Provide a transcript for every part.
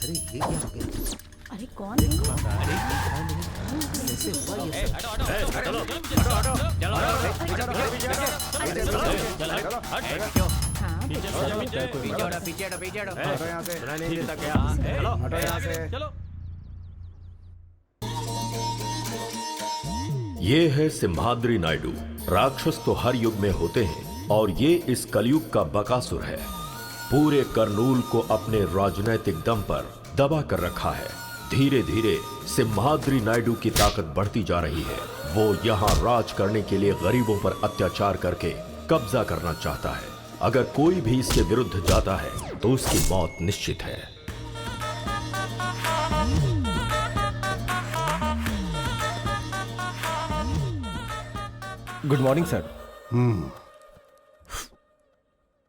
अरे ये क्या हो गया? अरे कौन है? कैसे हुआ ये सब? चलो हटो पीछे हटो। हटो यहाँ से। नहीं देता क्या? चलो हटो यहाँ से। चलो। ये है सिम्हाद्री नायडू। राक्षस तो हर युग में होते हैं और ये इस कलयुग का बकासुर है। पूरे करनूल को अपने राजनैतिक दम पर दबा कर रखा है। धीरे धीरे सिम्हाद्री नायडू की ताकत बढ़ती जा रही है। वो यहाँ राज करने के लिए गरीबों पर अत्याचार करके कब्जा करना चाहता है। अगर कोई भी इसके विरुद्ध जाता है तो उसकी मौत निश्चित है। Good morning sir.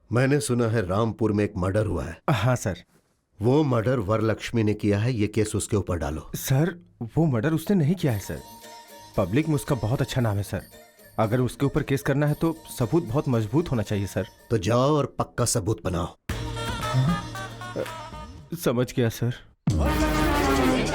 मैंने सुना है रामपुर में एक मर्डर हुआ है। हाँ सर। वो मर्डर वरलक्ष्मी ने किया है। ये केस उसके ऊपर डालो। सर वो मर्डर उसने नहीं किया है सर। पब्लिक में उसका बहुत अच्छा नाम है सर। अगर उसके ऊपर केस करना है तो सबूत बहुत मजबूत होना चाहिए सर। तो जाओ और पक्का सबूत बनाओ। समझ गया सर। वरलक्ष्मी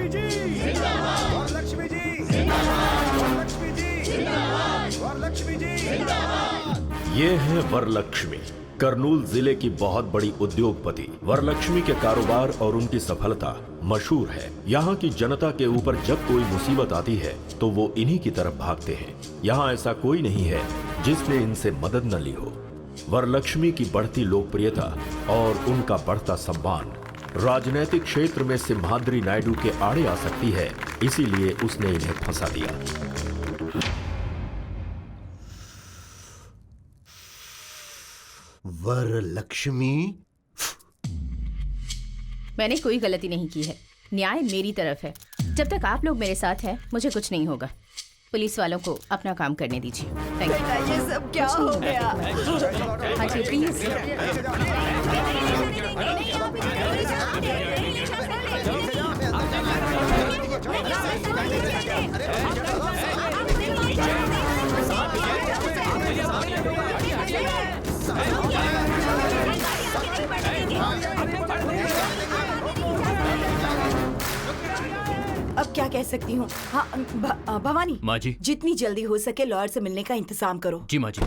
जी जिंदाबाद। वरलक्ष्मी जी जिंदाबाद। वरलक्ष्मी जी जिंदाबाद। वरलक्ष्मी जी जिंदाबाद। ये है वरलक्ष्मी, करनूल जिले की बहुत बड़ी उद्योगपति। वरलक्ष्मी के कारोबार और उनकी सफलता मशहूर है। यहाँ की जनता के ऊपर जब कोई मुसीबत आती है तो वो इन्हीं की तरफ भागते हैं। यहाँ ऐसा कोई नहीं है जिसने इनसे मदद न ली हो। वरलक्ष्मी की बढ़ती लोकप्रियता और उनका बढ़ता सम्मान राजनीतिक क्षेत्र में सिम्हाद्री नायडू के आड़े आ सकती है, इसीलिए उसने इन्हें फंसा दिया। वरलक्ष्मी, मैंने कोई गलती नहीं की है। न्याय मेरी तरफ है। जब तक आप लोग मेरे साथ हैं, मुझे कुछ नहीं होगा। पुलिस वालों को अपना काम करने दीजिए। Thank you. ये सब क्या हो गया? हाँ जी प्लीज। अब क्या कह सकती हूँ? हाँ भवानी माँ जी। जितनी जल्दी हो सके लॉयर से मिलने का इंतजाम करो। जी माँ जी।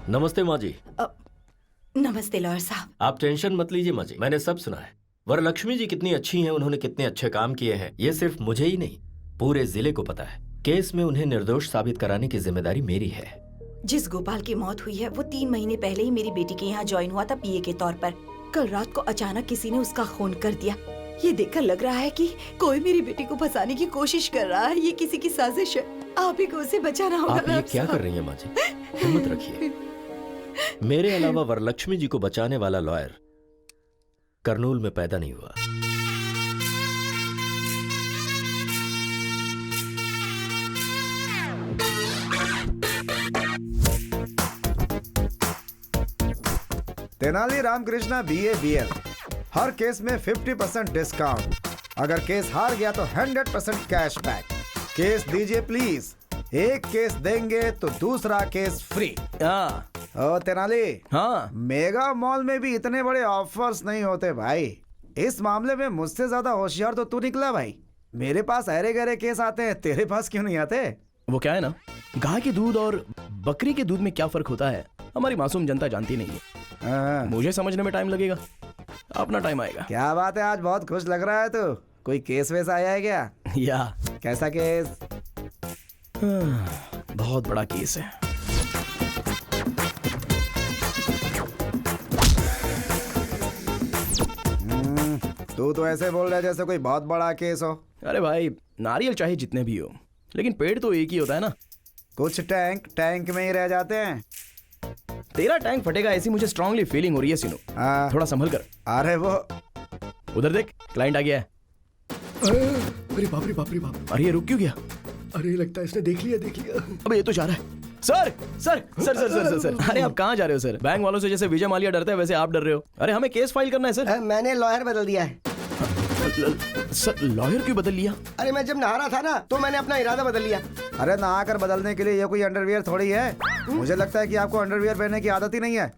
नमस्ते माँ जी। नमस्ते लॉयर साहब। आप टेंशन मत लीजिए माँ जी, मैंने सब सुना है। वरलक्ष्मी जी कितनी अच्छी हैं, उन्होंने कितने अच्छे काम किए हैं, ये सिर्फ मुझे ही नहीं पूरे जिले को पता है। केस में उन्हें निर्दोष साबित कराने की जिम्मेदारी मेरी है। जिस गोपाल की मौत हुई है वो 3 महीने पहले ही मेरी बेटी के यहाँ ज्वाइन हुआ था पीए के तौर पर। कल रात को अचानक किसी ने उसका खून कर दिया। ये देखकर लग रहा है कि कोई मेरी बेटी को फंसाने की कोशिश कर रहा है। ये किसी की साजिश है। आप ही को उसे बचाना होगा। आप ये क्या कर रही हैं माँ जी? हिम्मत रखिए। मेरे अलावा वरलक्ष्मी जी को बचाने वाला लॉयर करनूल में पैदा नहीं हुआ। तेनाली रामकृष्णा BA BL, हर केस में 50% डिस्काउंट। अगर केस हार गया तो 100% कैशबैक। केस दीजिए प्लीज। एक केस देंगे तो दूसरा केस फ्री। हाँ ओ तेनाली, हाँ मेगा मॉल में भी इतने बड़े ऑफर्स नहीं होते भाई। इस मामले में मुझसे ज्यादा होशियार तो तू निकला भाई। मेरे पास अरे गहरे केस आते हैं, तेरे पास क्यों नहीं आते? वो क्या है ना, गाय के दूध और बकरी के दूध में क्या फर्क होता है हमारी मासूम जनता जानती नहीं है। मुझे समझने में टाइम लगेगा, अपना टाइम आएगा। क्या बात है, आज बहुत खुश लग रहा है तू। कोई केस वैसा आया है क्या? या कैसा केस? बहुत बड़ा केस है। तू तो ऐसे बोल रहा है जैसे कोई बहुत बड़ा केस हो। अरे भाई, नारियल चाहे जितने भी हो, लेकिन पेड़ तो एक ही होता है ना। कुछ टैंक टैंक में ही रह जाते हैं। तेरा टैंक फटेगा ऐसी मुझे स्ट्रांगली फीलिंग हो रही है सीनू। थोड़ा संभल कर। अरे वो उधर देख, क्लाइंट आ गया है। अरे बाप रे बाप रे बाप। अरे ये रुक क्यों गया? अरे लगता है इसने देख लिया देख लिया। अबे ये तो जा रहा है। Sir sir sir sir sir sir अरे आप कहाँ जा रहे हो सर? बैंक वालों से जैसे विजय माल्या डरता है वैसे आप डर रहे हो। अरे हमें केस फाइल करना है सर। मैंने लॉयर बदल दिया है। सर लॉयर क्यों बदल लिया? अरे मैं जब नहा रहा था ना तो मैंने अपना इरादा बदल लिया। अरे नहा कर बदलने के लिए ये कोई अंडरवियर थोड़ी है। मुझे लगता है कि आपको अंडरवियर पहनने की आदत ही नहीं है।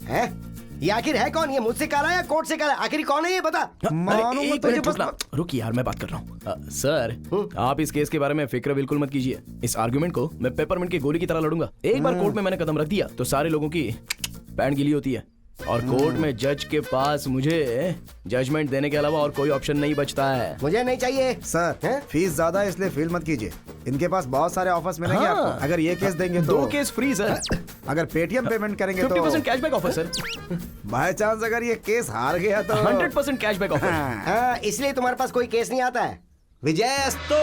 हैं? ये आखिर है कौन? ये मुझसे कह रहा है या कोर्ट से कह रहा है? आखिर कौन है ये बता। मानो एक तुझे मिनट रुकना। रुक यार, मैं बात कर रहा हूँ। सर आप इस केस के बारे में फिक्र बिल्कुल मत कीजिए। इस आर्गुमेंट को मैं पेपरमिंट की गोली की तरह लड़ूंगा। एक बार कोर्ट में मैंने कदम रख दिया तो सारे लोगों की पैंट गीली होती है, और कोर्ट में जज के पास मुझे जजमेंट देने के अलावा और कोई ऑप्शन नहीं बचता है। मुझे नहीं चाहिए सर। फीस ज्यादा है इसलिए फील मत कीजिए। इनके पास बहुत सारे ऑफर्स मिलेंगे हाँ। आपको। अगर ये केस देंगे तो 2 केस फ्री सर। अगर पेटीएम पेमेंट करेंगे तो 50% cashback offer sir. By chance अगर ये केस हार गया तो 100% कैशबैक ऑफर। हाँ, इसलिए तुम्हारे पास कोई केस नहीं आता है। विजयस्तु।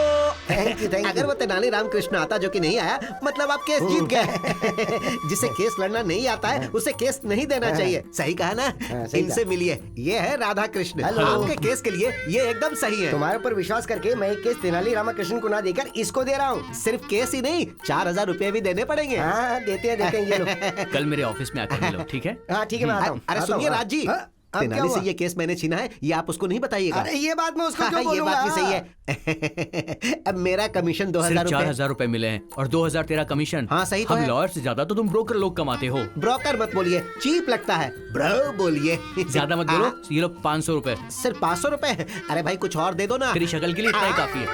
Thank you. अगर वो तेनाली रामकृष्ण आता जो कि नहीं आया, मतलब आप केस जीत गए। जिसे केस लड़ना नहीं आता है उसे केस नहीं देना चाहिए। सही कहा ना? इनसे मिलिए, ये है राधा कृष्ण। आपके केस के लिए ये एकदम सही है। तुम्हारे ऊपर विश्वास करके मैं एक केस तेनाली रामकृष्ण को ना देकर इसको दे रहा हूँ। सिर्फ केस ही नहीं, 4000 रुपए भी देने पड़ेंगे। हाँ देते हैं, देते हैं ये लो। कल मेरे ऑफिस में आकर मिलो, ठीक है? हाँ ठीक है, मैं आता हूँ। अरे सुनिए राज जी, तेनाली से ये केस मैंने छीना है, ये आप उसको नहीं बताइएगा। अरे ये बात मैं उसको क्यों बोलूंगा? ये बात भी सही है। अब मेरा कमीशन 2000 रुपए। 4000 रुपए मिले हैं और 2000 तेरा कमीशन। हाँ सही तो हम है। लॉयर से ज्यादा तो तुम ब्रोकर लोग कमाते हो। ब्रोकर मत बोलिए, चीप लगता है। ब्रो बोलिए। ज्यादा मत बोलो। ये लो 500 रुपए। सिर्फ 500 रुपए? अरे भाई कुछ और दे दो ना। तेरी शक्ल के लिए इतना ही काफी है।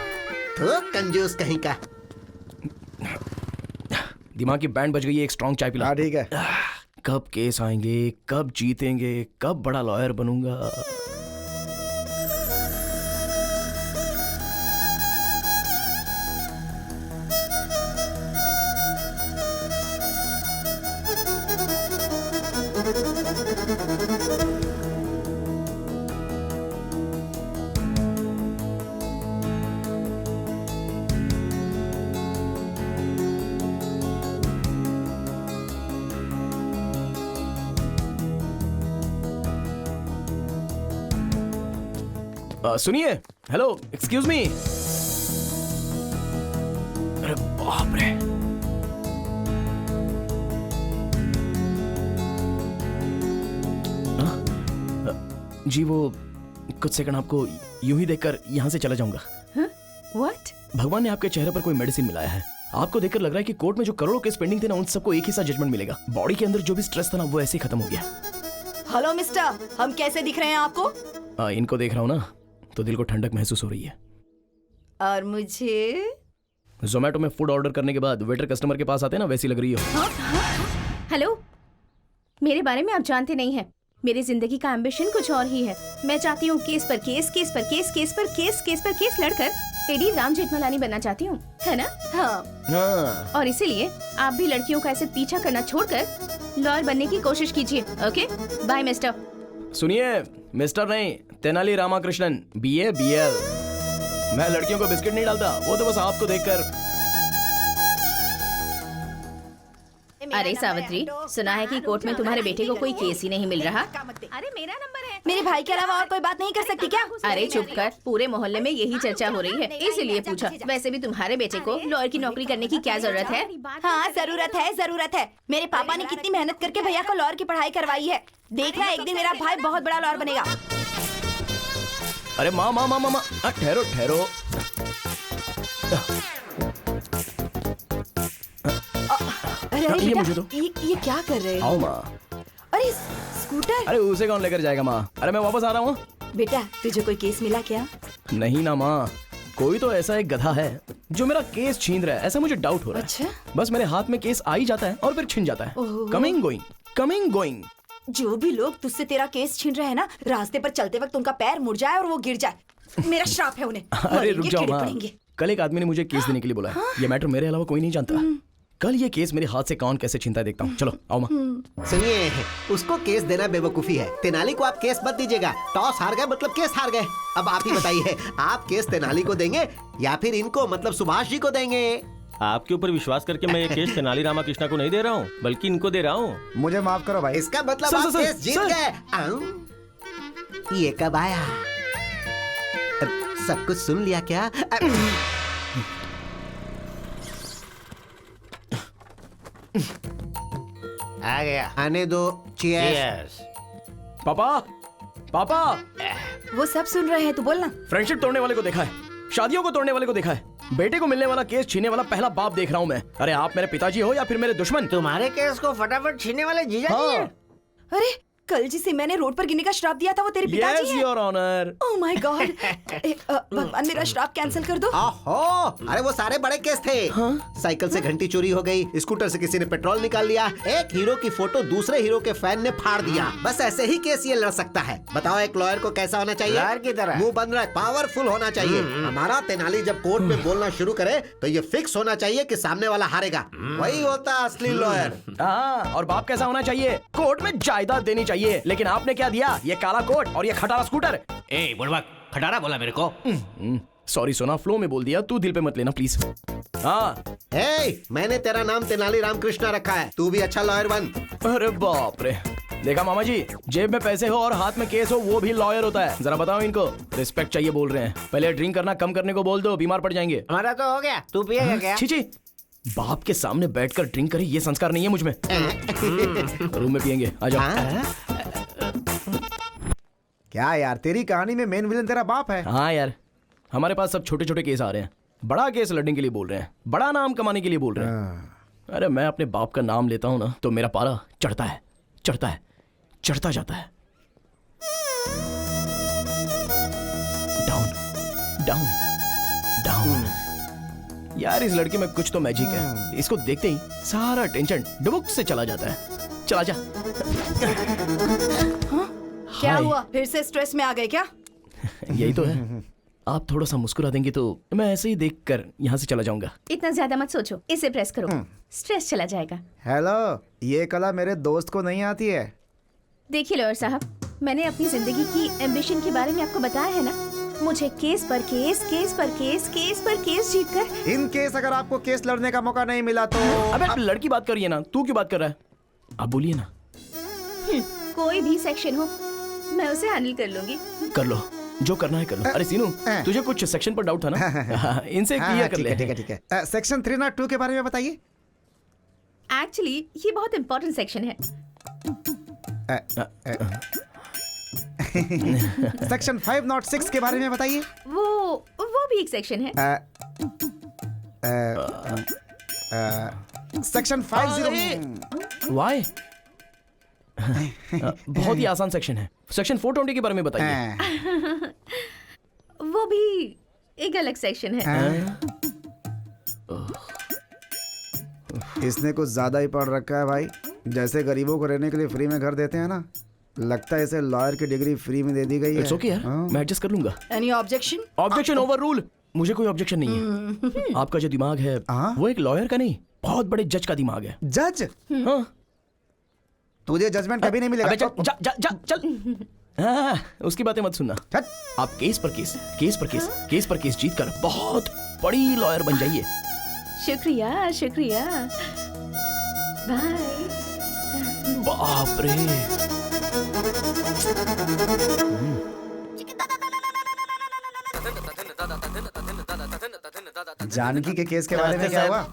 तो कंजूस कहीं का। दिमाग की बैंड बज गई है, एक स्ट्रॉन्ग चाय पिला। हाँ ठीक है। कब केस आएंगे, कब जीतेंगे, कब बड़ा लॉयर बनूंगा। सुनिए, हेलो, एक्सक्यूज मी। अरे बाप रे। जी वो कुछ सेकंड आपको यूं ही देखकर यहाँ से चला जाऊंगा। व्हाट? भगवान ने आपके चेहरे पर कोई मेडिसिन मिलाया है। आपको देखकर लग रहा है कि कोर्ट में जो करोड़ों केस पेंडिंग थे ना, उन सबको एक ही साथ जजमेंट मिलेगा। बॉडी के अंदर जो भी स्ट्रेस था ना, वो ऐसे ही खत्म हो गया। हेलो मिस्टर, हम कैसे दिख रहे हैं आपको? इनको देख रहा हूँ ना तो दिल को ठंडक महसूस हो रही है। और मुझे? जोमेटो में फूड ऑर्डर करने के बाद वेटर कस्टमर के पास आते हैं ना, वैसी लग रही हो। हेलो, मेरे बारे में आप जानते नहीं हैं। मेरी जिंदगी का एम्बिशन कुछ और ही है। मैं चाहती हूँ केस पर केस, केस पर केस, केस पर केस, केस पर केस लड़कर टेडी राम जेठमलानी बनना चाहती हूँ, है ना? हाँ। हाँ। और इसीलिए आप भी लड़कियों का ऐसे पीछा करना छोड़कर लॉयर बनने की कोशिश कीजिए। Okay, bye mister. सुनिए मिस्टर नहीं, तेनाली रामाकृष्णन, BA BL। मैं लड़कियों को बिस्किट नहीं डालता, वो तो बस आपको देखकर। अरे सावित्री, सुना है कि कोर्ट में तुम्हारे बेटे को कोई केस ही नहीं मिल रहा। अरे मेरा नंबर है। मेरे भाई के अलावा और कोई बात नहीं कर सकती क्या? अरे चुप कर, पूरे मोहल्ले में यही चर्चा हो रही है, इसीलिए पूछा। वैसे भी तुम्हारे बेटे को लॉयर की नौकरी करने की क्या जरूरत है? हाँ, जरूरत है, जरूरत है। मेरे पापा ने कितनी मेहनत करके भैया को लॉयर की पढ़ाई करवाई है। देखना एक दिन मेरा भाई बहुत बड़ा लॉयर बनेगा। अरे माँ माँ माँ माँ माँ, ठहरो ठहरो। अरे अरे ये बेटा, मुझे दो। ये क्या कर रहे हो? आओ माँ। अरे स्कूटर। अरे उसे कौन लेकर जाएगा माँ? अरे मैं वापस आ रहा हूँ। बेटा तुझे कोई केस मिला क्या? नहीं ना माँ, कोई तो ऐसा एक गधा है जो मेरा केस छीन रहा है, ऐसा मुझे डाउट हो रहा है। अच्छा? बस मेरे हाथ में केस आ ही जाता है और फिर छिन जाता है। ओहो। Coming going. जो भी लोग तुझसे तेरा केस छीन रहे हैं ना, रास्ते पर चलते वक्त उनका पैर मुड़ जाए और वो गिर जाए। मेरा श्राप है उन्हें। अरे मरेंगे, रुक जाओ कीड़े माँ, पड़ेंगे। कल एक आदमी ने मुझे केस देने के लिए बोला है। ये मैटर मेरे अलावा कोई नहीं जानता। कल ये केस मेरे हाथ से कौन कैसे छीनता है देखता हूँ। चलो आओ माँ। सुनिए, उसको केस देना बेवकूफी है। तेनाली को आप केस मत दीजिएगा। टॉस हार गए मतलब केस हार गए। अब आप ही बताइए, आप केस तेनाली को देंगे या फिर इनको मतलब सुभाष जी को देंगे? आपके ऊपर विश्वास करके मैं ये केस तेनाली रामाकृष्णा को नहीं दे रहा हूँ, बल्कि इनको दे रहा हूँ। मुझे माफ करो भाई। इसका मतलब सर, आप सर, केस जीत सर। गए। ये कब आया? सब कुछ सुन लिया क्या? आ गया। आने दो। चीयर्स। पापा वो सब सुन रहे हैं, तू बोलना। फ्रेंडशिप तोड़ने वाले को देखा है, शादियों को तोड़ने वाले को देखा है, बेटे को मिलने वाला केस छीनने वाला पहला बाप देख रहा हूँ मैं। अरे आप मेरे पिताजी हो या फिर मेरे दुश्मन? तुम्हारे केस को फटाफट छीनने वाले जीजा जी हैं। अरे कल जिसे मैंने रोड पर गिरने का श्राप दिया था वो तेरे पिताजी यस हैं। Your honour. Oh my God. भगवान मेरा श्राप कैंसिल कर दो। ओहो, अरे वो सारे बड़े केस थे। साइकिल से घंटी चोरी हो गई, स्कूटर से किसी ने पेट्रोल निकाल लिया, एक हीरो की फोटो दूसरे हीरो के फैन ने फाड़ दिया। बस ऐसे ही केस ये लड़ सकता है। बताओ एक लॉयर को कैसा होना चाहिए? लॉयर की तरह। मुंह बंद रख, पावरफुल होना चाहिए। हमारा तेनाली जब कोर्ट में बोलना शुरू करे तो ये फिक्स होना चाहिए कि सामने वाला हारेगा। वही होता असली लॉयर। हाँ, और बाप कैसा होना चाहिए? कोर्ट में जायदाद देनी चाहिए। लेकिन आपने क्या दिया? ये काला कोट और ये खटारा स्कूटर। ए बुढ़वा, खटारा बोला मेरे को। सॉरी सोना, फ्लो में बोल दिया, तू दिल पे मत लेना प्लीज। हाँ। मैंने तेरा नाम तेनाली रामकृष्णा रखा है, तू भी अच्छा लॉयर बन। अरे बाप रे, देखा मामा जी, जेब में पैसे हो और हाथ में केस हो वो भी लॉयर होता है। जरा बताओ इनको, रिस्पेक्ट चाहिए बोल रहे हैं। पहले ड्रिंक करना कम करने को बोल दो, बीमार पड़ जाएंगे। हमारा तो हो गया, तू पिएगा क्या? छी छी, बाप के सामने बैठकर ड्रिंक करे ये संस्कार नहीं है मुझ में। रूम में पियेंगे, आ जाओ। क्या यार, तेरी कहानी में मेन विलन तेरा बाप है? हाँ यार, हमारे पास सब छोटे छोटे केस आ रहे हैं। बड़ा केस लड़ने के लिए बोल रहे हैं, बड़ा नाम कमाने के लिए बोल रहे हैं। अरे मैं अपने बाप का नाम लेता हूँ ना तो मेरा पारा चढ़ता है, चढ़ता है, चढ़ता जाता है। Down down down. यार इस लड़के में कुछ तो मैजिक है। इसको देखते ही सारा टेंशन डुबुक से चला जाता है। चला जा। क्या हुआ, फिर से स्ट्रेस में आ गए क्या? यही तो है। आप थोड़ा सा मुस्कुरा देंगे तो मैं ऐसे ही देखकर यहाँ से चला जाऊंगा। इतना ज्यादा मत सोचो, इसे प्रेस करो, स्ट्रेस चला जाएगा। हेलो, ये कला मेरे दोस्त को नहीं आती है। देखिए लॉयर साहब, मैंने अपनी जिंदगी की एम्बिशन के बारे में आपको बताया है ना। मुझे केस पर केस, केस पर केस, केस पर केस जीतकर। इन केस अगर आपको केस लड़ने का मौका नहीं मिला तो? अबे आप लड़की बात करिए ना, तू क्यों बात कर रहा है? आप बोलिए ना। कोई भी सेक्शन हो मैं उसे हैंडल कर लूंगी। कर लो, जो करना है कर लो। अरे सीनू, तुझे कुछ सेक्शन पर डाउट था ना? इनसे क्लियर कर ले। ठीक है। सेक्शन 302 के बारे में बताइए। एक्चुअली ये बहुत इंपॉर्टेंट सेक्शन है। सेक्शन 506 के बारे में बताइए। वो भी एक सेक्शन है। सेक्शन 50। वाई? बहुत ही आसान सेक्शन है। सेक्शन 420 के बारे में बताइए। वो भी एक अलग सेक्शन है। इसने कुछ ज्यादा ही पढ़ रखा है भाई। जैसे गरीबों को रहने के लिए फ्री में घर देते हैं ना, लगता है इसे लॉयर की डिग्री फ्री में दे दी गई है। इट्स ओके यार, मैं एडजस्ट कर लूंगा। Any objection? Objection over rule. मुझे कोई ऑब्जेक्शन नहीं है। आपका जो दिमाग है वो एक लॉयर का नहीं, बहुत बड़े जज का दिमाग है। जज? हाँ। तुझे जजमेंट कभी नहीं मिलेगा। अबे चल जा जा जा चल। उसकी बातें मत सुनना। आप केस पर केस, केस पर केस, केस पर केस जीत कर बहुत बड़ी लॉयर बन जाइए। शुक्रिया शुक्रिया, बाय। बाप रे। जानकी के केस के बारे में क्या हुआ?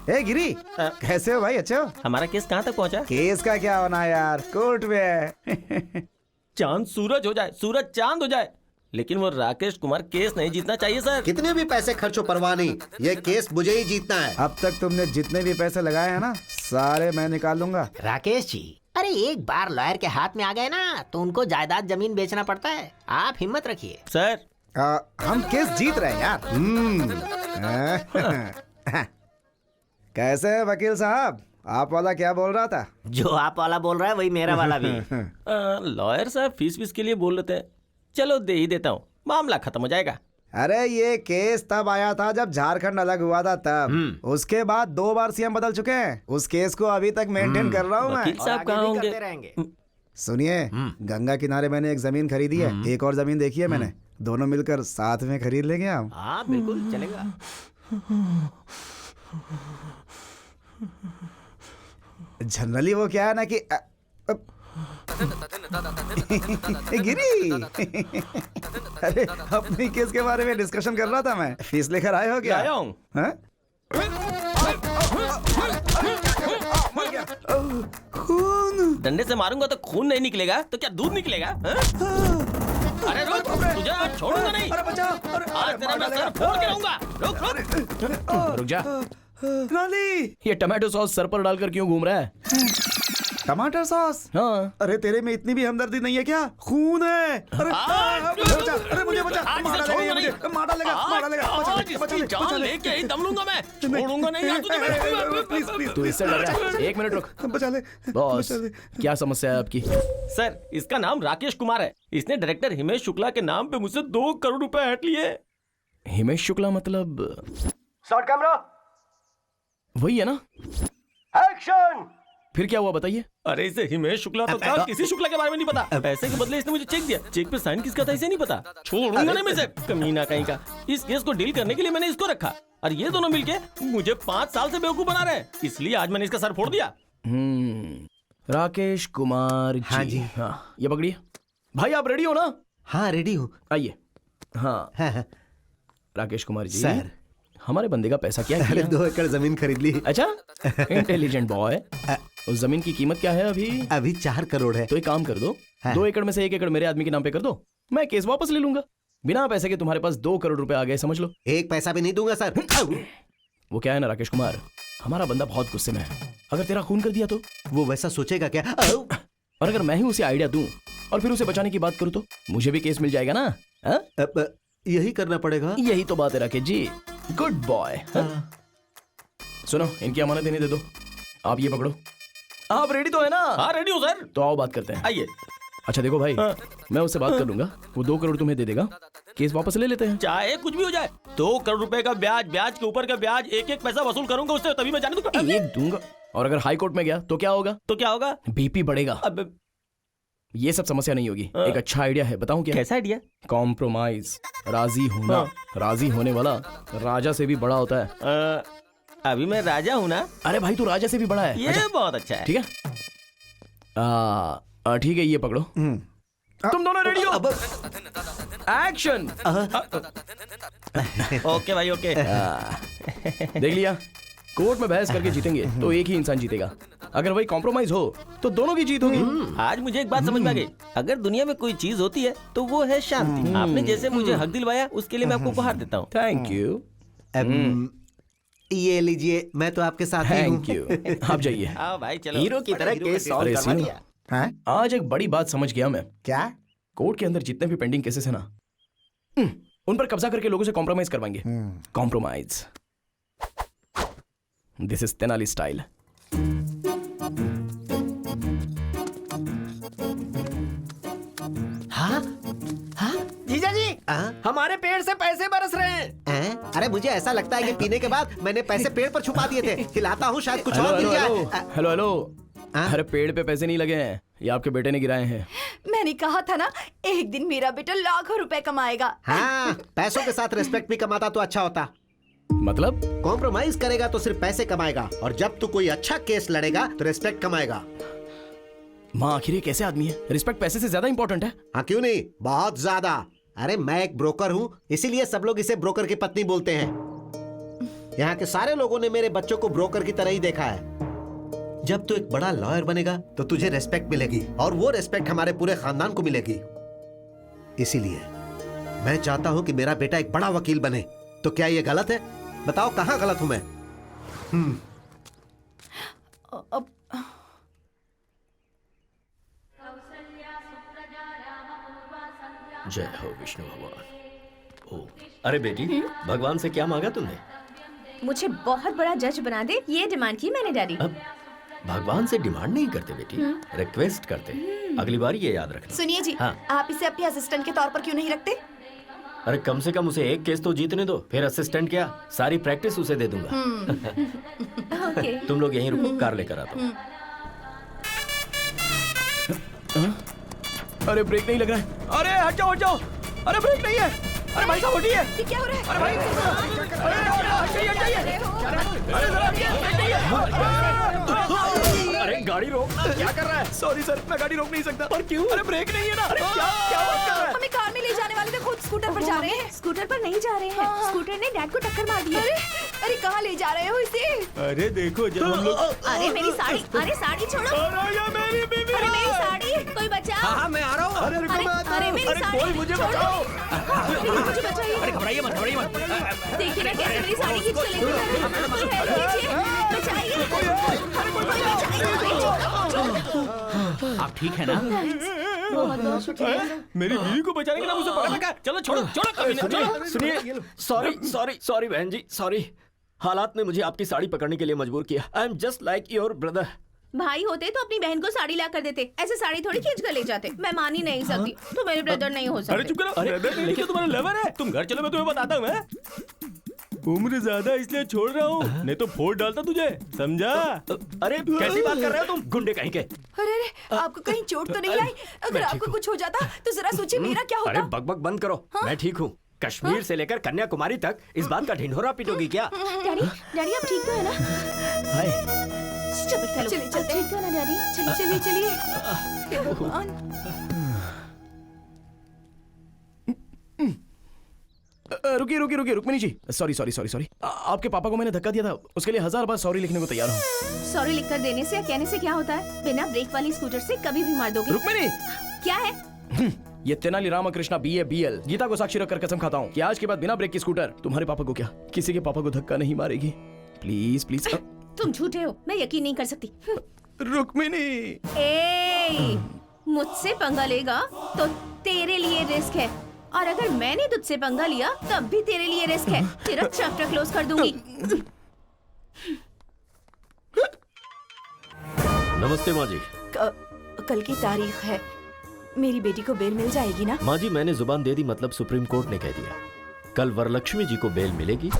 ए गिरी, कैसे हो भाई? अच्छे हो? हमारा केस कहाँ तक पहुँचा? केस का क्या होना यार, कोर्ट में है। चांद सूरज हो जाए, सूरज चांद हो जाए, लेकिन वो राकेश कुमार केस नहीं जीतना चाहिए सर। कितने भी पैसे खर्चो परवाह नहीं, ये केस मुझे ही जीतना है। अब तक तुमने जितने भी पैसे लगाए हैं ना, सारे मैं निकाल लूंगा। राकेश जी, अरे एक बार लॉयर के हाथ में आ गए ना तो उनको जायदाद जमीन बेचना पड़ता है। आप हिम्मत रखिए सर। हम केस जीत रहे हैं यार। कैसे है वकील साहब? आप वाला क्या बोल रहा था? जो आप वाला बोल रहा है वही मेरा वाला भी। लॉयर साहब फीस के लिए बोल लेते हैं, चलो दे ही देता हूँ, मामला खत्म हो जाएगा। अरे ये केस तब आया था जब झारखंड अलग हुआ था तब। उसके बाद 2 बार सीएम बदल चुके हैं। उस केस को अभी तक मेंटेन कर रहा हूँ मैं। वकील साहब कहाँ होंगे? सुनिए, गंगा किनारे मैंने एक जमीन खरीदी है, एक और जमीन देखी है मैंने। दोनों मिलकर साथ में खरीद लेंगे हम। हाँ बिल्कुल चलेगा। जनरली वो क्या है ना कि गिरी, अरे अपनी केस के बारे में डिस्कशन कर रहा था मैं। फीस लेकर आए हो क्या? आया हूँ। खून? डंडे से मारूंगा तो खून नहीं निकलेगा तो क्या दूध निकलेगा? अरे रुक, तुझे आज छोड़ूंगा नहीं। अरे बचाओ! आज तेरा मैं सर फोड़ के रहूंगा। रुक रुक जा। नाली, ये टमाटो सॉस सर पर डालकर क्यों घूम रहा है? टमाटर सॉस? हाँ। अरे तेरे में इतनी भी हमदर्दी नहीं है क्या? खून है। अरे बचा, अरे मुझे बचा, मार डालेगा मुझे, मार डालेगा, जान लेके ही दम लूंगा मैं, छोड़ूंगा नहीं आज तुझे। Please please. तू इससे डर रहा है? 1 मिनट रुक। बचा ले बॉस, क्या समस्या है आपकी? सर, इसका नाम राकेश कुमार है। इसने डायरेक्टर हिमेश शुक्ला के नाम पे मुझसे 2 करोड़ रुपए हट लिए। हिमेश शुक्ला मतलब? शॉट कैमरा, वही है ना? एक्शन। फिर क्या हुआ बताइए? अरे इसे हिमेश शुक्ला तो था, किसी शुक्ला के बारे में नहीं पता। पैसे के बदले इसने मुझे चेक दिया, चेक पे साइन किसका था इसे नहीं पता। छोड़ूंगा नहीं मैं इसे, कमीना कहीं का। इस केस को डील करने के लिए मैंने इसको रखा और ये दोनों मिलके मुझे 5 साल से बेवकूफ बना रहे हैं, इसलिए आज मैंने इसका सर फोड़ दिया। राकेश कुमार जी। हाँ जी। हाँ, ये पकड़िए भाई। आप रेडी हो ना? हाँ रेडी हूँ। आइए। हाँ हाँ। राकेश कुमार जी, सर, हमारे बंदे का पैसा क्या अरे किया? 2 एकड़ जमीन खरीद ली। अच्छा, इंटेलिजेंट बॉय। उस जमीन की कीमत क्या है अभी? अभी 4 करोड़ है। तो एक काम कर दो, हाँ। 2 एकड़ में से 1 एकड़ मेरे आदमी के नाम पे कर दो, मैं केस वापस ले लूंगा। बिना पैसे के तुम्हारे पास 2 करोड़ रुपए आ गए, समझ लो। 1 पैसा भी नहीं दूंगा सर। वो क्या है ना राकेश कुमार, हमारा बंदा बहुत गुस्से में है। अगर तेरा खून कर दिया तो? वो वैसा सोचेगा क्या? और अगर मैं ही उसे आइडिया दूं और फिर उसे बचाने की बात करूं तो मुझे भी केस मिल जाएगा ना? अब यही करना पड़ेगा। यही तो बात है राकेश जी, गुड बॉय। सुनो, इनकी अमानत देने दे दो। आप ये पकड़ो। आप रेडी तो है ना? हाँ रेडी हूँ सर। तो आओ बात करते हैं। आइए। अच्छा देखो भाई, मैं उससे बात कर लूंगा, वो 2 करोड़ तुम्हें दे देगा, केस वापस ले लेते हैं। चाहे कुछ भी हो जाए, 2 करोड़ रुपए का ब्याज, ब्याज के ऊपर का ब्याज, 1-1 पैसा वसूल करूंगा उससे, तभी मैं जाने दूंगा। एक दूंगा। और अगर हाई कोर्ट में गया तो क्या होगा? तो क्या होगा? बीपी बढ़ेगा। अब ये सब समस्या नहीं होगी। एक अच्छा आइडिया है, बताऊं क्या? कैसा आइडिया? कॉम्प्रोमाइज, राजी होना। राजी होने वाला राजा से भी बड़ा होता है। अभी मैं राजा हूँ ना? अरे भाई, तू राजा से भी बड़ा है। ये बहुत अच्छा है। ठीक है, ठीक है, ये पकड़ो। तुम दोनों रेडी हो? एक्शन। ओके भाई ओके। देख लिया, कोर्ट में बहस करके जीतेंगे तो एक ही इंसान जीतेगा, अगर वही कॉम्प्रोमाइज हो तो दोनों की जीत होगी। आज मुझे एक बात समझ में आ गई, अगर दुनिया में कोई चीज होती है तो वो है शांति। आपने जैसे मुझे हक दिलवाया उसके लिए मैं आपको उपहार देता हूँ। Thank you. ये लीजिए, मैं तो आपके साथ ही हूँ। Thank you. आप जाइए। आओ भाई चलो। हीरो की तरह केस सॉल्व करवा दिया। आज एक बड़ी बात समझ गया मैं। क्या? कोर्ट के अंदर जितने भी पेंडिंग केसेस है ना, उन पर कब्जा करके लोगों से कॉम्प्रोमाइज करवाएंगे। Compromise, this is Tenali style. हाँ हाँ जीजा जी, हमारे पेड़ से पैसे बरस रहे हैं। अरे मुझे ऐसा लगता है कि पीने के बाद मैंने पैसे पेड़ पर छुपा दिए थे। हिलाता हूँ शायद कुछ और मिल जाए। Hello hello. अरे पेड़ पे पैसे नहीं लगे हैं, ये आपके बेटे ने गिराए हैं। मैंने कहा था ना, एक दिन मेरा बेटा लाखों रुपए कमाएगा। हाँ, पैसों के साथ रिस्पेक्ट भी कमाता तो अच्छा होता। मतलब कॉम्प्रोमाइज करेगा तो सिर्फ पैसे कमाएगा, और जब तू कोई अच्छा केस लड़ेगा तो रिस्पेक्ट कमाएगा। माँ आखिर ये कैसे आदमी है? रिस्पेक्ट पैसे से ज्यादा इंपॉर्टेंट है। हाँ क्यों नहीं, बहुत ज्यादा। अरे मैं एक ब्रोकर हूँ, इसीलिए सब लोग इसे ब्रोकर की पत्नी बोलते हैं। यहाँ के सारे लोगों ने मेरे बच्चों को ब्रोकर की तरह ही देखा है। जब तू एक बड़ा लॉयर बनेगा तो तुझे रेस्पेक्ट मिलेगी, और वो रेस्पेक्ट हमारे पूरे खानदान को मिलेगी। इसीलिए मैं चाहता हूँ कि मेरा बेटा एक बड़ा वकील बने। तो क्या ये गलत है? बताओ कहाँ गलत हूँ मैं? जय हो विष्णु भगवान। ओ, अरे बेटी, भगवान से क्या मांगा तुमने? मुझे बहुत बड़ा जज बना दे, ये डिमांड की मैंने डैडी। अब भगवान से डिमांड नहीं करते बेटी, रिक्वेस्ट करते। अगली बार ये याद रखना। सुनिए जी, हाँ। आप इसे अपने असिस्टेंट के तौर पर क्यों नहीं रखते? अरे कम से कम उसे एक केस तो जीतने दो, फिर असिस्टेंट क्या, सारी प्रैक्टिस उसे दे दूंगा। ओके। तुम लोग यहीं रुको, कार लेकर आता हूँ। अरे ब्रेक नहीं लग रहा है। अरे हट जाओ हट जाओ। अरे ब्रेक नहीं है। अरे भाई साहब उठिए। ये क्या हो रहा है? अरे भाई अरे गाड़ी रोक, क्या कर रहा है? सॉरी सर, मैं गाड़ी रोक नहीं सकता। और क्यों? अरे ब्रेक नहीं है ना। अरे क्या क्या बात कर रहा है? हमें कार में ले जाने वाले थे, खुद स्कूटर पर जा रहे हैं। स्कूटर पर नहीं जा रहे हैं, स्कूटर ने डैड को टक्कर मार दी। अरे कहाँ ले जा रहे हो इसे? अरे देखो जब हम लोग। अरे मेरी साड़ी, अरे साड़ी छोड़ो। मेरी बीवी। अरे मेरी साड़ी, कोई बचाओ। हाँ मैं आ रहा हूँ। अरे रुको, मैं आता अरे हूँ। मेरी अरे साड़ी कोई मुझे छोड़ो। बचाओ। मुझे बचाइए। अरे घबराइए मत, घबराइए मत। देखिए ना कैसे मेरी साड़ी खींच के लेके जा रहे हैं। कोई हेल्प कीजिए, बचाइए। कोई बचाइए। आप ठीक है ना? बहुत बहुत शुक्रिया। मेरी बीवी को बचाने के नाम उसे पकड़ रखा है। चलो छोड़ो छोड़ो, कभी नहीं, चलो। सुनिए, सॉरी बहन जी, सॉरी। हालात ने मुझे आपकी साड़ी पकड़ने के लिए मजबूर किया। I am just like your brother. भाई होते तो अपनी बहन को साड़ी ला कर देते, ऐसे साड़ी थोड़ी खींच कर ले जाते। मैं मान ही नहीं सकती, तो मेरे ब्रदर नहीं हो सकते। अरे चुप करो। अरे लेकिन तुम्हारा लवर है। तुम घर चलो, मैं तुम्हें बताता हूँ। मैं उम्र ज्यादा इसलिए छोड़ रहा हूँ, नहीं तो फोड़ डालता तुझे, समझा? अरे कैसी बात कर रहे हो तुम, गुंडे कहीं के? अरे आपको कहीं चोट तो नहीं आई? अगर आपको कुछ हो जाता तो जरा सोचिए मेरा क्या अरे होता। बकबक बंद करो। मैं ठीक हूँ। कश्मीर से लेकर कन्याकुमारी तक इस बात का ढिंढोरा पीटोगी क्या? डैडी, डैडी आप ठीक तो है ना? हाय। Stupid fellow। चलिए चलते ठीक तो है ना डैडी? चलिए चलिए। हे भगवान। रुकिए रुकिए रुकिए, रुक्मिणी जी, सॉरी। आपके पापा को मैंने धक्का दिया था, उसके लिए 1000 बार सॉरी लिखने को तैयार हूँ। सॉरी लिखकर देने से या कहने से क्या होता है? बिना ब्रेक वाली स्कूटर से कभी भी मार दोगे। रुक्मिणी, क्या है? ये तेनाली रामकृष्णा BA BL गीता को साक्षी रखकर कसम खाता हूँ कि आज के बाद बिना ब्रेक की स्कूटर तुम्हारे पापा को क्या, किसी के पापा को धक्का नहीं मारेगी। Please please. तुम झूठे हो, मैं यकीन नहीं कर सकती। रुक्मिणी। ए, मुझसे पंगा लेगा तो तेरे लिए रिस्क है, और अगर मैंने तुझसे पंगा लिया तब भी तेरे लिए रिस्क है। तेरा चैप्टर क्लोज कर दूंगी। नमस्ते माँ जी। कल की तारीख है, मेरी बेटी को बेल मिल जाएगी ना? माँ जी मैंने जुबान दे दी, मतलब सुप्रीम कोर्ट ने कह दिया कल वरलक्ष्मी जी को बेल मिलेगी,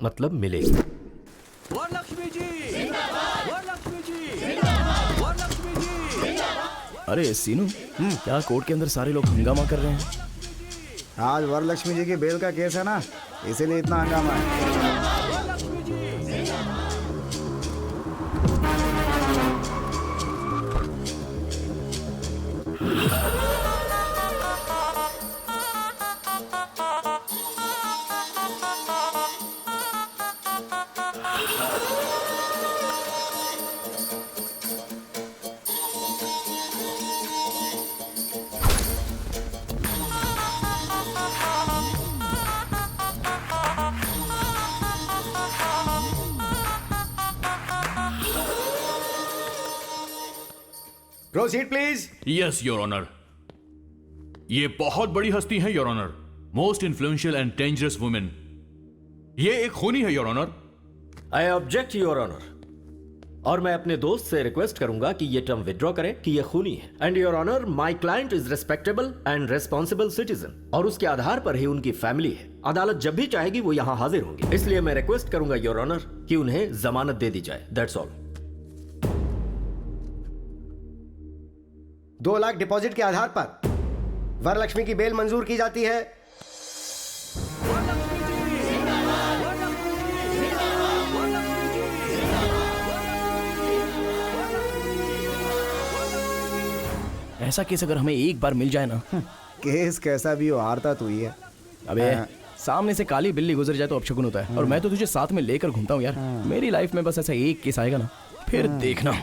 मतलब मिलेगी। वरलक्ष्मी जी, वरलक्ष्मी जी, वरलक्ष्मी जी। अरे सीनू, क्या कोर्ट के अंदर सारे लोग हंगामा कर रहे हैं? आज वरलक्ष्मी जी की बेल का केस है ना, इसीलिए इतना हंगामा है। Proceed please. Yes your honour. ये बहुत बड़ी हस्ती है your honour, most influential and dangerous women. ये एक खूनी है your honour. I object your honour. और मैं अपने दोस्त से रिक्वेस्ट करूंगा कि ये टर्म विड्रॉ करे कि ये खूनी है। And your honour, my client is respectable and responsible citizen और उसके आधार पर ही उनकी फैमिली है। अदालत जब भी चाहेगी वो यहाँ हाजिर होंगे, इसलिए मैं रिक्वेस्ट करूंगा योर ऑनर कि उन्हें जमानत दे दी जाए। That's all. 2 लाख डिपॉजिट के आधार पर वरलक्ष्मी की बेल मंजूर की जाती है। ऐसा केस अगर हमें एक बार मिल जाए ना। केस कैसा भी हो, हारता तू ही है। अबे सामने से काली बिल्ली गुजर जाए तो अपशगुन होता है, और मैं तो तुझे साथ में लेकर घूमता हूँ यार। मेरी लाइफ में बस ऐसा एक केस आएगा ना, फिर देखना।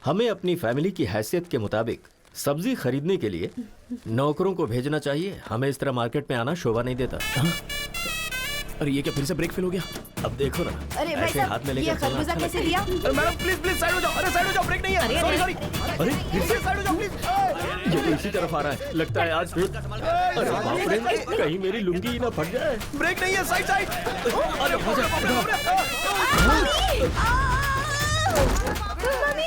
हमें अपनी फैमिली की हैसियत के मुताबिक सब्जी खरीदने के लिए नौकरों को भेजना चाहिए। हमें इस तरह मार्केट में आना शोभा नहीं देता। अरे ये क्या फिर से ब्रेक फेल हो गया? अब देखो ना, अरे भाई ऐसे हाथ में साहब, ये लेकर चलना खरबूजा अच्छा कैसे लगता है। दिया? अरे मैडम प्लीज प्लीज साइड हो जाओ। अरे साइड हो जाओ, ब्रेक नहीं है। Sorry sorry. अरे फिर से साइड हो जाओ प्लीज। ये तो इसी तरफ आ रहा है, लगता है आज फिर। अरे बाप रे, कहीं मेरी लुंगी ही ना फट जाए। ब्रेक नहीं है, साइड साइड।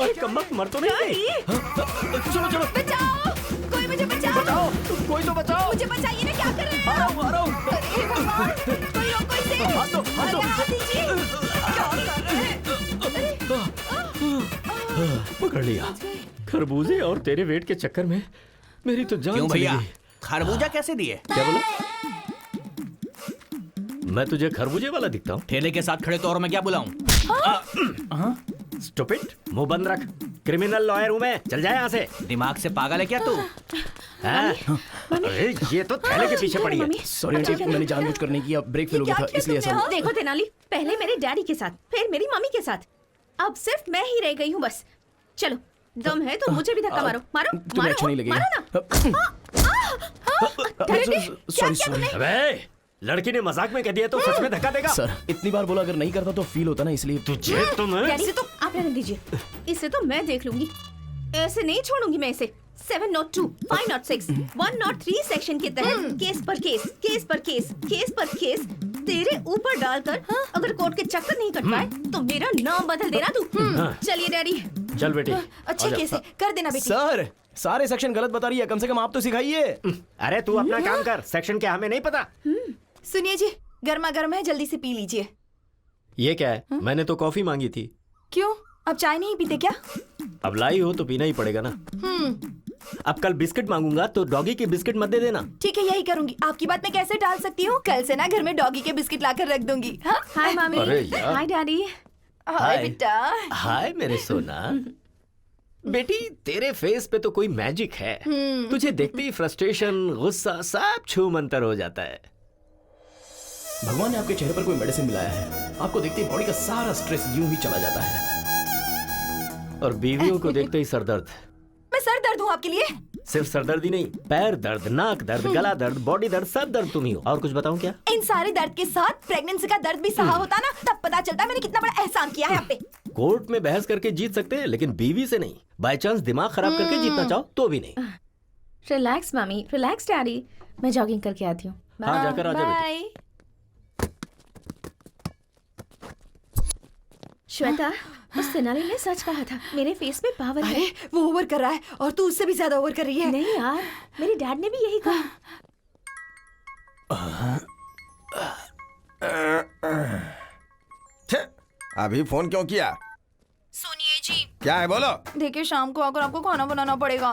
अरे कम्बख्त मर तो नहीं गई? चलो चलो बचाओ, कोई मुझे बचाओ। बचाओ, कोई तो बचाओ। मुझे बचाइए ना, क्या कर रहे आ हैं? रहा हूँ, आ रहा हूँ। अरे भगवान, कोई रोको इसे। हाथ दो, हाथ दो। अरे हाथ दीजिए। क्या कर रहे हैं? पकड़ लिया। खरबूजे और तेरे वेट के चक्कर में मेरी तो जान चली गई। खरबूजा कैसे दिए? क्या बोला? मैं तुझे खरबूजे वाला दिखता हूँ? ठेले के साथ खड़े तो और मैं क्या बुलाऊं? स्टूपिड, मुंह बंद रख। क्रिमिनल लॉयर हूँ मैं, चल जाए यहाँ से। दिमाग से पागल है क्या तू? हाँ? अरे ये तो थैले के पीछे पड़ी है। सॉरी आंटी, मैंने जानबूझकर नहीं किया, ब्रेक फेल हो गया था इसलिए ऐसा हुआ। देखो तेनाली, पहले मेरे डैडी के साथ, फिर मेरी मम्मी के साथ, अब सिर्फ मैं ही रह गई हूँ बस। चलो, दम है तो मुझे भी धक्का मारो, मारो, तुम्हें मारो, अच्छा नहीं लगेगा। मारो ना। डैडी, क्या सॉरी किया सॉरी। तुमने? अबे, लड़की ने मजाक में कह दिया तो सच में धक्का देगा? सर इतनी बार बोला, अगर नहीं करता तो फील होता ना, इसलिए। तुझे तो मैं डैडी, तो आप रहने दीजिए, इसे तो मैं देख लूंगी, ऐसे नहीं छोड़ूंगी मैं इसे। 702, 506, 103 सेक्शन के तहत केस पर केस, केस पर केस, केस पर केस तेरे ऊपर डालकर अगर कोर्ट के चक्कर नहीं कट पाए तो मेरा नाम बदल देना तू। चलिए डैडी। चल बेटी, अच्छे केस है, कर देना बेटी। सर सारे सेक्शन गलत बता रही है, कम से कम आप तो सिखाइए। अरे तू अपना काम कर, सेक्शन क्या हमें नहीं पता। सुनिए जी, गर्मा गर्म है, जल्दी से पी लीजिए। ये क्या है? मैंने तो कॉफी मांगी थी। क्यों, अब चाय नहीं पीते क्या? अब लाई हो तो पीना ही पड़ेगा ना। अब कल बिस्किट मांगूंगा तो डॉगी की बिस्किट मत दे देना। ठीक है, यही करूंगी। आपकी बात मैं कैसे टाल सकती हूँ? कल से ना घर में डॉगी के बिस्किट लाकर रख दूंगी। हाँ? हाय मामी। अरे यार। हाय डैडी। हाय बेटा। हाय मेरे सोना। बेटी तेरे फेस पे तो कोई मैजिक है। तुझे देखते ही फ्रस्ट्रेशन, गुस्सा सब छू मंतर हो जाता है। भगवान ने आपके चेहरे पर कोई मेडिसिन मिलाया है, आपको देखते ही बॉडी का सारा स्ट्रेस यूं ही चला जाता है। और बीवियों को देखते ही सर दर्द। मैं सर दर्द हूँ आपके लिए? सिर्फ सर दर्द ही नहीं, पैर दर्द, नाक दर्द, गला दर्द, बॉडी दर्द, सब दर्द तुम ही हो। और कुछ बताऊं क्या? इन सारे दर्द के साथ प्रेगनेंसी का दर्द भी सहा होता ना, तब पता चलता मैंने कितना बड़ा एहसान किया है आप पे। कोर्ट में बहस करके जीत सकते हैं, लेकिन बीवी से नहीं। बाय चांस दिमाग खराब करके जीतना चाहो तो भी नहीं। रिलैक्स मामी, रिलैक्स डैडी, मैं जॉगिंग करके आती हूँ। हाँ जाकर आ जा बेटी। बाय। श्वेता, उस तेनाली ने सच कहा था, मेरे फेस में पावर है। अरे वो ओवर कर रहा है और तू उससे भी ज्यादा ओवर कर रही है। नहीं यार, मेरे डैड ने भी यही कहा। अभी फोन क्यों किया? सुनिए जी। क्या है बोलो? देखिए शाम को आकर आपको खाना बनाना पड़ेगा।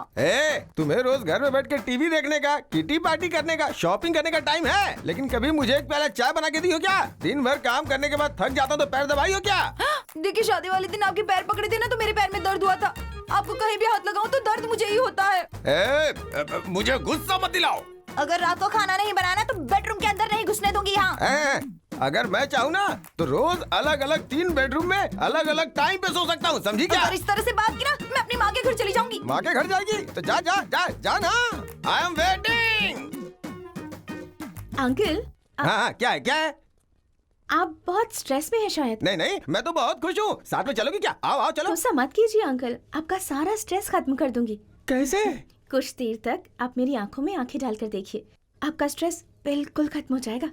तुम्हें रोज घर में बैठ के टीवी देखने का, किटी पार्टी करने का, शॉपिंग करने का टाइम है, लेकिन कभी मुझे एक प्याला चाय बना के दी हो क्या? दिन भर काम करने के बाद थक जाता हूँ तो पैर दबाई हो क्या? देखिए शादी वाले दिन आपके पैर पकड़े थे ना, तो मेरे पैर में दर्द हुआ था। आपको कहीं भी हाथ लगाऊं तो दर्द मुझे ही होता है। मुझे गुस्सा मत दिलाओ। अगर रात को खाना नहीं बनाना तो बेडरूम के अंदर नहीं घुसने दूंगी यहाँ। अगर मैं चाहूँ ना तो रोज अलग अलग 3 बेडरूम में अलग अलग टाइम पे सो सकता हूँ, समझी क्या? अगर इस तरह से बात की ना, मैं अपनी माँ के घर चली जाऊंगी। माँ के घर जाएगी तो जा जा जा जा ना। I am waiting. अंकल, हाँ क्या है क्या है? आप बहुत स्ट्रेस में हैं शायद। नहीं नहीं, मैं तो बहुत खुश हूँ। साथ में चलोगी क्या? आओ आओ चलो। गुस्सा मत कीजिए अंकल, आपका सारा स्ट्रेस खत्म कर दूंगी। कैसे? कुछ देर तक आप मेरी आंखों में आंखें डालकर देखिए, आपका स्ट्रेस बिल्कुल खत्म हो जाएगा।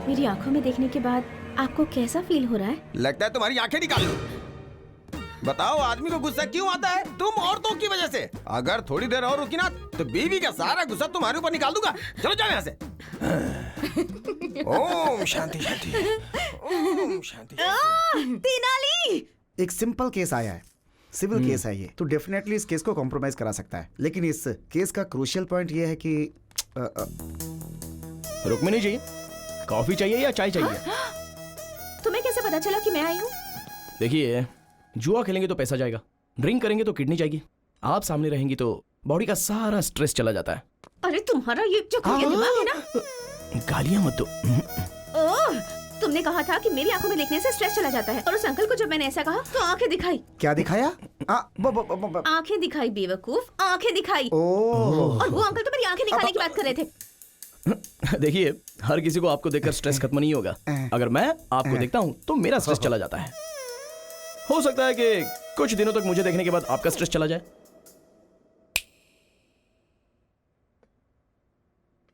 मेरी आंखों में देखने के बाद आपको कैसा फील हो रहा है? लगता है तुम्हारी आंखें निकाल लूं। बताओ आदमी को गुस्सा क्यों आता है? तुम औरतों की वजह से। अगर थोड़ी देर और रुकी ना तो बीवी का सारा गुस्सा तुम्हारे ऊपर निकाल दूंगा। चलो जाओ यहाँ से। ओम शांति शांति, ओम शांति। तेनाली! एक सिंपल केस आया है, सिविल केस है ये, तो डेफिनेटली इस केस को कॉम्प्रोमाइज करा सकता है। लेकिन इस केस का क्रूशियल पॉइंट ये है कि रुक्मिणी जी, कॉफी चाहिए या चाय चाहिए? तुम्हें कैसे पता चला कि मैं आई हूँ? देखिए, जुआ खेलेंगे तो पैसा जाएगा, ड्रिंक करेंगे तो किडनी जाएगी, आप सामने रहेंगी तो बॉडी का सारा स्ट्रेस चला जाता है। अरे तुम्हारा ये जो खुदिया दिमाग है ना। गालियां मत दो। ओह, तुमने कहा था कि मेरी आंखों में देखने से स्ट्रेस चला जाता है, और उस अंकल को जब मैंने ऐसा कहा तो आंखें दिखाई। क्या दिखाया? आंखें दिखाई बेवकूफ, आंखें दिखाई। ओह। और वो अंकल तो मेरी आंखें निकालने की बात कर रहे थे। देखिए, हर किसी को आपको देखकर स्ट्रेस खत्म नहीं होगा। अगर मैं आपको देखता हूँ तो मेरा स्ट्रेस चला जाता है। हो सकता है कि कुछ दिनों तक मुझे देखने के बाद आपका स्ट्रेस चला जाए।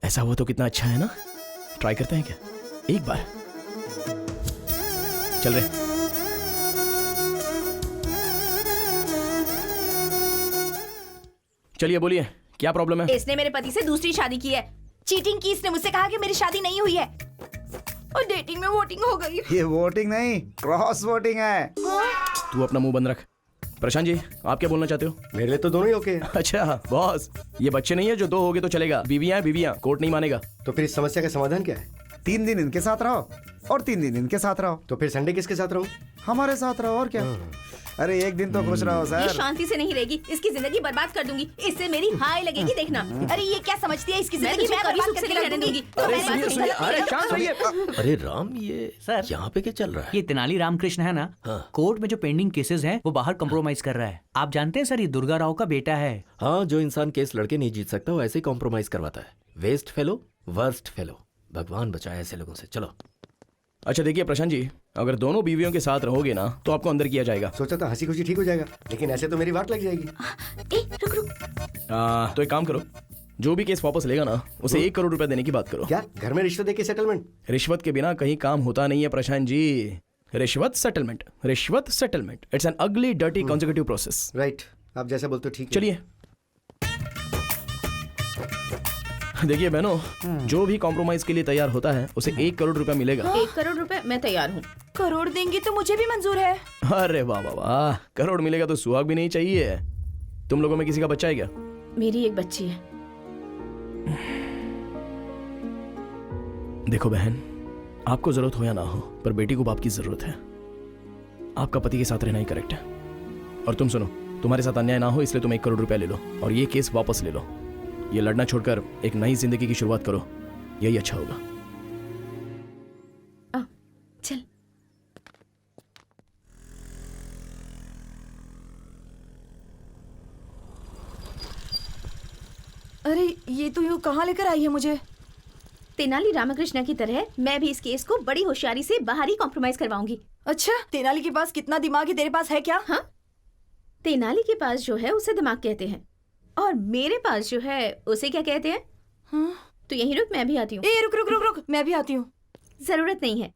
ऐसा हुआ तो कितना अच्छा है ना? ट्राई करते हैं क्या एक बार? चल रहे। चलिए बोलिए, क्या प्रॉब्लम है? इसने मेरे पति से दूसरी शादी की है। चीटिंग की। इसने मुझसे कहा कि मेरी शादी नहीं हुई है, और डेटिंग में वोटिंग हो गई। ये वोटिंग नहीं, क्रॉस वोटिंग है। तू अपना मुंह बंद रख। प्रशांत जी, आप क्या बोलना चाहते हो? मेरे लिए तो दोनों ही ओके। अच्छा बॉस, ये बच्चे नहीं है जो दो होगे तो चलेगा। बीवियां हैं बीवियां, कोर्ट नहीं मानेगा। तो फिर इस समस्या का समाधान क्या है? 3 दिन इनके साथ रहो और 3 दिन इनके साथ रहो। तो फिर संडे किसके साथ रहूं? हमारे साथ रहो और क्या। अरे एक दिन तो खुश रहो ये सर। शांति से नहीं रहेगी, इसकी जिंदगी बर्बाद कर दूंगी। इससे मेरी हाय लगेगी, देखना। अरे ये क्या समझती है, इसकी जिंदगी मैं बर्बाद करके रहने दूंगी। तो मेरी बात सुनिए। अरे शांत रहिए। अरे राम, ये सर, यहाँ पे क्या चल रहा है? ये तेनाली रामकृष्ण है ना, कोर्ट में जो पेंडिंग केसेस हैं वो बाहर कॉम्प्रोमाइज कर रहा है। आप जानते हैं सर, ये दुर्गा राव का बेटा है। हाँ, जो इंसान केस लड़के नहीं जीत सकता वो ऐसे ही कॉम्प्रोमाइज करवाता है। Waste fellow, worst fellow. भगवान बचाए ऐसे लोगों से। चलो। अच्छा देखिए प्रशांत जी, अगर दोनों बीवियों के साथ रहोगे ना तो आपको अंदर किया जाएगा। सोचा था हंसी खुशी ठीक हो जाएगा, लेकिन ऐसे तो मेरी वाट लग जाएगी। रुक रुक। तो एक काम करो, जो भी केस वापस लेगा ना उसे 1 करोड़ रुपए देने की बात करो। क्या घर में रिश्वत देके सेटलमेंट? रिश्वत के बिना कहीं काम होता नहीं है प्रशांत जी। रिश्वत सेटलमेंट, रिश्वत सेटलमेंट, इट्स एन अगली डर्टी कॉन्जिक्यूटिव प्रोसेस। राइट, आप जैसा बोलते हो ठीक है। चलिए देखिए बहनों, जो भी कॉम्प्रोमाइज के लिए तैयार होता है उसे 1 करोड़ रुपया मिलेगा। 1 करोड़ रुपए मैं तैयार हूँ। करोड़ देंगी तो मुझे भी मंजूर है। अरे वाह वाह वाह, करोड़ मिलेगा तो सुहाग भी नहीं चाहिए। तुम लोगों में किसी का बच्चा है क्या? मेरी एक बच्ची है। देखो बहन, आपको जरूरत हो या ना हो, पर बेटी को बाप की जरूरत है। आपका पति के साथ रहना ही करेक्ट है। और तुम सुनो, तुम्हारे साथ अन्याय ना हो इसलिए तुम 1 करोड़ रुपया ले लो और ये केस वापस ले लो। ये लड़ना छोड़कर एक नई जिंदगी की शुरुआत करो, यही अच्छा होगा। चल। अरे ये तो यूँ कहाँ लेकर आई है मुझे? तेनाली रामकृष्ण की तरह मैं भी इस केस को बड़ी होशियारी से बाहर ही कॉम्प्रोमाइज करवाऊंगी। अच्छा, तेनाली के पास कितना दिमाग है, तेरे पास है क्या? हाँ, तेनाली के पास जो है उसे दिमाग कहते हैं, और मेरे पास जो है उसे क्या कहते हैं? हाँ? तो यहीं रुक, मैं भी आती हूँ। रुक रुक रुक रुक, मैं भी आती हूँ। जरूरत नहीं है,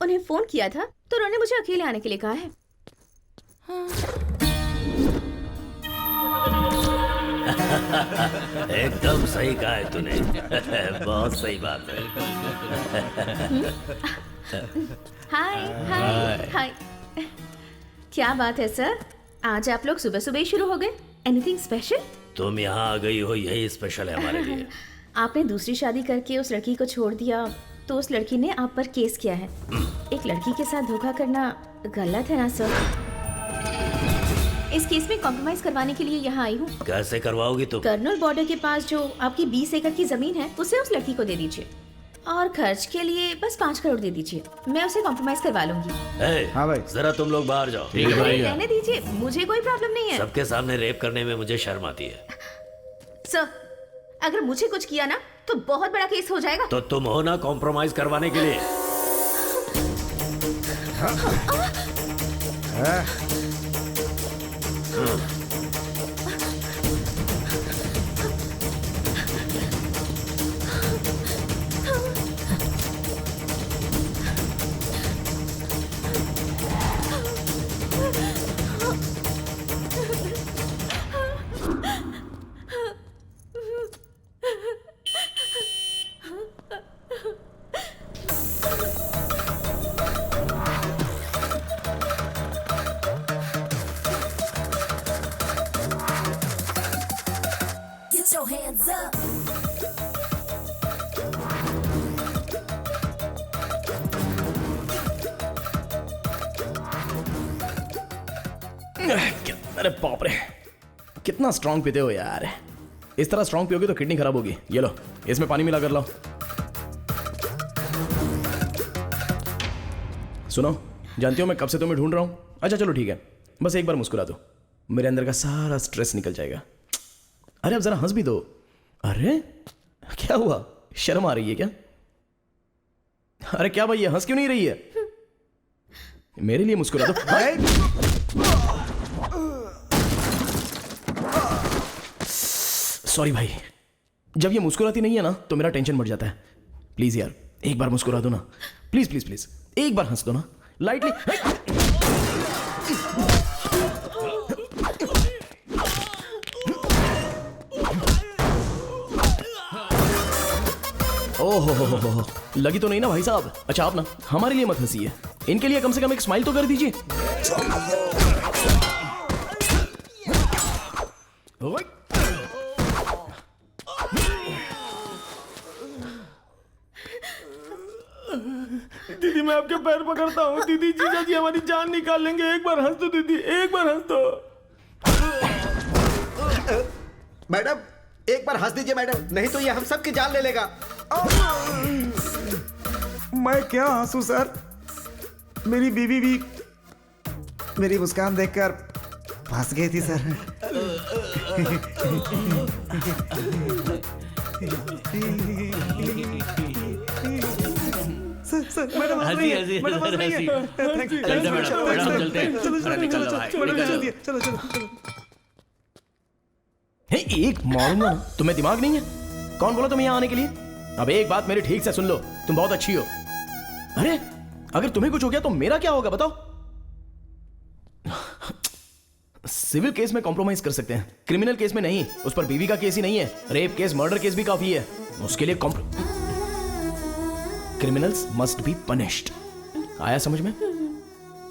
उन्हें फोन किया था तो उन्होंने मुझे अकेले आने के लिए कहा है। एकदम सही कहा है तूने। बहुत सही बात है। हाय हाय हाय। क्या बात है सर, आज आप लोग सुबह सुबह ही शुरू हो गए। Anything special? तुम यहाँ आ गई हो यही स्पेशल है हमारे लिए। आपने दूसरी शादी करके उस लड़की को छोड़ दिया तो उस लड़की ने आप पर केस किया है। एक लड़की के साथ धोखा करना गलत है ना सर? इस केस में कॉम्प्रोमाइज करवाने के लिए यहाँ आई हूँ। कैसे करवाओगी तुम? कर्नल बॉर्डर के पास जो आपकी 20 एकड़ की जमीन है उसे उस लड़की को दे दीजिए, और खर्च के लिए बस 5 करोड़ दे दीजिए। मैं उसे कॉम्प्रोमाइज करवा लूंगी। हाँ भाई, जरा तुम लोग बाहर जाओ। रहने दीजिए, मुझे कोई प्रॉब्लम नहीं है। सबके सामने रेप करने में मुझे शर्म आती है। सर, अगर मुझे कुछ किया ना तो बहुत बड़ा केस हो जाएगा। तो तुम हो ना कॉम्प्रोमाइज करवाने के लिए। अरे बाप रे, कितना स्ट्रांग पीते हो यार। इस तरह स्ट्रांग पियोगे तो किडनी खराब होगी। ये लो, इसमें पानी मिला कर लाओ। सुनो, जानती हो मैं कब से तुम्हें ढूंढ रहा हूं। अच्छा चलो ठीक है, बस एक बार मुस्कुरा दो, मेरे अंदर का सारा स्ट्रेस निकल जाएगा। अरे अब जरा हंस भी दो। अरे क्या हुआ, शर्म आ रही है क्या? अरे क्या भाई, ये हंस क्यों नहीं रही है? मेरे लिए मुस्कुरा दो। सॉरी भाई, जब ये मुस्कुराती नहीं है ना तो मेरा टेंशन बढ़ जाता है। प्लीज यार एक बार मुस्कुरा दो ना, प्लीज प्लीज प्लीज, एक बार हंस दो ना लाइटली। ओहो हो, लगी तो नहीं ना भाई साहब? अच्छा आप ना हमारे लिए मत हंसिए, इनके लिए कम से कम एक स्माइल तो कर दीजिए। दीदी मैं आपके पैर पकड़ता हूँ। दीदी जीजा जी हमारी जान निकाल लेंगे, एक बार हंस दो दीदी, एक बार हंस दो। मैडम एक बार हंस दीजिए मैडम, नहीं तो ये हम सबकी जान ले लेगा। मैं क्या हंसू सर, मेरी बीवी भी मेरी मुस्कान देखकर फंस गई थी सर। सर मैडम हंसी हंसी हंसी। चलते मैडम चलते हैं। निकल लो भाई, चलो चलो। हे एक मारूंगा ना, तुम्हें दिमाग नहीं है? कौन बोला तुम्हें यहाँ आने के लिए? अब एक बात मेरी ठीक से सुन लो, तुम बहुत अच्छी हो। अरे अगर तुम्हें कुछ हो गया तो मेरा क्या होगा बताओ? सिविल केस में कॉम्प्रोमाइज कर सकते हैं, क्रिमिनल केस में नहीं। उस पर बीवी का केस ही नहीं है, रेप केस मर्डर केस भी काफी है। उसके लिए क्रिमिनल्स मस्ट बी पनिश्ड। आया समझ में?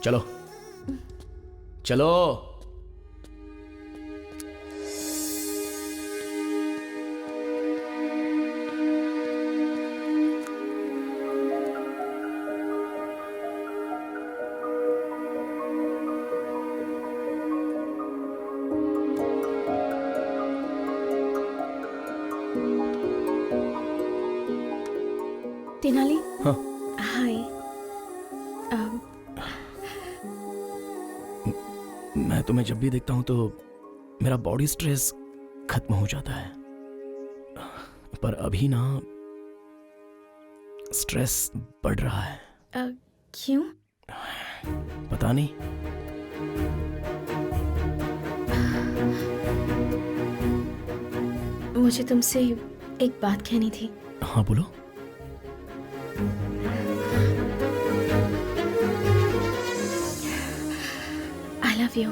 चलो चलो। तेनाली। हाँ हाय। मैं तुम्हें जब भी देखता हूं तो मेरा बॉडी स्ट्रेस खत्म हो जाता है, पर अभी ना स्ट्रेस बढ़ रहा है। क्यों? पता नहीं। मुझे तुमसे एक बात कहनी थी। हाँ बोलो। I love you.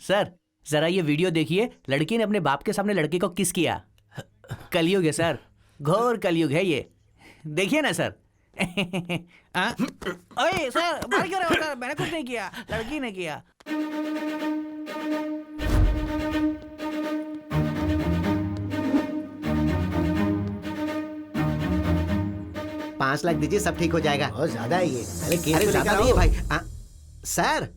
सर जरा ये वीडियो देखिए, लड़की ने अपने बाप के सामने लड़के को किस किया। कलयुग है सर, घोर कलयुग है ये, देखिए ना सर। ओए सर मार क्यों रहे हो सर? मैंने कुछ नहीं किया, लड़की ने किया। $5 लाख दीजिए, सब ठीक हो जाएगा। बहुत ज्यादा है ये। अरे ज्यादा नहीं है भाई। सर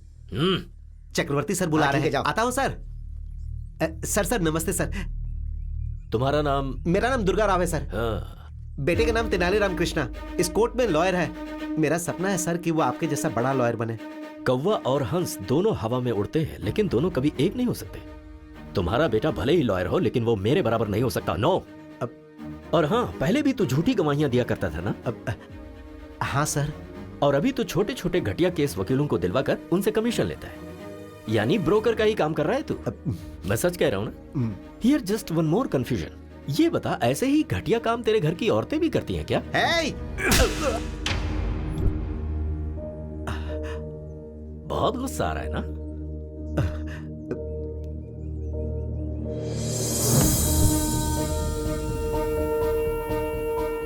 चक्रवर्ती सर बुला रहे हैं, आता हूँ सर। सर सर नमस्ते सर। तुम्हारा नाम? मेरा नाम दुर्गा राव है सर। हाँ। बेटे का नाम तेनाली राम कृष्णा, इस कोर्ट में लॉयर है। मेरा सपना है सर कि वो आपके जैसा बड़ा लॉयर बने। कौवा और हंस दोनों हवा में उड़ते हैं, लेकिन दोनों कभी एक नहीं हो सकते। तुम्हारा बेटा भले ही लॉयर हो, लेकिन वो मेरे बराबर नहीं हो सकता। नो। और हाँ, पहले भी तो झूठी गवाहियां दिया करता था ना? हाँ सर। और अभी तो छोटे छोटे घटिया केस वकीलों को दिलवाकर उनसे कमीशन लेता है, यानी ब्रोकर का ही काम कर रहा है तू। मैं सच कह रहा हूँ ना? Here just one more confusion. ये बता, ऐसे ही घटिया काम तेरे घर की औरतें भी करती हैं क्या? बहुत गुस्सा आ रहा है ना?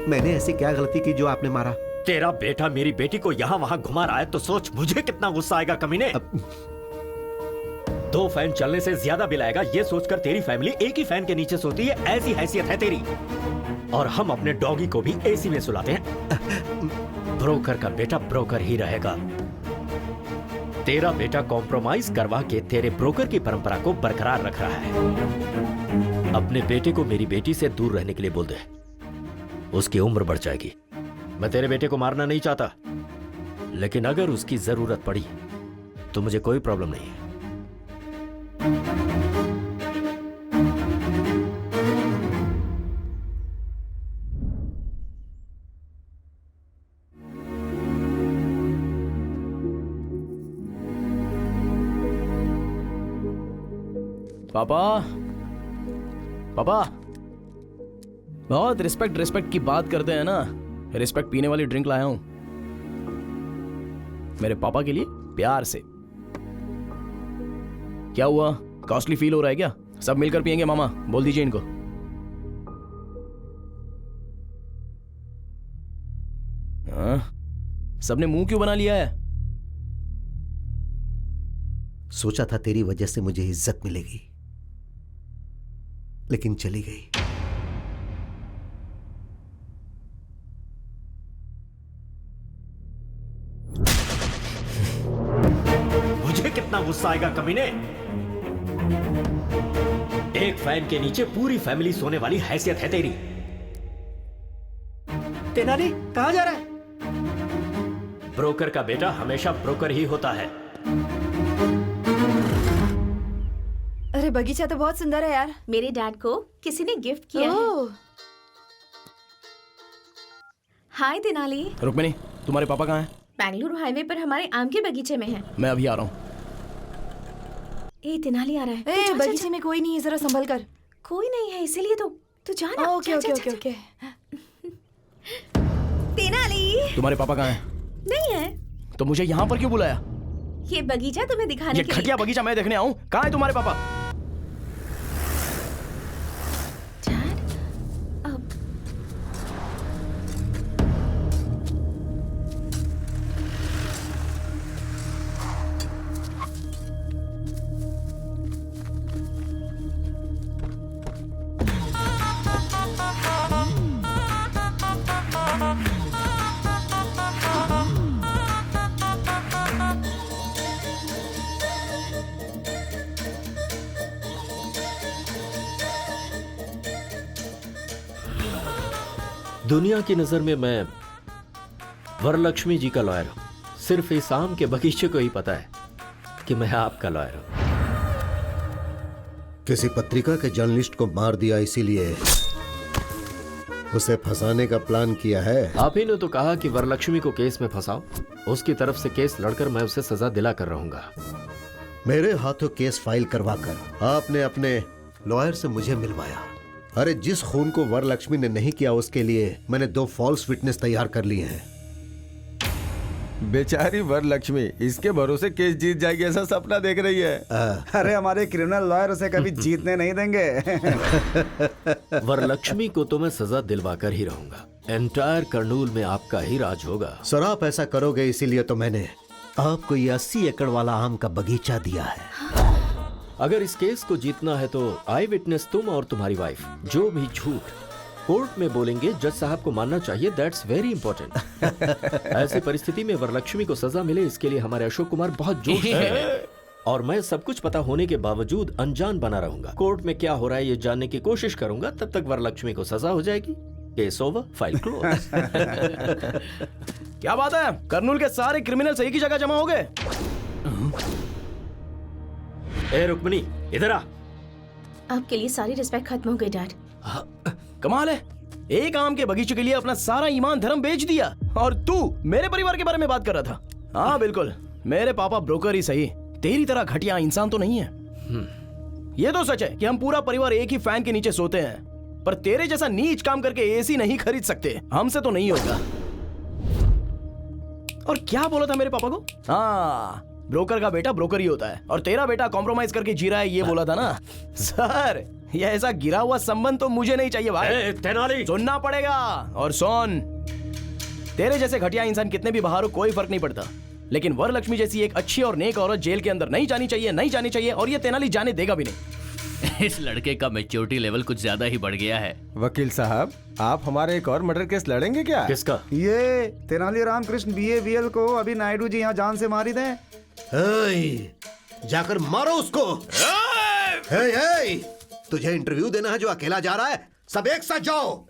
मैंने ऐसी क्या गलती की जो आपने मारा? तेरा बेटा मेरी बेटी को यहाँ वहां घुमा रहा है तो सोच मुझे कितना गुस्सा आएगा कमीने। 2 फैन चलने से ज्यादा बिल आएगा ये सोचकर तेरी फैमिली एक ही फैन के नीचे सोती है, ऐसी हैसियत है तेरी। और हम अपने डॉगी को भी एसी में सुलाते हैं। ब्रोकर का बेटा ब्रोकर ही रहेगा। तेरा बेटा कॉम्प्रोमाइज करवा के तेरे ब्रोकर की परंपरा को बरकरार रख रहा है। अपने बेटे को मेरी बेटी से दूर रहने के लिए बोल दे, उसकी उम्र बढ़ जाएगी। मैं तेरे बेटे को मारना नहीं चाहता, लेकिन अगर उसकी जरूरत पड़ी तो मुझे कोई प्रॉब्लम नहीं है। पापा, पापा, बहुत रिस्पेक्ट की बात करते हैं ना। रिस्पेक्ट पीने वाली ड्रिंक लाया हूं मेरे पापा के लिए, प्यार से। क्या हुआ, कॉस्टली फील हो रहा है क्या? सब मिलकर पियेंगे मामा, बोल दीजिए इनको। हाँ? सबने मुंह क्यों बना लिया है? सोचा था तेरी वजह से मुझे इज्जत मिलेगी, लेकिन चली गई। मुझे कितना गुस्सा आएगा कमीने। एक फैन के नीचे पूरी फैमिली सोने वाली हैसियत है तेरी। तेनाली कहां जा रहा है? ब्रोकर का बेटा हमेशा ब्रोकर ही होता है। अरे बगीचा तो बहुत सुंदर है यार। मेरे डैड को किसी ने गिफ्ट किया है। हाय तेनाली। रुक्मिनी, तुम्हारे पापा कहाँ हैं? बेंगलुरु हाईवे पर हमारे आम के बगीचे में है। मैं अभी आ रहा हूँ। ए तेनाली आ रहा है। ए, बगीचे में कोई नहीं है, जरा संभल कर। कोई नहीं है इसीलिए तो तू जा ना। Okay okay okay okay. Tenali, तुम्हारे पापा कहाँ हैं? नहीं है। तो मुझे यहाँ पर क्यों बुलाया? ये बगीचा तुम्हें दिखाने ये के लिए। घटिया बगीचा मैं देखने आऊँ? कहाँ है तुम्हारे पापा? दुनिया की नजर में मैं वरलक्ष्मी जी का लॉयर हूं। सिर्फ इस आम के बगीचे को ही पता है कि मैं आपका लॉयर हूं। किसी पत्रिका के जर्नलिस्ट को मार दिया, इसीलिए उसे फंसाने का प्लान किया है। आप ही ने तो कहा कि वरलक्ष्मी को केस में फंसाओ। उसकी तरफ से केस लड़कर मैं उसे सजा दिला कर रहूंगा। मेरे हाथों केस फाइल करवाकर आपने अपने लॉयर से मुझे मिलवाया। अरे जिस खून को वरलक्ष्मी ने नहीं किया उसके लिए मैंने 2 फॉल्स विटनेस तैयार कर लिए हैं। बेचारी वरलक्ष्मी इसके भरोसे केस जीत जाएगी ऐसा सपना देख रही है। अरे हमारे क्रिमिनल लॉयर उसे कभी जीतने नहीं देंगे। वरलक्ष्मी को तो मैं सजा दिलवा कर ही रहूंगा। एंटायर कर्नूल में आपका ही राज होगा। सर आप ऐसा करोगे इसीलिए तो मैंने आपको ये 80 एकड़ वाला आम का बगीचा दिया है। अगर इस केस को जीतना है तो आई विटनेस तुम और तुम्हारी वाइफ जो भी झूठ कोर्ट में बोलेंगे जज साहब को मानना चाहिए। That's very important. ऐसी परिस्थिति में वरलक्ष्मी को सजा मिले इसके लिए हमारे अशोक कुमार बहुत जोश है। और मैं सब कुछ पता होने के बावजूद अनजान बना रहूंगा। कोर्ट में क्या हो रहा है ये जानने की कोशिश करूंगा। तब तक वरलक्ष्मी को सजा हो जाएगी। Case over, file close. क्या बात है, कर्नूल के सारे क्रिमिनल एक ही जगह जमा हो गए। ए रुक्मिनी इधर आ। आपके लिए सारी रिस्पेक्ट खत्म हो गई डैड। कमाल है, एक आम के बगीचे के लिए अपना सारा ईमान धर्म बेच दिया और तू मेरे परिवार के बारे में बात कर रहा था। हाँ बिल्कुल, मेरे पापा ब्रोकर ही सही, तेरी तरह घटिया इंसान तो नहीं है। ये तो सच है कि हम पूरा परिवार एक ही फैन के नीचे सोते हैं, पर तेरे जैसा नीच काम करके एसी नहीं खरीद सकते। हमसे तो नहीं होगा। और क्या बोला था मेरे पापा को? हाँ, ब्रोकर का बेटा ब्रोकर ही होता है और तेरा बेटा कॉम्प्रोमाइज करके जी रहा है, ये बोला था ना। सर ये ऐसा गिरा हुआ संबंध तो मुझे नहीं चाहिए भाई। तेनाली सुनना पड़ेगा। और सुन, तेरे जैसे घटिया इंसान कितने भी बाहर हो कोई फर्क नहीं पड़ता, लेकिन वरलक्ष्मी जैसी एक अच्छी और नेक औरत जेल के अंदर नहीं जानी चाहिए, नहीं जानी चाहिए, और ये तेनाली जाने देगा भी नहीं। इस लड़के का मैच्योरिटी लेवल कुछ ज्यादा ही बढ़ गया है। वकील साहब, आप हमारे एक और मर्डर केस लड़ेंगे क्या? किसका? ये तेनाली रामकृष्ण BABL को अभी नायडू जी यहाँ जान से मार ही दें। जाकर मारो उसको। तुझे इंटरव्यू देना है जो अकेला जा रहा है? सब एक साथ जाओ।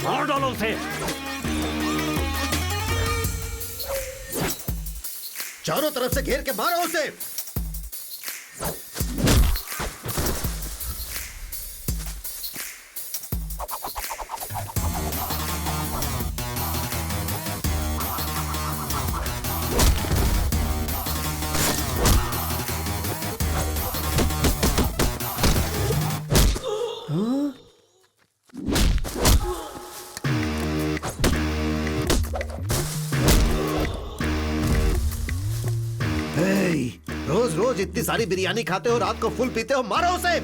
मार डालो उसे। चारों तरफ से घेर के मारो उसे। रोज रोज इतनी सारी बिरयानी खाते हो, रात को फुल पीते हो, मारो उसे।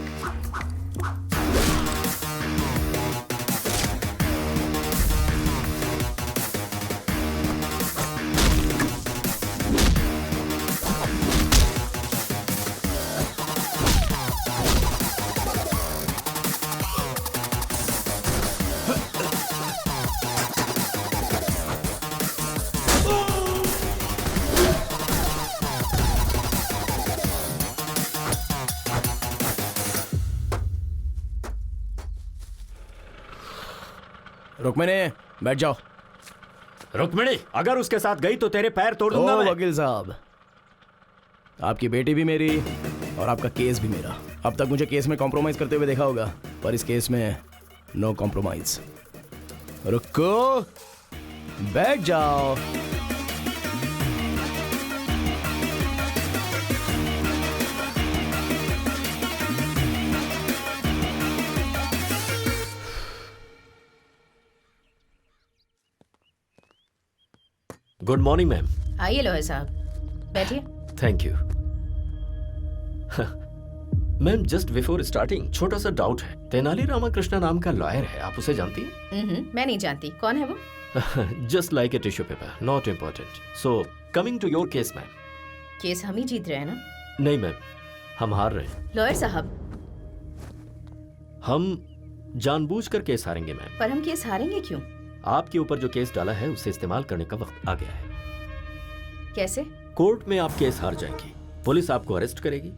रुक्मिणी, बैठ जाओ। रुक्मिणी, अगर उसके साथ गई तो तेरे पैर तोड़ दूंगा मैं। वकील साहब, आपकी बेटी भी मेरी और आपका केस भी मेरा। अब तक मुझे केस में कॉम्प्रोमाइज करते हुए देखा होगा, पर इस केस में नो कॉम्प्रोमाइज। रुको, बैठ जाओ। Good morning ma'am. आइए लॉयर साहब, बैठिए। Thank you. Ma'am, just before starting छोटा सा डाउट है। तेनाली रामकृष्ण नाम का लॉयर है, आप उसे जानती हैं? मैं नहीं जानती। कौन है वो? Just like a tissue paper, not important. So coming to your case ma'am. Case हम ही जीत रहे हैं ना? नहीं मैम, हम हार रहे हैं। लॉयर साहब, हम जानबूझकर केस हारेंगे मैम। पर हम केस हारेंगे क्यों? आपके ऊपर जो केस डाला है उसे इस्तेमाल करने का वक्त आ गया है। कैसे? कोर्ट में आप केस हार जाएंगी, पुलिस आपको अरेस्ट करेगी।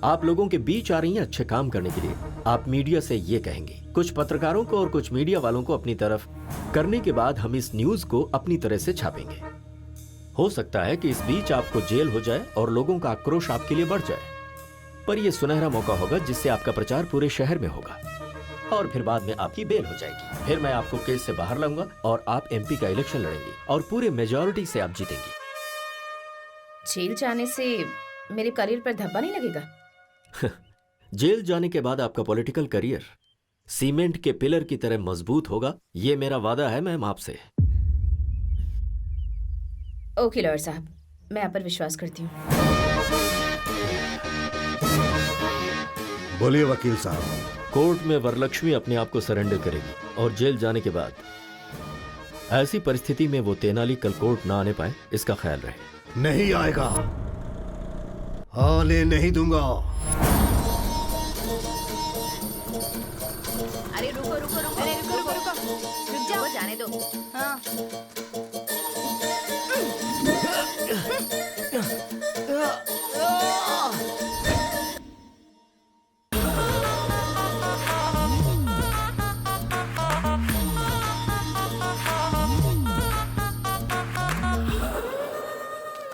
आप लोगों के बीच आ रही हैं अच्छे काम करने के लिए। आप मीडिया से ये कहेंगे, कुछ पत्रकारों को और कुछ मीडिया वालों को अपनी तरफ करने के बाद हम इस न्यूज को अपनी तरह से छापेंगे। हो सकता है कि इस बीच आपको जेल हो जाए और लोगों का आक्रोश आपके लिए बढ़ जाए, पर यह सुनहरा मौका होगा जिससे आपका प्रचार पूरे शहर में होगा और फिर बाद में आपकी बेल हो जाएगी। फिर मैं आपको केस से बाहर लाऊंगा और आप MP का इलेक्शन लड़ेंगे और पूरे मेजॉरिटी से आप जीतेंगी। जेल जाने से मेरे करियर पर धब्बा नहीं लगेगा? जेल जाने के बाद आपका पॉलिटिकल करियर सीमेंट के पिलर की तरह मजबूत होगा, ये मेरा वादा है मैम आपसे। ओके लॉयर साहब, मैं आप पर विश्वास करती हूँ। बोलिए वकील साहब। कोर्ट में वरलक्ष्मी अपने आप को सरेंडर करेगी और जेल जाने के बाद ऐसी परिस्थिति में वो तेनाली कल कोर्ट ना आने पाए, इसका ख्याल रहे। नहीं आएगा, आने नहीं दूंगा। अरे रुको रुको रुको, अरे रुको रुको रुको, रुक जाओ, जाने दो। हाँ।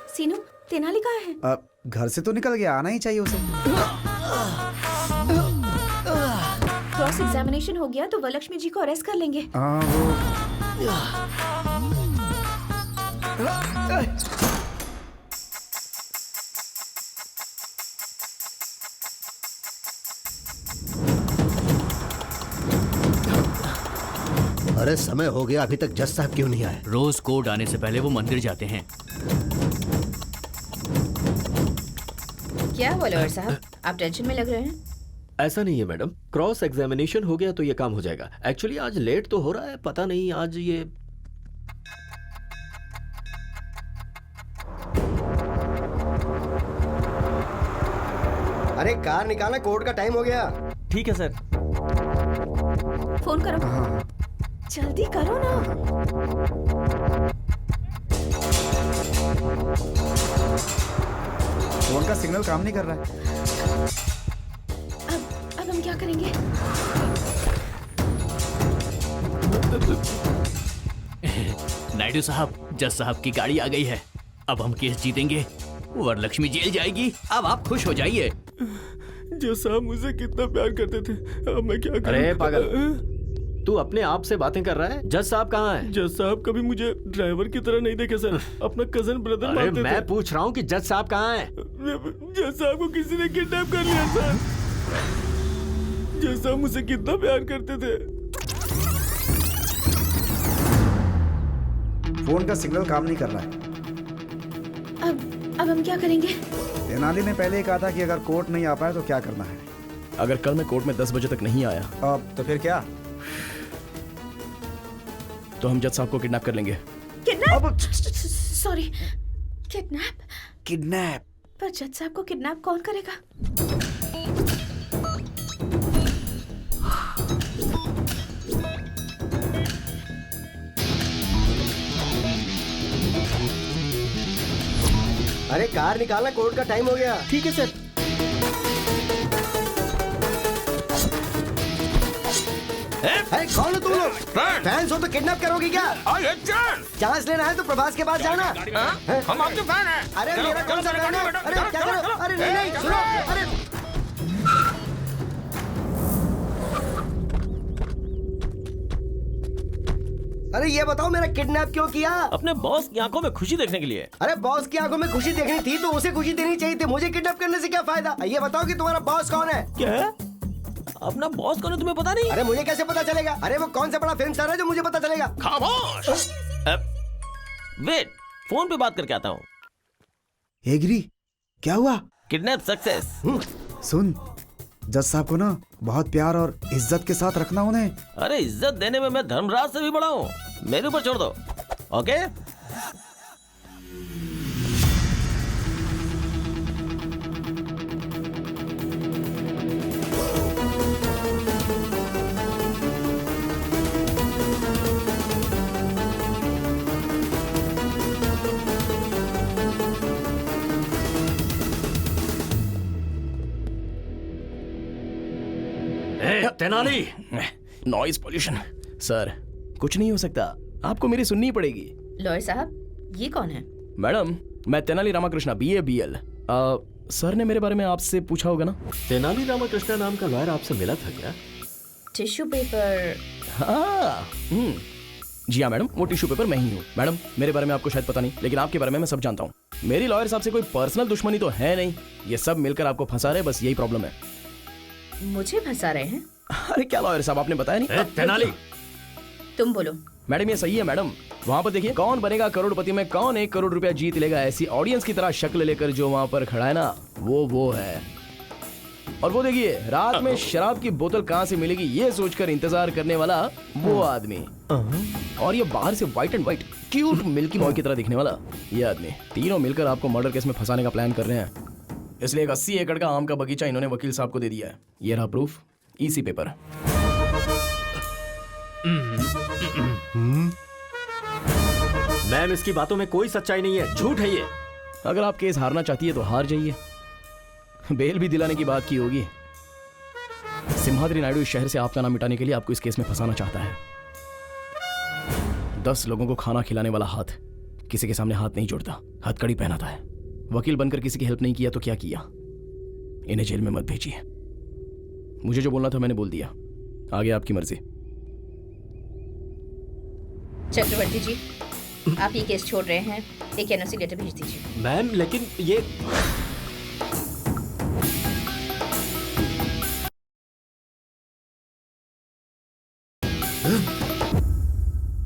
सीनू, तेनाली कहाँ है? घर से तो निकल गया, आना ही चाहिए उसे। क्रॉस एग्जामिनेशन हो गया तो वरलक्ष्मी जी को अरेस्ट कर लेंगे। वो अरे समय हो गया, अभी तक जज साहब क्यों नहीं आए? रोज कोर्ट आने से पहले वो मंदिर जाते हैं। क्या हुआ लॉयर साहब, आप टेंशन में लग रहे हैं? ऐसा नहीं है मैडम, क्रॉस एग्जामिनेशन हो गया तो ये काम हो जाएगा। एक्चुअली आज लेट तो हो रहा है, पता नहीं आज ये अरे कार निकालना, कोर्ट का टाइम हो गया। ठीक है सर। फोन करो, जल्दी करो ना। फोन का सिग्नल काम नहीं कर रहा है। अब हम क्या करेंगे? नायडू साहब, जज साहब की गाड़ी आ गई है। अब हम केस जीतेंगे, वरलक्ष्मी जेल जाएगी। अब आप खुश हो जाइए। जज साहब मुझसे कितना प्यार करते थे, अब मैं क्या करूं? अरे पागल, तू अपने आप से बातें कर रहा है? जज साहब कहाँ हैं? जज साहब कभी मुझे ड्राइवर की तरह नहीं देखे सर, अपना कजन ब्रदर अरे मानते थे। मैं पूछ रहा हूँ कि जज साहब कहाँ हैं? जज साहब को किसी ने किडनैप कर लिया सर। जज साहब मुझसे कितना प्यार करते थे। फोन का सिग्नल काम नहीं कर रहा है। अब हम क्या करेंगे? तेनाली ने पहले ही कहा था कि अगर कोर्ट नहीं आ पाए तो क्या करना है। अगर कल मैं कोर्ट में 10 बजे तक नहीं आया तो फिर क्या? तो हम जज साहब को किडनैप कर लेंगे। किडनैप? Sorry, kidnap? किडनैप? पर जज साहब को किडनैप कौन करेगा? अरे कार निकालना, कोर्ट का टाइम हो गया। ठीक है सर। अरे कौन हो तुम लोग? फैंस हो तो किडनैप करोगे क्या? चांस लेना है तो प्रभास के पास जाना। हम आपके फैन हैं। अरे मेरा कौन सा फैन है? अरे क्या करो? अरे नहीं नहीं, सुनो। अरे अरे ये बताओ, मेरा किडनैप क्यों किया? अपने बॉस की आंखों में खुशी देखने के लिए। अरे बॉस की आंखों में खुशी देखनी थी तो उसे खुशी देनी चाहिए थी, मुझे किडनैप करने से क्या फायदा? ये बताओ कि तुम्हारा बॉस कौन है? क्या? अपना बॉस कौन है तुम्हें पता नहीं? अरे मुझे कैसे पता चलेगा? अरे वो कौन सा बड़ा फिल्म स्टार है जो मुझे पता चलेगा? खामोश। वेट, फोन पे बात करके आता हूँ। एग्री? क्या हुआ? Kidnap success. सुन, जज साहब को ना बहुत प्यार और इज्जत के साथ रखना उन्हें। अरे इज्जत देने में मैं धर्मराज से भी बड़ा हूँ, मेरे ऊपर छोड़ दो। Okay? Tenali, noise pollution. Sir कुछ नहीं हो सकता, आपको मेरी सुननी पड़ेगी। लॉयर साहब, ये कौन है? मैडम, मैं Tenali Ramakrishna, BA BL। Sir ने मेरे बारे में आपसे पूछा होगा ना? तेनाली रामाकृष्णा नाम का लॉयर आपसे मिला था क्या? Tissue paper? हाँ, जी हाँ मैडम, वो टिश्यू पेपर मैं ही हूँ। मैडम, मेरे बारे में आपको शायद पता नहीं, लेकिन आपके बारे में मैं सब जानता हूँ। मेरी लॉयर साहब से कोई पर्सनल दुश्मनी तो है नहीं, ये सब मिलकर आपको फंसा रहे, बस यही प्रॉब्लम है। मुझे फंसा रहे हैं? अरे क्या लॉयर साहब, आपने बताया नहीं? तेनाली, तुम बोलो। मैडम ये सही है मैडम, वहाँ पर देखिए, कौन बनेगा करोड़पति में कौन 1 करोड़ रुपया जीत लेगा, ऐसी ऑडियंस की तरह शक्ल लेकर जो वहाँ पर खड़ा है ना, वो है। और वो देखिए, रात में शराब की बोतल कहाँ से मिलेगी ये सोचकर इंतजार करने वाला वो आदमी, और ये बाहर से white and white cute milky boy की तरह दिखने वाला ये आदमी, तीनों मिलकर आपको मर्डर केस में फंसाने का प्लान कर रहे हैं। इसलिए एक 80 एकड़ का आम का बगीचा इन्होंने वकील साहब को दे दिया है। ये रहा प्रूफ, EC पेपर। मैम, इसकी बातों में कोई सच्चाई नहीं है, झूठ है ये। अगर आप केस हारना चाहती है तो हार जाइए, बेल भी दिलाने की बात की होगी। सिम्हाद्री नायडू इस शहर से आपका नाम मिटाने के लिए आपको इस केस में फंसाना चाहता है। 10 लोगों को खाना खिलाने वाला हाथ किसी के सामने हाथ नहीं जोड़ता, हथकड़ी पहनाता है। वकील बनकर किसी की हेल्प नहीं किया तो क्या किया? इन्हें जेल में मत भेजिए। मुझे जो बोलना था मैंने बोल दिया, आगे आपकी मर्जी। चक्रवर्ती जी, आप ये केस छोड़ रहे हैं, एक एनओसी लेटर भेज दीजिए। मैम लेकिन ये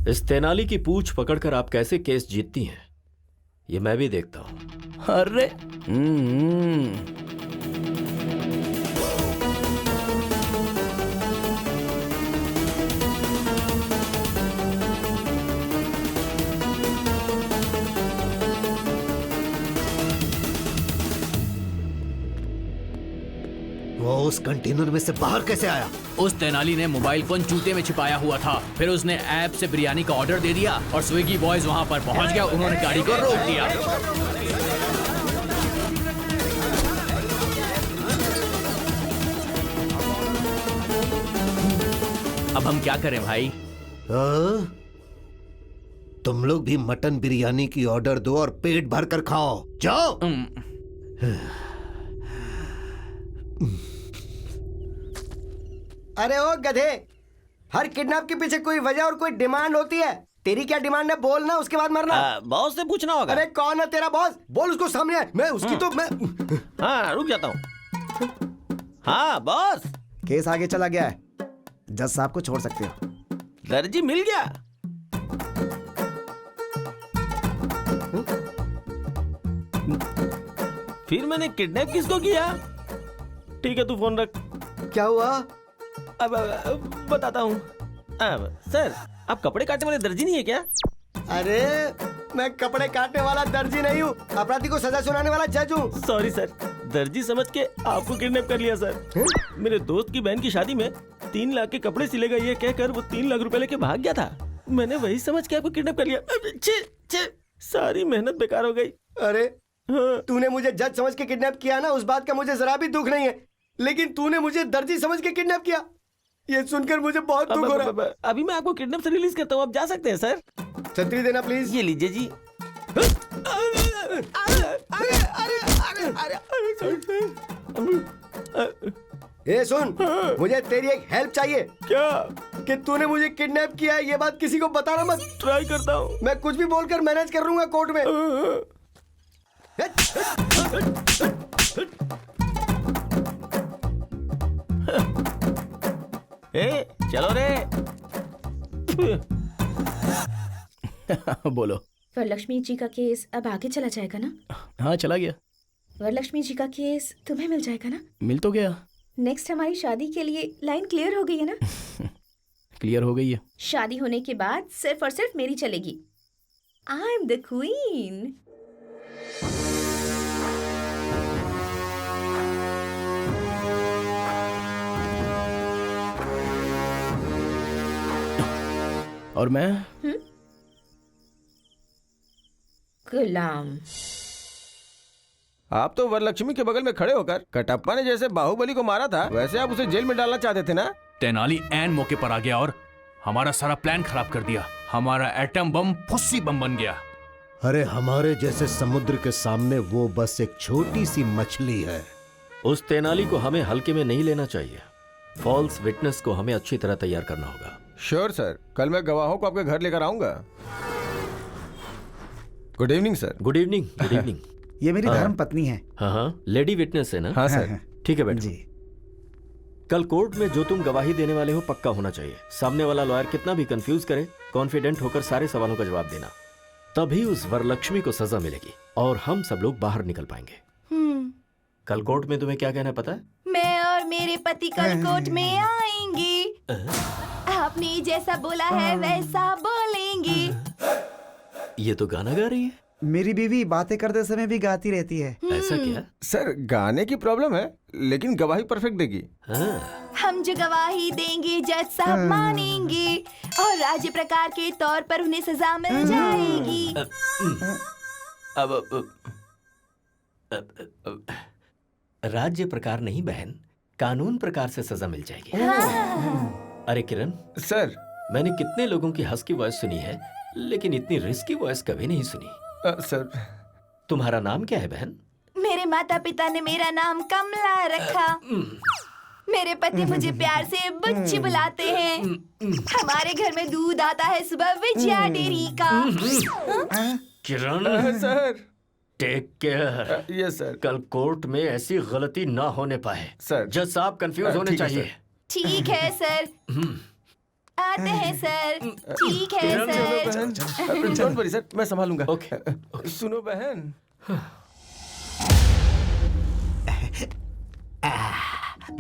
इस तेनाली की पूंछ पकड़कर आप कैसे केस जीतती हैं, ये मैं भी देखता हूं। अरे वो उस कंटेनर में से बाहर कैसे आया? उस तेनाली ने मोबाइल फोन जूते में छिपाया हुआ था, फिर उसने ऐप से बिरयानी का ऑर्डर दे दिया और स्विगी बॉयज वहां पर पहुंच गया। उन्होंने गाड़ी को रोक दिया। अब हम क्या करें भाई? तुम लोग भी मटन बिरयानी की ऑर्डर दो और पेट भर कर खाओ, जाओ। अरे ओ गधे, हर किडनैप के पीछे कोई वजह और कोई डिमांड होती है। तेरी क्या डिमांड है बोल ना, उसके बाद मरना। बॉस से पूछना होगा। अरे कौन है तेरा बॉस? बोल उसको सामने। मैं उसकी तो मैं हाँ रुक जाता हूँ। हाँ बॉस, केस आगे चला गया है, जज साहब को छोड़ सकते हो। दर्जी मिल गया। फिर मैंने किडनैप किसको किया? ठीक है तू फोन रख। क्या हुआ? अब बताता हूँ। सर आप कपड़े काटने वाले दर्जी नहीं है क्या? अरे मैं कपड़े काटने वाला दर्जी नहीं हूँ, अपराधी को सजा सुनाने वाला जज हूँ। सॉरी सर, दर्जी समझ के आपको किडनैप कर लिया सर। मेरे दोस्त की बहन की शादी में 3 लाख के कपड़े सिलेगा ये कहकर वो 3 लाख रुपए लेके भाग गया था। मैंने वही समझ के आपको किडनैप कर लिया। सारी मेहनत बेकार हो गई। अरे तूने मुझे जज समझ के किडनैप किया ना, उस बात का मुझे जरा भी दुख नहीं है, लेकिन तूने मुझे दर्जी समझ के किडनैप किया, ये सुनकर मुझे बहुत दुख हो रहा है। अभी मैं आपको किडनैप से रिलीज करता हूँ, आप जा सकते हैं सर। छतरी देना प्लीज। ये लीजिए जी। ए सुन, मुझे तेरी एक हेल्प चाहिए। क्या? कि तूने मुझे किडनैप किया है, ये बात किसी को बताना मत। ट्राई करता हूँ। मैं कुछ भी बोलकर मैनेज कर लूंगा कोर्ट में। ए, चलो रे। बोलो। वरलक्ष्मी जी का केस अब आगे चला जाएगा ना? हाँ चला गया। वरलक्ष्मी जी का केस तुम्हें मिल जाएगा ना? मिल तो गया। नेक्स्ट हमारी शादी के लिए लाइन क्लियर हो गई है ना? क्लियर हो गई है। शादी होने के बाद सिर्फ और सिर्फ मेरी चलेगी। I am the queen. और मैं गुलाम। आप तो वरलक्ष्मी के बगल में खड़े होकर कटप्पा ने जैसे बाहुबली को मारा था, वैसे आप उसे जेल में डालना चाहते थे ना? तेनाली ऐन मौके पर आ गया और हमारा सारा प्लान खराब कर दिया। हमारा एटम बम फुस्सी बम बन गया। अरे हमारे जैसे समुद्र के सामने वो बस एक छोटी सी मछली है। उस तेनाली को हमें हल्के में नहीं लेना चाहिए। फॉल्स विटनेस को हमें अच्छी तरह तैयार करना होगा। श्योर सर, कल मैं गवाहों को आपके घर लेकर आऊंगा। Good evening sir. Good evening. Good evening. ये मेरी धर्म पत्नी है। हाँ, लेडी विटनेस है ना? हाँ सर। ठीक है बैठो। जी। कल कोर्ट में जो तुम गवाही देने वाले हो पक्का होना चाहिए। सामने वाला लॉयर कितना भी कंफ्यूज करे, कॉन्फिडेंट होकर सारे सवालों का जवाब देना, तभी उस वरलक्ष्मी को सजा मिलेगी और हम सब लोग बाहर निकल पाएंगे। कल कोर्ट में तुम्हें क्या कहना है पता है? मैं और मेरे पति कल कोर्ट में आएंगे। आपने जैसा बोला है वैसा बोलेंगे। ये तो गाना गा रही है। मेरी बीवी बातें करते समय भी गाती रहती है। ऐसा क्या? सर गाने की प्रॉब्लम है, लेकिन गवाही परफेक्ट देगी। हम जो गवाही देंगे जज साहब मानेंगे और राज्य प्रकार के तौर पर उन्हें सजा मिल जाएगी। राज्य प्रकार नहीं बहन, कानून प्रकार से सजा मिल जाएगी। अरे किरण सर, मैंने कितने लोगों की हंस की वॉइस सुनी है, लेकिन इतनी रिस्की वॉइस कभी नहीं सुनी। सर, तुम्हारा नाम क्या है बहन? मेरे माता पिता ने मेरा नाम कमला रखा। मेरे पति मुझे प्यार से बच्ची बुलाते हैं। हमारे घर में दूध आता है सुबह विजया डेयरी का। Kiran sir take care. Yes sir. कल कोर्ट में ऐसी गलती ना होने पाए। सर जज साहब कंफ्यूज होने ठीक है, चाहिए। ठीक है सर, आते हैं सर। ठीक है सर। डोंट वरी सर, मैं संभालूंगा। ओके सुनो बहन,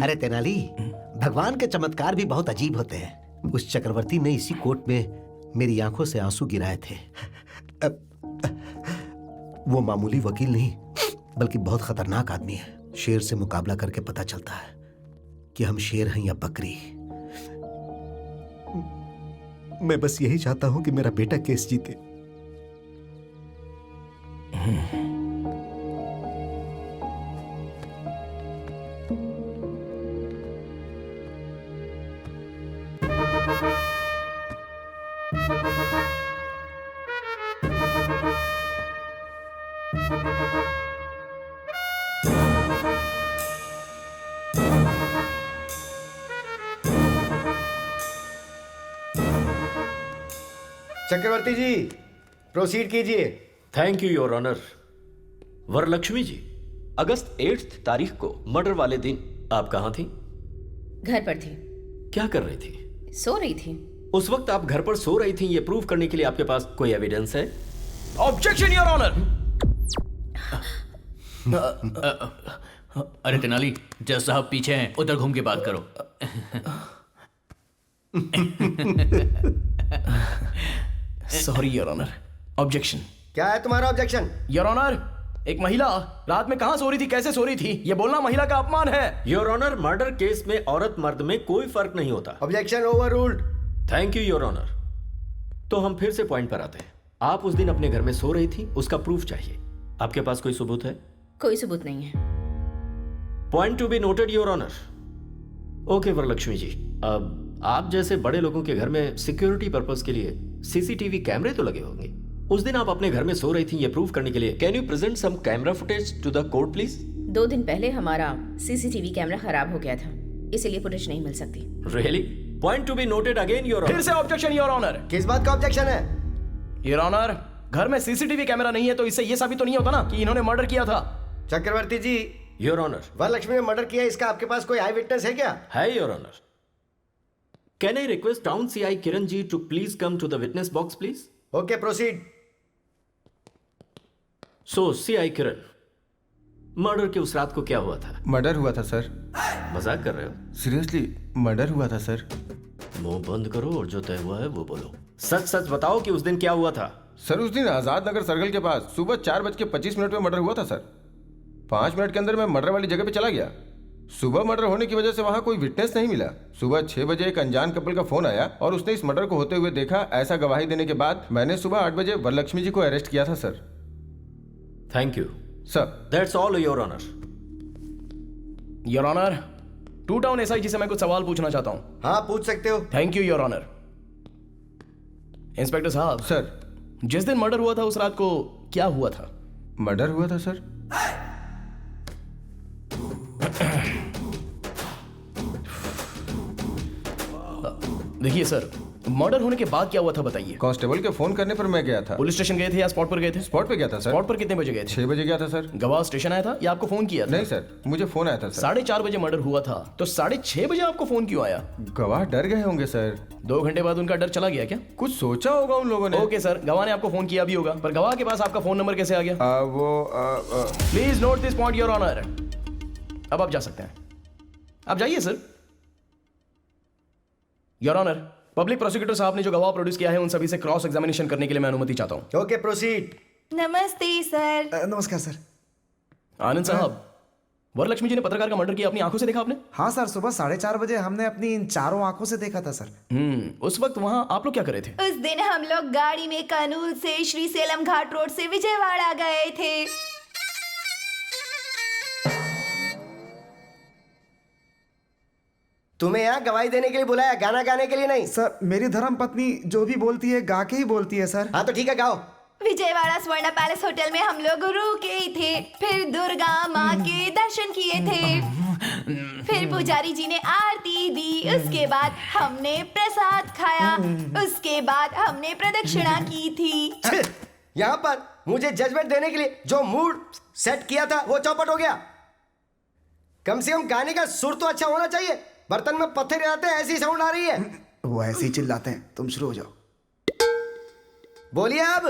अरे तेनाली, भगवान के चमत्कार भी बहुत अजीब होते हैं। उस चक्रवर्ती ने इसी कोर्ट में मेरी आंखों से आंसू गिराए थे। वो मामूली वकील नहीं बल्कि बहुत खतरनाक आदमी है। शेर से मुकाबला करके पता चलता है कि हम शेर हैं या बकरी। मैं बस यही चाहता हूं कि मेरा बेटा केस जीते। चक्रवर्ती जी प्रोसीड कीजिए। Thank you your honour. Varalakshmi ji, अगस्त 8 तारीख को मर्डर वाले दिन आप कहाँ थी? घर पर थी। क्या कर रही थी? सो रही थी। उस वक्त आप घर पर सो रही थी, ये प्रूव करने के लिए आपके पास कोई एविडेंस है? Objection your honour. अरे तेनाली, जज साहब पीछे हैं, उधर घूम के बात करो। Sorry your honour. ऑब्जेक्शन। क्या है तुम्हारा ऑब्जेक्शन? योर ऑनर, एक महिला रात में कहां सो रही थी, कैसे सो रही थी, ये बोलना महिला का अपमान है। योर ऑनर, मर्डर केस में औरत मर्द में कोई फर्क नहीं होता। Objection overruled. Thank you your honour. तो हम फिर से पॉइंट पर आते हैं। आप उस दिन अपने घर में सो रही थी, उसका प्रूफ चाहिए। आपके पास कोई सबूत है? कोई सबूत नहीं है। Point to be noted your honour. Okay Varalakshmi ji, अब आप जैसे बड़े लोगों के घर में सिक्योरिटी पर्पस के लिए सीसीटीवी कैमरे तो लगे होंगे। उस दिन आप अपने घर में सो रही थी, ये प्रूव करने के लिए can you present some camera footage to the court please? 2 दिन पहले हमारा सीसीटीवी कैमरा खराब हो गया था, इसीलिए फुटेज नहीं मिल सकती। Really? Point to be noted again your honour. फिर से ऑब्जेक्शन योर ऑनर। किस बात का ऑब्जेक्शन है? योर ऑनर, घर में सीसीटीवी कैमरा नहीं है तो इससे ये साबित तो नहीं होता ना कि इन्होंने मर्डर किया था। चक्रवर्ती जी, योर ऑनर, वरलक्ष्मी ने मर्डर किया, इसका आपके पास कोई आई विटनेस है क्या? है your honour. Can I request town CI Kiran ji to please come to the witness box please? Okay proceed. So CI Kiran, murder के उस रात को क्या हुआ था? मर्डर हुआ था सर। मजाक कर रहे हो? सीरियसली मर्डर हुआ था सर। मुंह बंद करो और जो तय हुआ है वो बोलो। सच सच बताओ कि उस दिन क्या हुआ था? सर उस दिन आजाद नगर सर्कल के पास सुबह 4:25 पे मर्डर हुआ था सर। 5 मिनट के अंदर मैं मर्डर वाली जगह पे चला गया। सुबह मर्डर होने की वजह से वहां कोई विटनेस नहीं मिला। सुबह 6 बजे एक अनजान कपल का फोन आया और उसने इस मर्डर को होते हुए देखा। ऐसा गवाही देने के बाद मैंने सुबह 8 बजे वरलक्ष्मी जी को अरेस्ट किया था sir. Thank you sir. That's all your honour. Your honour, 2 town SI से मैं कुछ सवाल पूछना चाहता हूँ। हाँ पूछ सकते हो। Thank you your honour. Inspector साहब। सर। जिस दिन मर्डर हुआ था उस रात को क्या हुआ था? मर्डर हुआ था सर। देखिए सर, मर्डर होने के बाद क्या हुआ था बताइए। कांस्टेबल के फोन करने पर मैं गया था। पुलिस स्टेशन गए थे या स्पॉट पर गए थे? स्पॉट पे गया था सर। स्पॉट पर कितने बजे गए थे? 6 बजे गया था सर। गवाह स्टेशन आया था या आपको फोन किया था? नहीं सर, मुझे फोन आया था सर। 4:30 बजे मर्डर हुआ था तो 6:30 बजे आपको फोन क्यों आया? गवाह डर गए होंगे सर। 2 घंटे बाद उनका डर चला गया क्या? कुछ सोचा होगा उन लोगों ने। ओके सर, गवाह ने आपको फोन किया भी होगा, पर गवाह के पास आपका फोन नंबर कैसे आ गया? Please note this point your honour. अब आप जा सकते हैं, आप जाइए sir. Your honour, public prosecutor साहब ने जो गवाह प्रोड्यूस किया है उन सभी से क्रॉस एग्जामिनेशन करने के लिए मैं अनुमति चाहता हूं। Okay proceed. नमस्ते सर। नमस्कार सर। आनंद साहब, वरलक्ष्मी जी ने पत्रकार का मर्डर किया, अपनी आंखों से देखा आपने? हाँ सर, सुबह 4:30 बजे हमने अपनी इन चारों आंखों से देखा था सर। उस वक्त वहां आप लोग क्या कर रहे थे? उस दिन हम लोग गाड़ी में कानूर से श्री सेलम घाट रोड से विजयवाड़ा गए थे। तुम्हें यहाँ गवाही देने के लिए बुलाया, गाना गाने के लिए नहीं। सर मेरी धर्म पत्नी जो भी बोलती है गा के ही बोलती है सर। हाँ तो ठीक है, गाओ। विजयवाड़ा स्वर्ण पैलेस होटल में हम लोग रुके थे, फिर दुर्गा माँ के दर्शन किए थे। फिर पुजारी जी ने आरती दी, उसके बाद हमने प्रसाद खाया, उसके बाद हमने प्रदक्षिणा की थी। यहाँ पर मुझे जजमेंट देने के लिए जो मूड सेट किया था वो चौपट हो गया। कम से कम गाने का सुर तो अच्छा होना चाहिए। बर्तन में पत्थर आते हैं, ऐसी साउंड आ रही है। वो ऐसे ही चिल्लाते हैं, तुम शुरू हो जाओ। बोलिए अब।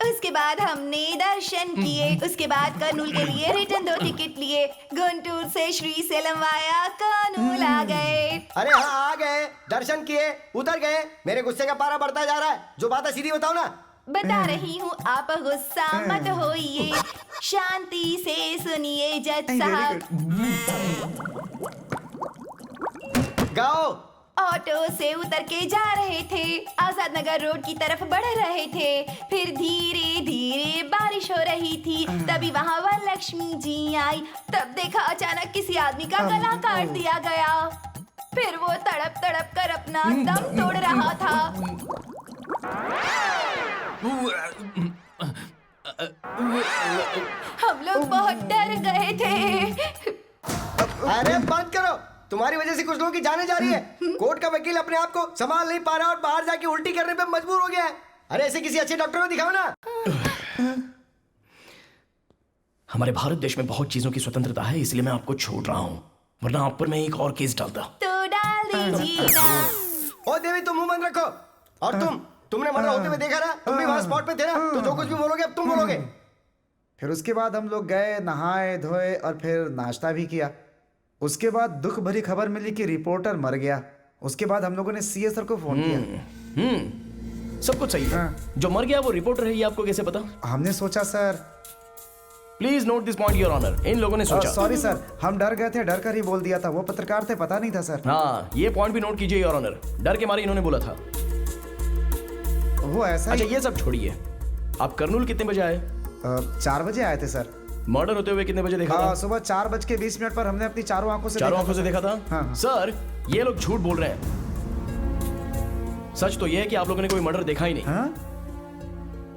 उसके बाद हमने दर्शन किए, उसके बाद कर्नूल के लिए रिटर्न 2 टिकट लिए। गुंटूर से श्री सेलम वाया कर्नूल आ गए। अरे हाँ, आ गए, दर्शन किए, उतर गए। मेरे गुस्से का पारा बढ़ता जा रहा है। जो बात है सीधी बताओ ना। बता रही हूँ, आप गुस्सा मत होइए, शांति से सुनिए जज साहब। गाओ। ऑटो से उतर के जा रहे थे, आजाद नगर रोड की तरफ बढ़ रहे थे। फिर धीरे धीरे बारिश हो रही थी, तभी वहाँ वरलक्ष्मी जी आई। तब देखा अचानक किसी आदमी का गला काट दिया गया। फिर वो तड़प तड़प कर अपना दम तोड़ रहा था। हम लोग बहुत डर गए थे। अरे बंद करो, तुम्हारी वजह से कुछ लोगों की जाने जा रही है। कोर्ट का वकील अपने आप को संभाल नहीं पा रहा और बाहर जाके उल्टी करने पे मजबूर हो गया है। अरे ऐसे किसी अच्छे डॉक्टर को दिखाओ ना। हमारे भारत देश में बहुत चीजों की स्वतंत्रता है, इसलिए मैं आपको छोड़ रहा हूँ, वरना आप पर मैं एक और केस डालता। तो डाल दीजिए ना। ओ देवी, तुम मुंह बंद रखो। और तुमने मर्डर होते हुए देखा ना, तुम भी वहां स्पॉट पे थे ना, तो जो कुछ भी बोलोगे अब तुम बोलोगे। फिर उसके बाद हम लोग गए, नहाए धोए और फिर नाश्ता भी किया। उसके बाद दुख भरी खबर मिली कि रिपोर्टर मर गया। उसके बाद हम लोगों ने सीए सर को फोन किया। सब कुछ सही है। जो मर गया वो रिपोर्टर है, ये आपको कैसे पता? हमने सोचा sir. Please note this point your honour, इन लोगों ने सोचा। सॉरी सर, हम डर गए थे, डर कर ही बोल दिया था। वो पत्रकार थे, पता नहीं था सर। हाँ, ये पॉइंट भी नोट कीजिए योर ऑनर, डर के मारे इन्होंने बोला था। वो ऐसा अच्छा ये सब छोड़िए, आप कर्नूल कितने बजे आए? 4 बजे आए थे सर। मर्डर होते हुए कितने बजे देखा था? सुबह 4:20 पर हमने अपनी चारों आंखों से देखा था। हाँ। सर ये लोग झूठ बोल रहे हैं। सच तो यह है कि आप लोगों ने कोई मर्डर देखा ही नहीं। हाँ?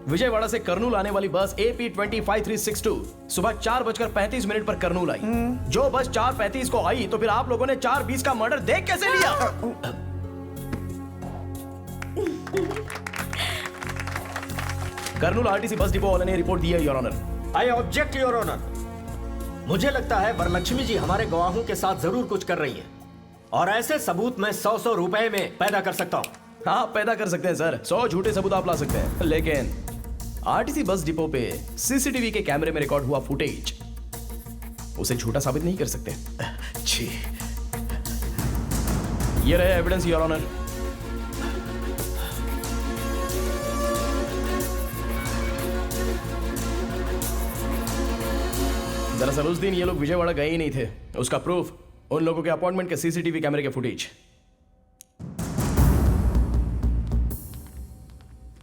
विजयवाड़ा से कर्नूल आने वाली बस AP-25362 सुबह 4:35 पर कर्नूल आई। जो बस 4:35 को आई, तो फिर आप लोगों ने 4:20 का मर्डर देख कैसे लिया? कर्नूल आरटीसी बस डिपो वाले ने रिपोर्ट दी है your honour. I object your honour. मुझे लगता है वरलक्ष्मी जी हमारे गवाहों के साथ जरूर कुछ कर रही है, और ऐसे सबूत मैं 100 रुपए में पैदा कर सकता हूँ। हाँ पैदा कर सकते हैं सर, 100 झूठे सबूत आप ला सकते हैं, लेकिन आरटीसी बस डिपो पे सीसीटीवी के कैमरे में रिकॉर्ड हुआ फुटेज उसे झूठा साबित नहीं कर सकते। जी ये रहे एविडेंस योर ऑनर। दरअसल उस दिन ये लोग विजयवाड़ा गए ही नहीं थे, उसका प्रूफ उन लोगों के अपॉइंटमेंट के सीसीटीवी कैमरे के फुटेज।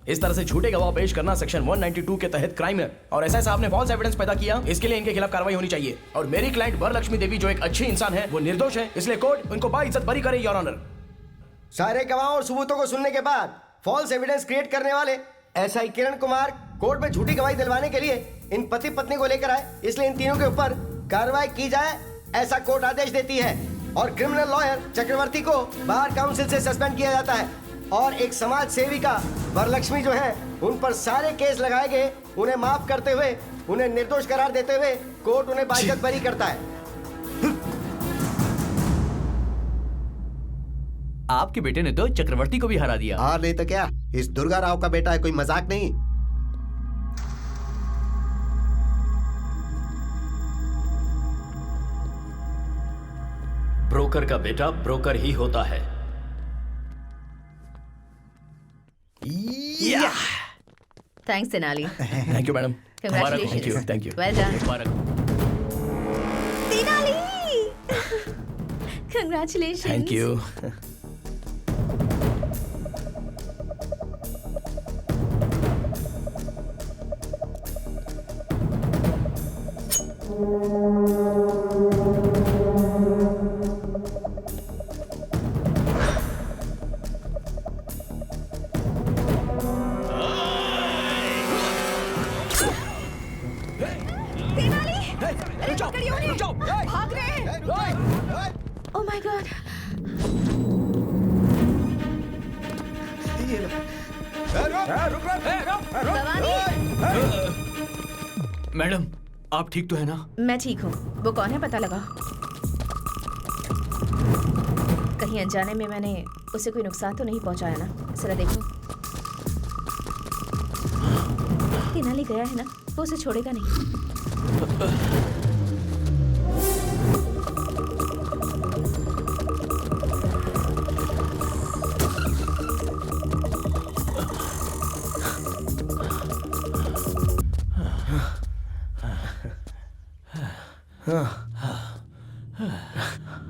इस तरह से झूठे गवाह पेश करना सेक्शन 192 के तहत क्राइम है, और ऐसा साहब ने फॉल्स एविडेंस पैदा किया, इसके लिए इनके खिलाफ कार्रवाई होनी चाहिए। और मेरी क्लाइंट वरलक्ष्मी देवी जो एक अच्छी इंसान है, वो निर्दोष है, इसलिए कोर्ट उनको बाइज्जत बरी करे योर ऑनर। सारे गवाहों और सबूतों को सुनने के बाद फॉल्स एविडेंस क्रिएट करने वाले एसआई किरण कुमार कोर्ट में झूठी गवाही दिलवाने के लिए इन पति पत्नी को लेकर आए, इसलिए इन तीनों के ऊपर कार्रवाई की जाए, ऐसा कोर्ट आदेश देती है। और क्रिमिनल लॉयर चक्रवर्ती को बार काउंसिल से सस्पेंड किया जाता है, और एक समाज सेविका वरलक्ष्मी जो है, उन पर सारे केस लगाए गए, उन्हें माफ करते हुए, उन्हें निर्दोष करार देते हुए कोर्ट उन्हें बाइज्जत बरी करता है। आपके बेटे ने तो चक्रवर्ती को भी हरा दिया। हार नहीं तो क्या, इस दुर्गा राव का बेटा है, कोई मजाक नहीं। ब्रोकर का बेटा ब्रोकर ही होता है। Thanks Tenali. Thank you madam. Congratulations. Thank you. Well done. Tenali. Congratulations. Thank you. भाग रहे हैं। ये लो। मैडम आप ठीक तो है ना? मैं ठीक हूँ। वो कौन है पता लगा? कहीं अनजाने में मैंने उसे कोई नुकसान तो नहीं पहुंचाया ना? जरा देखो। तेनाली गया है ना, वो उसे छोड़ेगा नहीं।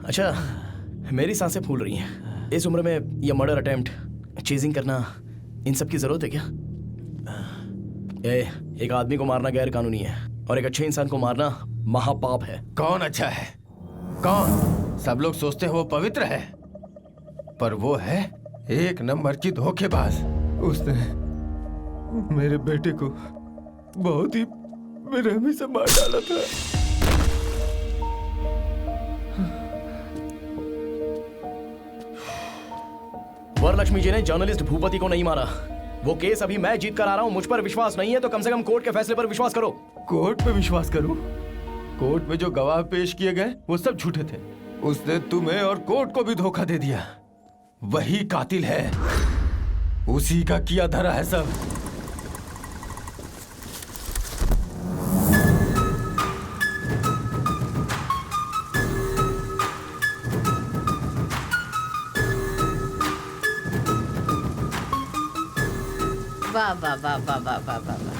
अच्छा, मेरी सांसें फूल रही हैं। इस उम्र में ये मर्डर अटेम्प्ट, चेजिंग करना, इन सब की जरूरत है क्या? एक आदमी को मारना गैर कानूनी है और एक अच्छे इंसान को मारना महापाप है। कौन अच्छा है? कौन? सब लोग सोचते हैं वो पवित्र है, पर वो है एक नंबर की धोखेबाज। उसने मेरे बेटे को बहुत ही बेरहमी से मार डाला था। वरलक्ष्मी जी ने जर्नलिस्ट भूपति को नहीं मारा। वो केस अभी मैं जीत कर आ रहा हूँ। मुझ पर विश्वास नहीं है तो कम से कम कोर्ट के फैसले पर विश्वास करो। कोर्ट पे विश्वास करूं? कोर्ट में जो गवाह पेश किए गए वो सब झूठे थे। उसने तुम्हें और कोर्ट को भी धोखा दे दिया। वही कातिल है, उसी का किया धरा है सब। वाह वाह वाह वाह वाह वाह वाह वाह,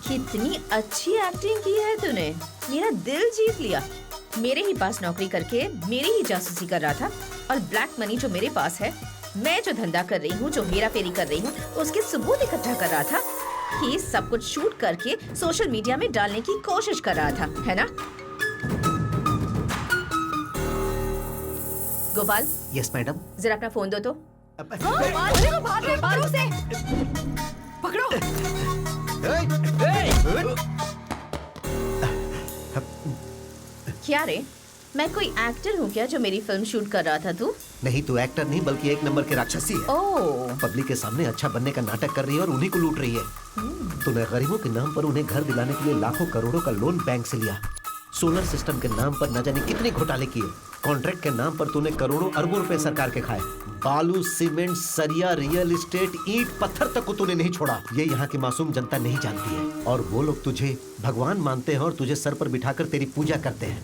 कितनी अच्छी एक्टिंग की है तूने। मेरा दिल जीत लिया। मेरे ही पास नौकरी करके मेरी ही जासूसी कर रहा था और ब्लैक मनी जो मेरे पास है, मैं जो धंधा कर रही हूँ, जो हेरा फेरी कर रही हूँ, उसके सबूत इकट्ठा कर रहा था। ये सब कुछ शूट करके सोशल मीडिया में डालने की कोशिश कर रहा था, है ना? गोपाल। Yes madam. जरा अपना फोन दो तो। पकड़ो। क्या रे, मैं कोई एक्टर हूँ क्या जो मेरी फिल्म शूट कर रहा था तू? नहीं, तू एक्टर नहीं बल्कि एक नंबर की राक्षसी है। ओह। पब्लिक के सामने अच्छा बनने का नाटक कर रही है और उन्हीं को लूट रही है। तूने गरीबों के नाम पर उन्हें घर दिलाने के लिए लाखों करोड़ों का लोन बैंक से लिया। सोलर सिस्टम के नाम पर न जाने कितने घोटाले किए। कॉन्ट्रैक्ट के नाम पर तूने करोड़ों अरबों रुपए सरकार के खाए। बालू, सीमेंट, सरिया, रियल एस्टेट, ईंट, पत्थर तक को तूने नहीं छोड़ा। ये यहाँ की मासूम जनता नहीं जानती है और वो लोग तुझे भगवान मानते हैं और तुझे सर पर बिठाकर तेरी पूजा करते हैं।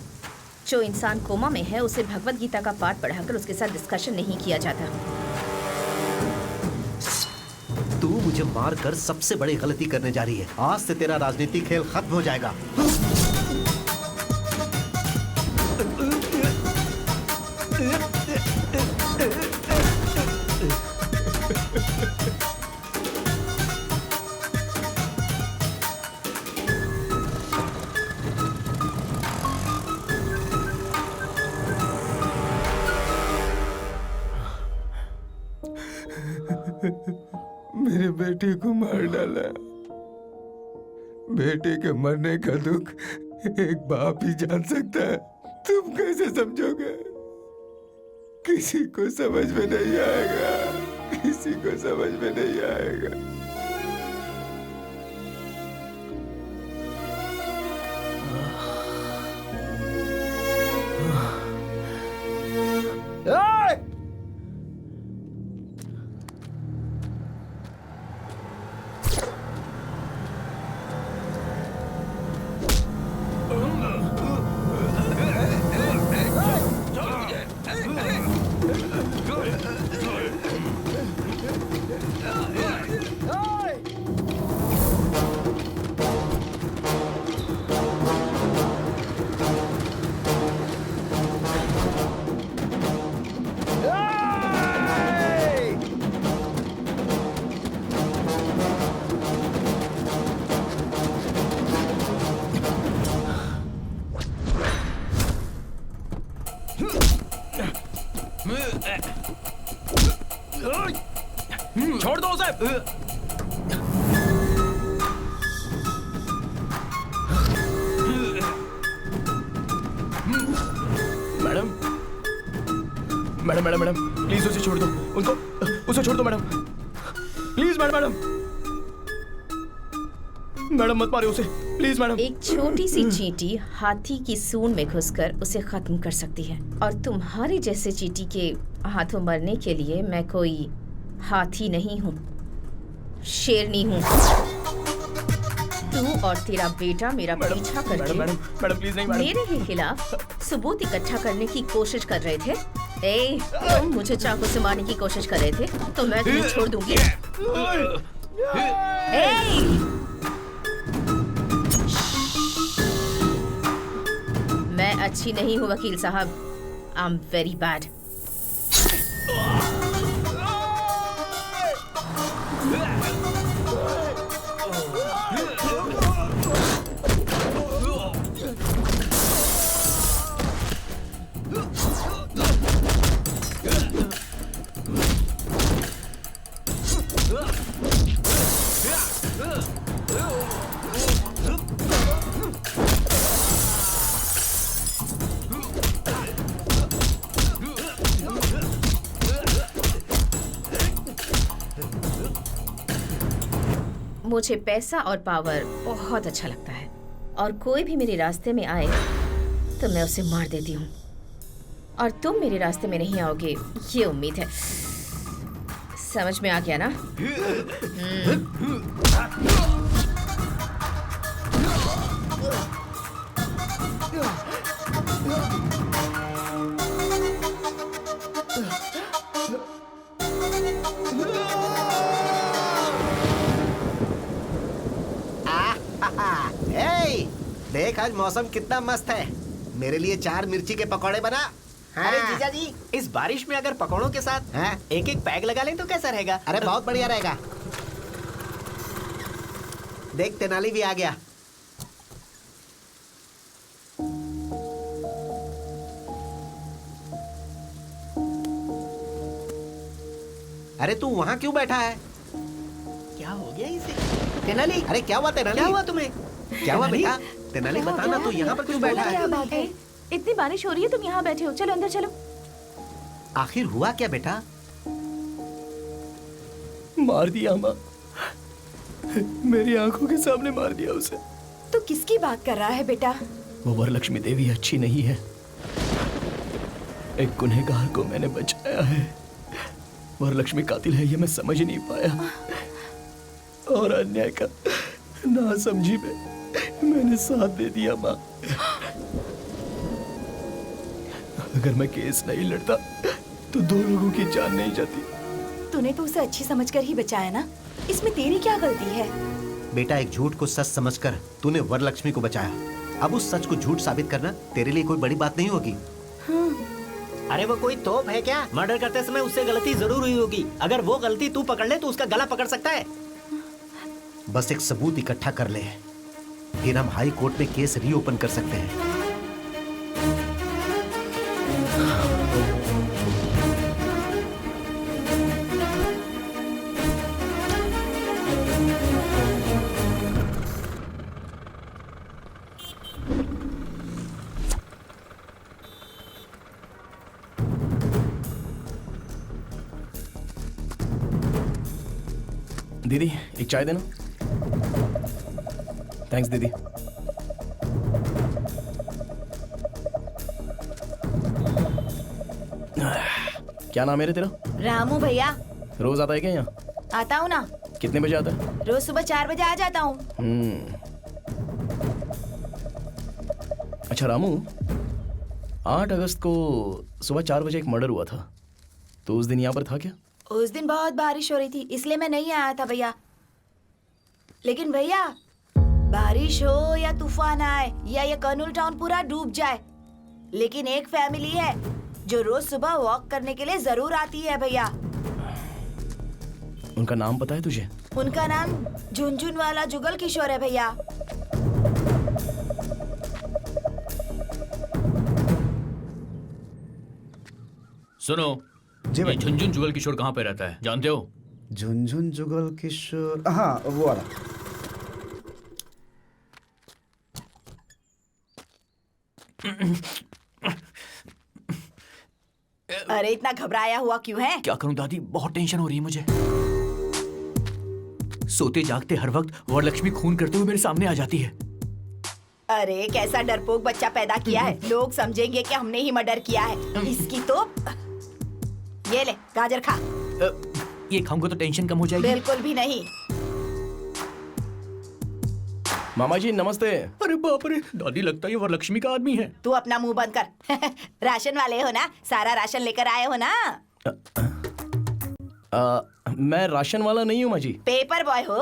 जो इंसान कोमा में है उसे भगवत गीता का पाठ पढ़ाकर उसके साथ डिस्कशन नहीं किया जाता। तू मुझे मार कर सबसे बड़ी गलती करने जा रही है। आज से तेरा राजनीतिक खेल खत्म हो जाएगा। मेरे बेटे को मार डाला। बेटे के मरने का दुख एक बाप ही जान सकता है। तुम कैसे समझोगे? किसी को समझ में नहीं आएगा, किसी को समझ में नहीं आएगा। छोड़ दो उसे। Madam madam madam madam please उसे छोड़ दो। उसे छोड़ दो मैडम। प्लीज मैडम मैडम मत मारिए उसे, प्लीज मैडम। एक छोटी सी चींटी हाथी की सूंड में घुसकर उसे खत्म कर सकती है, और तुम्हारे जैसे चींटी के हाथों मरने के लिए मैं कोई हाथी नहीं हूँ, शेरनी हूँ। तू और तेरा बेटा मेरा पीछा करके मैडम प्लीज नहीं मैडम। मेरे ही खिलाफ सबूत इकट्ठा करने की कोशिश कर रहे थे। ए, तुम मुझे चाकू से मारने की कोशिश कर रहे थे तो मैं तुम्हें छोड़ दूंगी। मैं अच्छी नहीं हूँ वकील साहब, आई एम वेरी बैड। मुझे पैसा और पावर बहुत अच्छा लगता है, और कोई भी मेरे रास्ते में आए तो मैं उसे मार देती हूँ, और तुम मेरे रास्ते में नहीं आओगे ये उम्मीद है। समझ में आ गया ना? देख आज मौसम कितना मस्त है, मेरे लिए 4 मिर्ची के पकौड़े बना। अरे जीजा जी, इस बारिश में अगर पकौड़ों के साथ एक एक पैग लगा लें तो कैसा रहेगा? अरे बहुत बढ़िया रहेगा। देख तेनाली भी आ गया। अरे तू वहाँ क्यों बैठा है? क्या हो गया इसे? तेनाली, अरे क्या हुआ तेनाली? क्या हुआ तुम्हें? क्या हुआ बेटा? तेनाली बता ना, तू यहाँ पर क्यों बैठा है? क्या बात है? इतनी बारिश हो रही है, तुम यहाँ बैठे हो। चलो अंदर चलो। आखिर हुआ क्या बेटा? मार दिया माँ, मेरी आंखों के सामने मार दिया उसे। तो किसकी बात कर रहा है बेटा? वो वरलक्ष्मी देवी अच्छी नहीं है, एक गुनहगार को मैंने बचाया है। वरलक्ष्मी कातिल है ये मैं समझ नहीं पाया, और अन्याय का नासमझी में मैंने साथ दे दिया माँ। अगर मैं केस नहीं लड़ता तो 2 लोगों की जान नहीं जाती। तूने तो उसे अच्छी समझकर ही बचाया ना, इसमें तेरी क्या गलती है? बेटा एक झूठ को सच समझकर तूने वरलक्ष्मी को बचाया, अब उस सच को झूठ साबित करना तेरे लिए कोई बड़ी बात नहीं होगी। अरे वो कोई तोप है क्या? मर्डर करते समय उससे गलती जरूर हुई होगी, अगर वो गलती तू पकड़ ले तो उसका गला पकड़ सकता है। बस एक सबूत इकट्ठा कर ले, फिर हम हाई कोर्ट में केस रीओपन कर सकते हैं। दीदी एक चाय देना। थैंक्स दीदी। क्या नाम है रे तेरा? रामू भैया। रोज आता है क्या यहाँ? आता हूँ ना। कितने बजे आता है? रोज सुबह 4 बजे आ जाता हूँ। अच्छा रामू, 8 अगस्त को सुबह 4 बजे एक मर्डर हुआ था, तो उस दिन यहाँ पर था क्या? उस दिन बहुत बारिश हो रही थी इसलिए मैं नहीं आया था भैया। लेकिन भैया बारिश हो या तूफान आए या ये कर्नूल टाउन पूरा डूब जाए, लेकिन एक फैमिली है जो रोज सुबह वॉक करने के लिए जरूर आती है भैया। उनका नाम पता है तुझे? उनका नाम झुनझुन वाला जुगल किशोर है भैया। सुनो जी भाई। झुनझुन जुगल किशोर कहाँ पे रहता है जानते हो? झुनझुन जुगल किशोर, हाँ वो वाला। अरे इतना घबराया हुआ क्यों है? क्या करूं दादी, बहुत टेंशन हो रही है मुझे। सोते जागते हर वक्त वरलक्ष्मी खून करते हुए मेरे सामने आ जाती है। अरे कैसा डरपोक बच्चा पैदा किया है, लोग समझेंगे कि हमने ही मर्डर किया है। इसकी तो ये ले गाजर खा। ये खाऊंगा तो टेंशन कम हो जाएगी? बिल्कुल भी नहीं। मामा जी नमस्ते। अरे बाप रे, दादी लगता है ये वरलक्ष्मी का आदमी है। तू अपना मुंह बंद कर। राशन वाले हो ना, सारा राशन लेकर आए हो ना? मैं राशन वाला नहीं हूँ माँ जी। पेपर बॉय हो।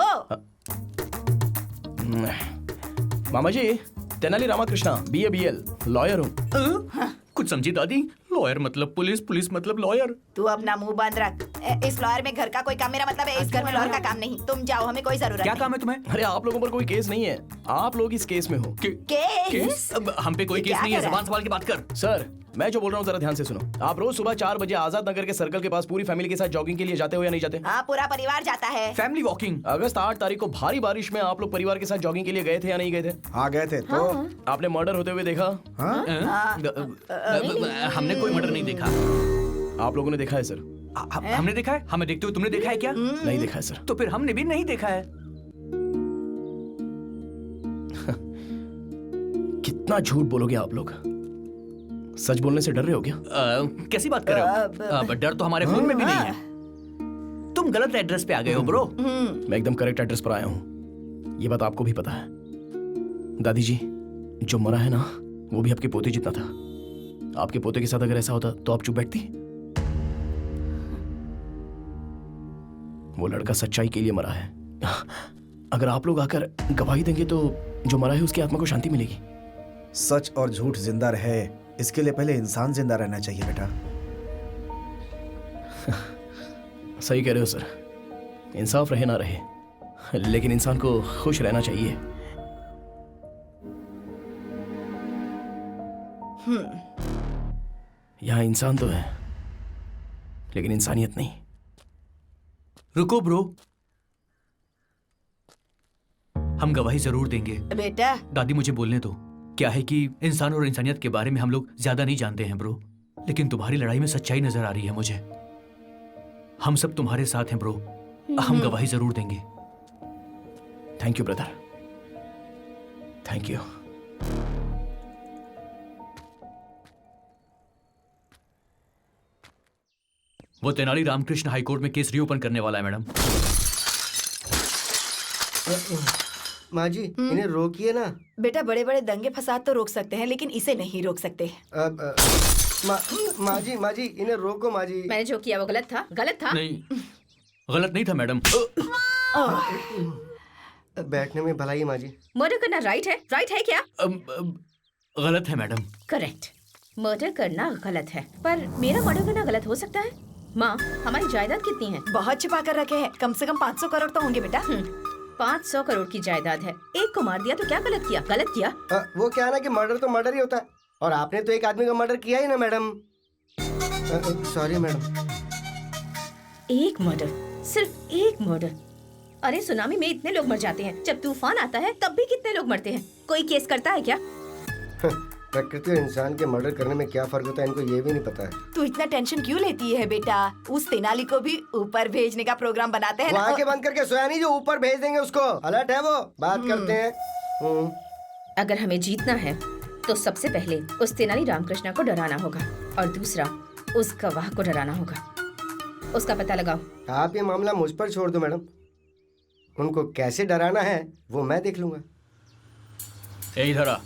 मामा जी तेनाली रामाकृष्णा BA-BL लॉयर हूँ। कुछ समझी दादी? लॉयर मतलब पुलिस, पुलिस मतलब लॉयर। तू अपना मुंह बंद रख। इस लॉयर में घर का कोई काम, मेरा मतलब है इस घर में लॉयर का काम नहीं। तुम जाओ, हमें कोई जरूरत क्या नहीं। काम है तुम्हें? अरे आप लोगों पर कोई केस नहीं है, आप लोग इस केस में हो। केस? अब हम पे कोई ये केस क्या नहीं है, कर रहा जबान संभाल के बात कर। सर मैं जो बोल रहा हूँ जरा ध्यान से सुनो। आप रोज सुबह 4 बजे आजाद नगर के सर्कल के पास पूरी फैमिली के साथ जॉगिंग के लिए जाते हो या नहीं जाते? हाँ, पूरा परिवार जाता है। Family walking. अगस्त 8 तारीख को भारी बारिश में आप लोग परिवार के साथ जॉगिंग के लिए गए थे या नहीं गए थे? हाँ गए थे। तो आपने मर्डर होते हुए देखा? हमने कोई मर्डर नहीं देखा। आप लोगों ने देखा है सर? हमने देखा है? हमें देखते हुए तुमने देखा है क्या? नहीं देखा है सर। तो फिर हमने भी नहीं देखा है। कितना झूठ बोलोगे आप लोग? सच बोलने से डर रहे हो क्या? कैसी बात कर रहे हो? डर तो हमारे खून में भी नहीं है। तुम गलत एड्रेस पे आ गए हो ब्रो। मैं एकदम करेक्ट एड्रेस पर आया हूँ, ये बात आपको भी पता है। दादी जी जो मरा है ना वो भी आपके पोते जितना था। आपके पोते के साथ अगर ऐसा होता तो आप चुप बैठती? वो लड़का सच्चाई के लिए मरा है। अगर आप लोग आकर गवाही देंगे तो जो मरा है उसकी आत्मा को शांति मिलेगी। सच और झूठ जिंदा रहे इसके लिए पहले इंसान जिंदा रहना चाहिए बेटा। सही कह रहे हो सर, इंसाफ रहे ना रहे लेकिन इंसान को खुश रहना चाहिए। यहाँ इंसान तो है लेकिन इंसानियत नहीं। रुको ब्रो, हम गवाही जरूर देंगे। बेटा दादी मुझे बोलने दो। क्या है कि इंसान और इंसानियत के बारे में हम लोग ज्यादा नहीं जानते हैं ब्रो, लेकिन तुम्हारी लड़ाई में सच्चाई नजर आ रही है मुझे। हम सब तुम्हारे साथ हैं ब्रो, हम गवाही जरूर देंगे। Thank you brother, thank you. वो तेनाली रामकृष्ण हाईकोर्ट में केस रीओपन करने वाला है मैडम। माँ जी इन्हें रोकिए ना। बेटा बड़े बड़े दंगे फसाद तो रोक सकते हैं लेकिन इसे नहीं रोक सकते। माँ जी इन्हें रोको माँ जी। मैंने जो किया वो गलत था, गलत था। नहीं गलत नहीं था मैडम। बैठने में भलाई माँ जी। मर्डर करना राइट है क्या? गलत है मैडम। करेक्ट, मर्डर करना गलत है, पर मेरा मर्डर करना गलत हो सकता है। माँ हमारी जायदाद कितनी है? बहुत छिपा कर रखे हैं, कम से कम 500 करोड़ तो होंगे बेटा। 500 करोड़ की जायदाद है, एक को मार दिया तो क्या गलत किया? गलत किया। वो क्या है ना कि मर्डर तो मर्डर ही होता है, और आपने तो एक आदमी का मर्डर किया ही ना मैडम। Sorry madam. एक मर्डर, सिर्फ एक मर्डर। अरे सुनामी में इतने लोग मर जाते हैं, जब तूफान आता है तब भी कितने लोग मरते हैं। कोई केस करता है क्या? प्रकृति और इंसान के मर्डर करने में क्या फर्क होता है इनको ये भी नहीं पता है। तू इतना टेंशन क्यों लेती है बेटा? उस तेनाली को भी ऊपर भेजने का प्रोग्राम बनाते हैं वो ना। आंखें बंद करके सोया नहीं जो ऊपर भेज देंगे उसको। अलर्ट है वो, बात करते हैं। अगर हमें जीतना है तो सबसे पहले उस तेनाली रामकृष्ण को डराना होगा, और दूसरा उस गवाह को डराना होगा। उसका पता लगाओ। आप ये मामला मुझ पर छोड़ दो मैडम, उनको कैसे डराना है वो मैं देख लूंगा। इधर आ।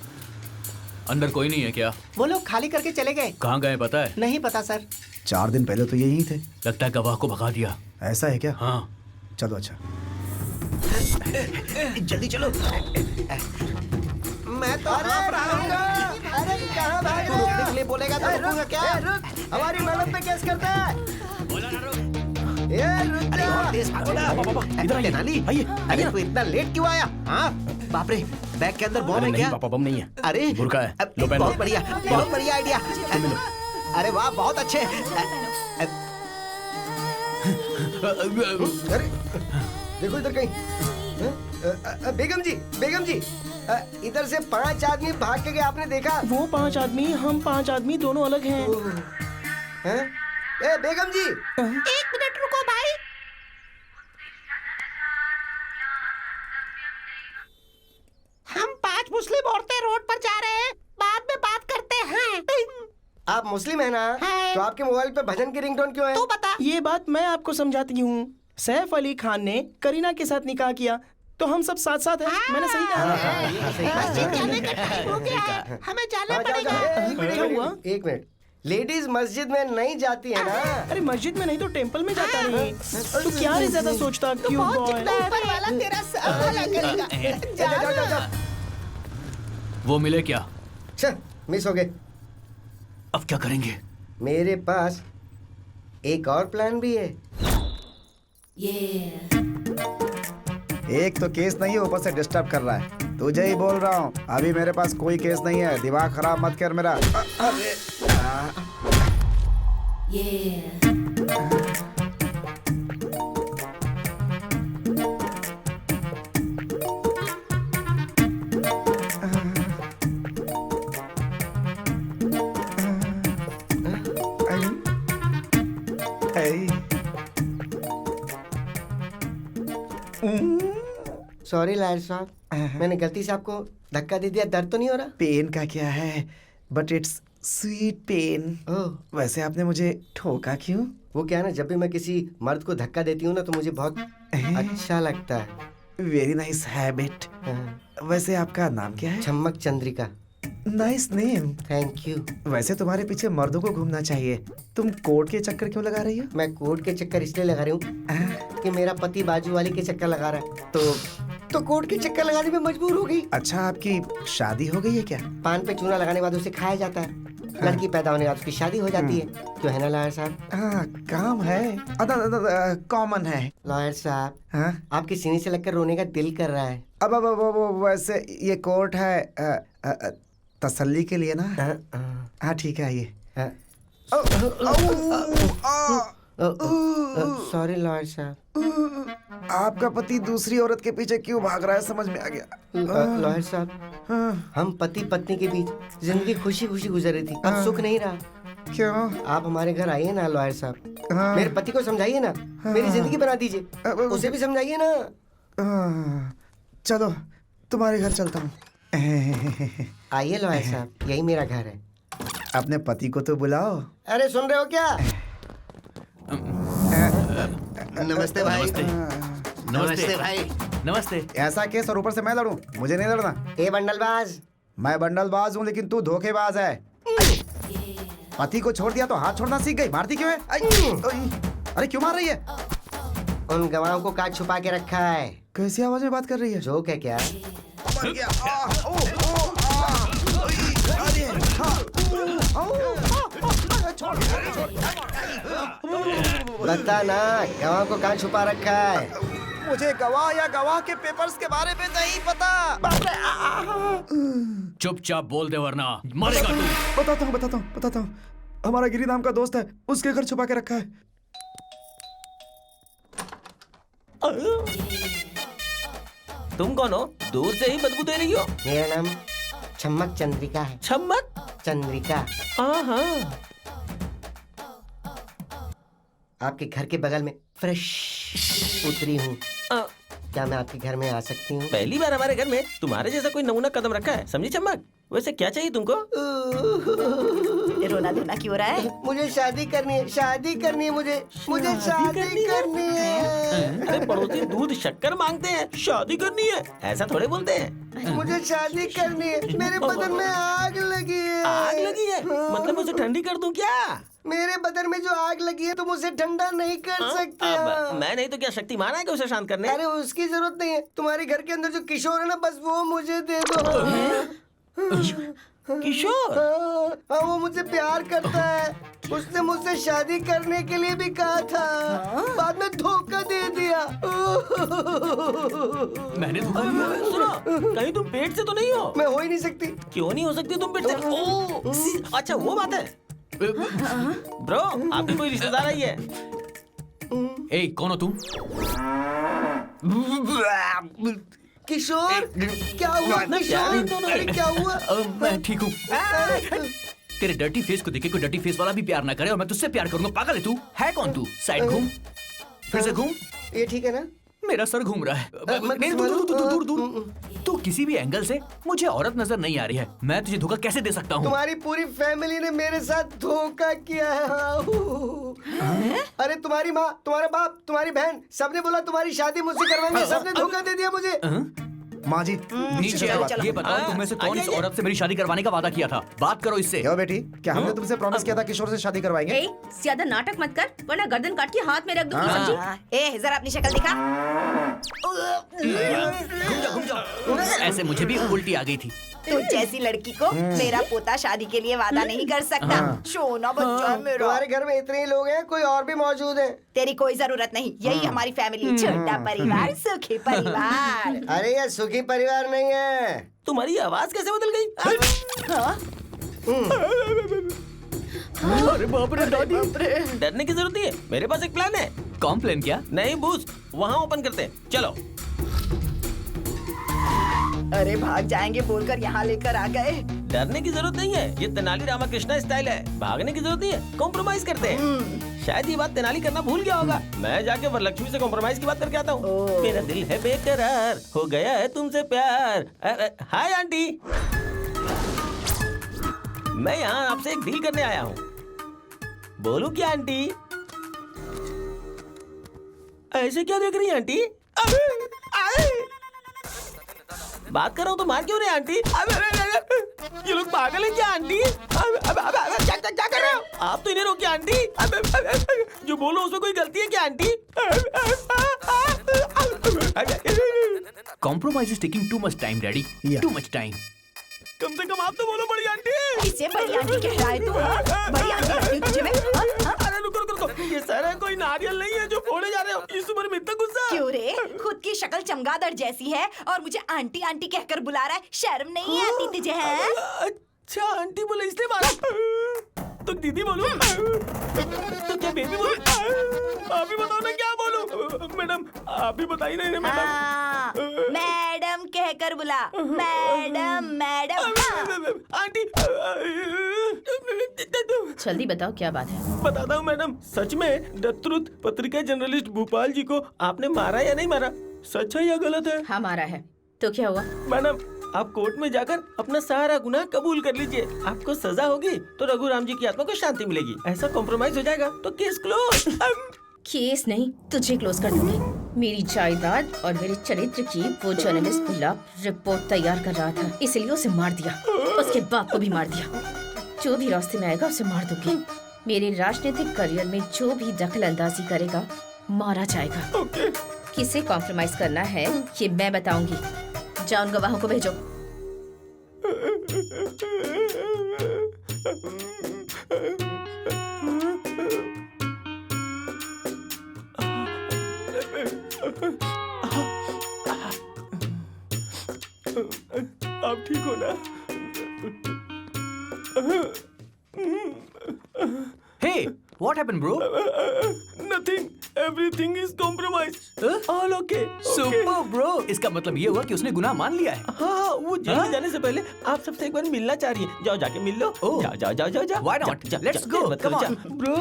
अंदर कोई नहीं है क्या? वो लोग खाली करके चले गए। कहाँ गए पता है? नहीं पता सर। 4 दिन पहले तो यही थे। लगता है गवाह को भगा दिया। ऐसा है क्या? हाँ चलो अच्छा। जल्दी चलो। मैं तो अरे कहाँ भाग रहे हो? रुकने के लिए बोलेगा तो रुकूंगा क्या? हमारी मैडम पे केस करता है। ये रुक जा। इधर तेनाली अरे तू इतना लेट क्यों आया? हाँ बाप रे, बैग के अंदर बम है क्या? पापा बम नहीं है, अरे बुर्का है। लो पहन लो। बहुत बढ़िया आइडिया। अरे वाह बहुत अच्छे। अरे देखो इधर कहीं। बेगम जी इधर से 5 आदमी भाग के गए, आपने देखा? वो 5 आदमी, हम 5 आदमी दोनों अलग हैं। ए बेगम जी 1 मिनट रुको भाई। रोड पर जा रहे हैं, बाद में बात करते हैं। आप मुस्लिम है ना? तो आपके मोबाइल पे भजन की रिंगटोन क्यों है? तू बता। ये बात मैं आपको समझाती हूँ। सैफ अली खान ने करीना के साथ निकाह किया तो हम सब साथ साथ हैं। मैंने सही कहा। मस्जिद जाने का टाइम हो गया है, हमें जाना पड़ेगा। क्या हुआ? एक मिनट, लेडीज मस्जिद में नहीं जाती है ना? अरे मस्जिद में नहीं तो टेंपल में जाता नहीं। तू क्या रे ज्यादा सोचता? क्यों बॉय? ऊपर वाला तेरा सहारा करेगा। जा। वो मिले क्या? मिस हो गए। अब क्या करेंगे? मेरे पास एक और प्लान भी है। एक तो केस नहीं है, ऊपर से डिस्टर्ब कर रहा है। तुझे ही बोल रहा हूँ, अभी मेरे पास कोई केस नहीं है। दिमाग खराब मत कर मेरा। सॉरी लायर साहब, मैंने गलती से आपको धक्का दे दिया। दर्द तो नहीं हो रहा? पेन का क्या है, बट इट्स स्वीट पेन। वैसे आपने मुझे ठोका क्यों? वो क्या है ना, जब भी मैं किसी मर्द को धक्का देती हूँ ना तो मुझे बहुत अच्छा लगता है। Very nice habit. वैसे आपका नाम क्या है? Chhammak Chandrika. Nice name. Thank you. वैसे तुम्हारे पीछे मर्दों को घूमना चाहिए। तुम कोर्ट के चक्कर क्यों लगा रही हो? मैं कोर्ट के चक्कर इसलिए लगा रही हूँ कि मेरा पति बाजू वाली के चक्कर लगा रहा है, तो कोर्ट के चक्कर लगाने में मजबूर हो गई। अच्छा, आपकी शादी हो गई है क्या? पान पे चूना लगाने के बाद उसे खाया जाता है। लड़की पैदा होने के बाद उसकी शादी हो जाती है। क्यों है ना लॉयर साहब? हाँ, काम है, कॉमन है। लॉयर साहब, आपकी सीने से लगकर रोने का दिल कर रहा है। अब वैसे ये कोर्ट है तसल्ली के लिए ना? हाँ ठीक है, आइए। सॉरी लॉयर साहब। आपका पति दूसरी औरत के पीछे क्यों भाग रहा है, समझ में आ गया। लॉयर साहब, हम पति पत्नी के बीच जिंदगी खुशी खुशी गुजर रही थी, अब सुख नहीं रहा। क्यों? आप हमारे घर आइए ना लॉयर साहब। मेरे पति को समझाइए ना, मेरी जिंदगी बना दीजिए। उसे भी समझाइए ना। चलो तुम्हारे घर चलता हूँ। आइए लॉयर साहब, यही मेरा घर है। अपने पति को तो बुलाओ। अरे सुन रहे हो क्या? नमस्ते भाई। नमस्ते भाई। नमस्ते। ऐसा केस और ऊपर से मैं लड़ूं? मुझे नहीं लड़ना। ए बंडलबाज। मैं बंडलबाज हूँ, लेकिन तू धोखेबाज है। पति को छोड़ दिया तो हाथ छोड़ना सीख गई। मारती क्यों है? अरे क्यों मार रही है? उन गवाहों को काट छुपा के रखा है। कैसी आवाज में बात कर रही है? जोक है क्या? बता ना, गवाह को कहाँ छुपा रखा है? मुझे गवाह या गवाह के पेपर्स के बारे में नहीं पता। चुपचाप बोल दे वरना मरेगा तू। बताता हूँ। हमारा गिरी नाम का दोस्त है, उसके घर छुपा के रखा है। तुम कौन हो? दूर से ही बदबू दे रही हो। मेरा नाम छम्मक चंद्रिका है। छम्मक चंद्रिका। हाँ। आपके घर के बगल में फ्रेश उतरी हूँ। क्या मैं आपके घर में आ सकती हूँ? पहली बार हमारे घर में तुम्हारे जैसा कोई नमूना कदम रखा है, समझी चम्मक? वैसे क्या चाहिए तुमको? रोना धोना क्यों रहा है? मुझे शादी करनी है, शादी करनी है मुझे शादी करनी है। अरे पड़ोसी दूध शक्कर मांगते हैं, शादी करनी है ऐसा थोड़े बोलते हैं। मुझे शादी करनी है। मेरे बदन में आग लगी है। आग लगी है? मतलब उसे ठंडी कर दूं क्या? मेरे बदन में जो आग लगी है तुम उसे ठंडा नहीं कर सकते। मैं नहीं तो क्या शक्तिमान है कि उसे शांत करने? अरे उसकी जरूरत नहीं है। तुम्हारे घर के अंदर जो किशोर है ना, बस वो मुझे दे दो। किशोर? हाँ, वो मुझसे प्यार करता है। उसने मुझसे शादी करने के लिए भी कहा था, बाद में धोखा दे दिया। मैंने सुनो, कहीं तुम पेट से तो नहीं हो? मैं हो ही नहीं सकती। क्यों नहीं हो सकती तुम पेट से? ओह, अच्छा वो बात है। ब्रो, आपकी कोई रिश्तेदार आई है? ए, कौन हो तुम? किशोर, क्या हुआ? किशोर, अरे क्या हुआ? मैं ठीक हूँ। तेरे डर्टी फेस को देखे कोई डर्टी फेस वाला भी प्यार ना करे और मैं तुझसे प्यार करूंगा। पागल है तू? है कौन तू? साइड घूम, फिर से घूम। ये ठीक है ना? मेरा सर घूम रहा है। नहीं, दूर दूर। तू किसी भी एंगल से मुझे औरत नजर नहीं आ रही है। मैं तुझे धोखा कैसे दे सकता हूँ? तुम्हारी पूरी फैमिली ने मेरे साथ धोखा किया है। अरे तुम्हारी माँ, तुम्हारा बाप, तुम्हारी बहन, सबने बोला तुम्हारी शादी मुझसे करवाएंगे, सबने धोखा दे दिया मुझे। माँ जी नीचे आओ। ये बताओ तुम में से कौन इस औरत से मेरी शादी करवाने का वादा किया था? बात करो इससे। यो बेटी, क्या हमने तुमसे प्रॉमिस किया था किशोर से शादी करवाएंगे? ज्यादा नाटक मत कर वरना गर्दन काट के हाथ में रख दूंगी। समझी? जरा अपनी शक्ल दिखा। घूम जाओ। ऐसे मुझे भी उल्टी आ गई थी। तू जैसी लड़की को मेरा पोता शादी के लिए वादा नहीं कर सकता। सोना बच्चा मेरा। तुम्हारे घर में इतने ही लोग हैं, कोई और भी मौजूद है? तेरी कोई जरूरत नहीं, यही हमारी फैमिली। छोटा परिवार, सुखी परिवार। अरे ये सुखी परिवार नहीं है। तुम्हारी आवाज कैसे बदल गई? अरे बाप रे दादी, डरने की जरूरत नहीं है, मेरे पास एक प्लान है। कौन प्लान? क्या? नहीं बूस्ट, वहाँ ओपन करते हैं, चलो। अरे भाग जाएंगे बोलकर यहाँ लेकर आ गए। डरने की जरूरत नहीं है, ये तेनाली रामाकृष्णा स्टाइल है। भागने की जरूरत नहीं है, कॉम्प्रोमाइज करते हैं। शायद ये बात तेनाली करना भूल गया होगा। मैं जाके वरलक्ष्मी से कॉम्प्रोमाइज की बात करके आता हूँ। मेरा दिल है बेकरार, हो गया है तुमसे प्यार। हाय आंटी, मैं यहाँ आपसे एक डील करने आया हूँ। बोलूं क्या आंटी? ऐसे क्या देख रही है आंटी? बात कर रहा हूँ तो मार क्यों रहे आंटी? ये लोग पागल है क्या आंटी? क्या कर रहे हो आप? तो इन्हें रोकिए आंटी। जो बोलो उसमें कोई गलती है क्या aunty? Compromise is taking too much time, Daddy. Too much time. कम से कम आप तो बोलो बड़ी आंटी। इसे बड़ी आंटी कह रहा है तू? बड़ी आंटी तुझे में? अरे रुको, ये सर है कोई नारियल नहीं है जो फोड़े जा रहे हो। इस उम्र में इतना गुस्सा? क्यों रे? खुद की शक्ल चमगादड़ जैसी है और मुझे आंटी आंटी कहकर बुला रहा है। शर्म नहीं आती तुझे? है अच्छा आंटी बोले इसलिए मारा। तो दीदी बोलूं? तो क्या बेबी बोलूं? आप ही बताओ ना क्या बोलूं? मैडम आप ही बताइए ना मैडम। मैडम कहकर बुला। मैडम आंटी जल्दी बताओ क्या बात है? बताता हूँ मैडम। सच में द ट्रुथ पत्रिका जर्नलिस्ट भोपाल जी को आपने मारा या नहीं मारा? सच है या गलत है? हाँ मारा है। तो क्या हुआ? मैडम आप कोर्ट में जाकर अपना सारा गुनाह कबूल कर लीजिए। आपको सजा होगी तो रघुराम जी की आत्मा को शांति मिलेगी। ऐसा कॉम्प्रोमाइज हो जाएगा तो केस क्लोज। केस नहीं, तुझे क्लोज कर दूंगी। मेरी जायदाद और मेरे चरित्र की वो जर्नलिस्ट गुलाब रिपोर्ट तैयार कर रहा था, इसलिए उसे मार दिया। उसके बाप को भी मार दिया। जो भी रास्ते में आएगा उसे मार दूंगी। मेरे राजनीतिक करियर में जो भी दखल अंदाजी करेगा मारा जाएगा। किसे कॉम्प्रोमाइज करना है ये मैं बताऊंगी। जाओ उन गवाहों को भेजो। आप ठीक हो ना? Hey, what happened, bro? Nothing. Everything is compromised. All okay. Super, bro. इसका मतलब ये हुआ कि उसने गुनाह मान लिया है। हाँ, वो जेल जाने से पहले आप सबसे एक बार मिलना चाह रही है। जाओ जाके मिल लो। जाओ। Why not? Let's go. Come on. Bro,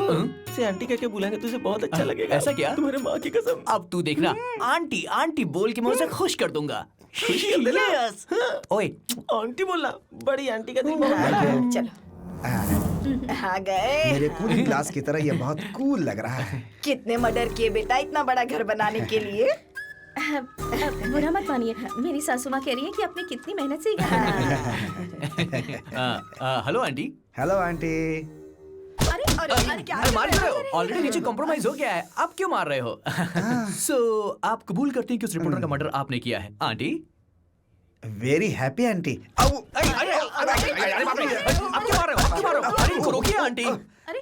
से आंटी कह के बुलाएंगे तुझे बहुत अच्छा लगेगा। ऐसा क्या? तुम्हारे माँ की कसम। अब तू देखना, आंटी आंटी बोल के मैं उसे खुश कर दूंगा। Yes. ओए, आंटी बोलना। बड़ी आंटी का दिल बहुत बड़ा है। चलो आ गए। मेरे कूलिंग ग्लास की तरह ये बहुत कूल लग रहा है। कितने मर्डर किए बेटा इतना बड़ा घर बनाने के लिए? बुरा मत मानिए, मेरी सासू माँ कह रही है कि आपने कितनी मेहनत से ये हेलो आंटी। Hello aunty. अरे क्या मार क्यों रहे हो? ऑलरेडी नीचे कॉम्प्रोमाइज हो गया है, आप क्यों मार रहे हो? सो आप कबूल करती हैं कि उस रिपोर्टर का मर्डर आपने किया है? Aunty very happy aunty. आप क्यों मार रहे हो? अरे इनको रोकिए आंटी।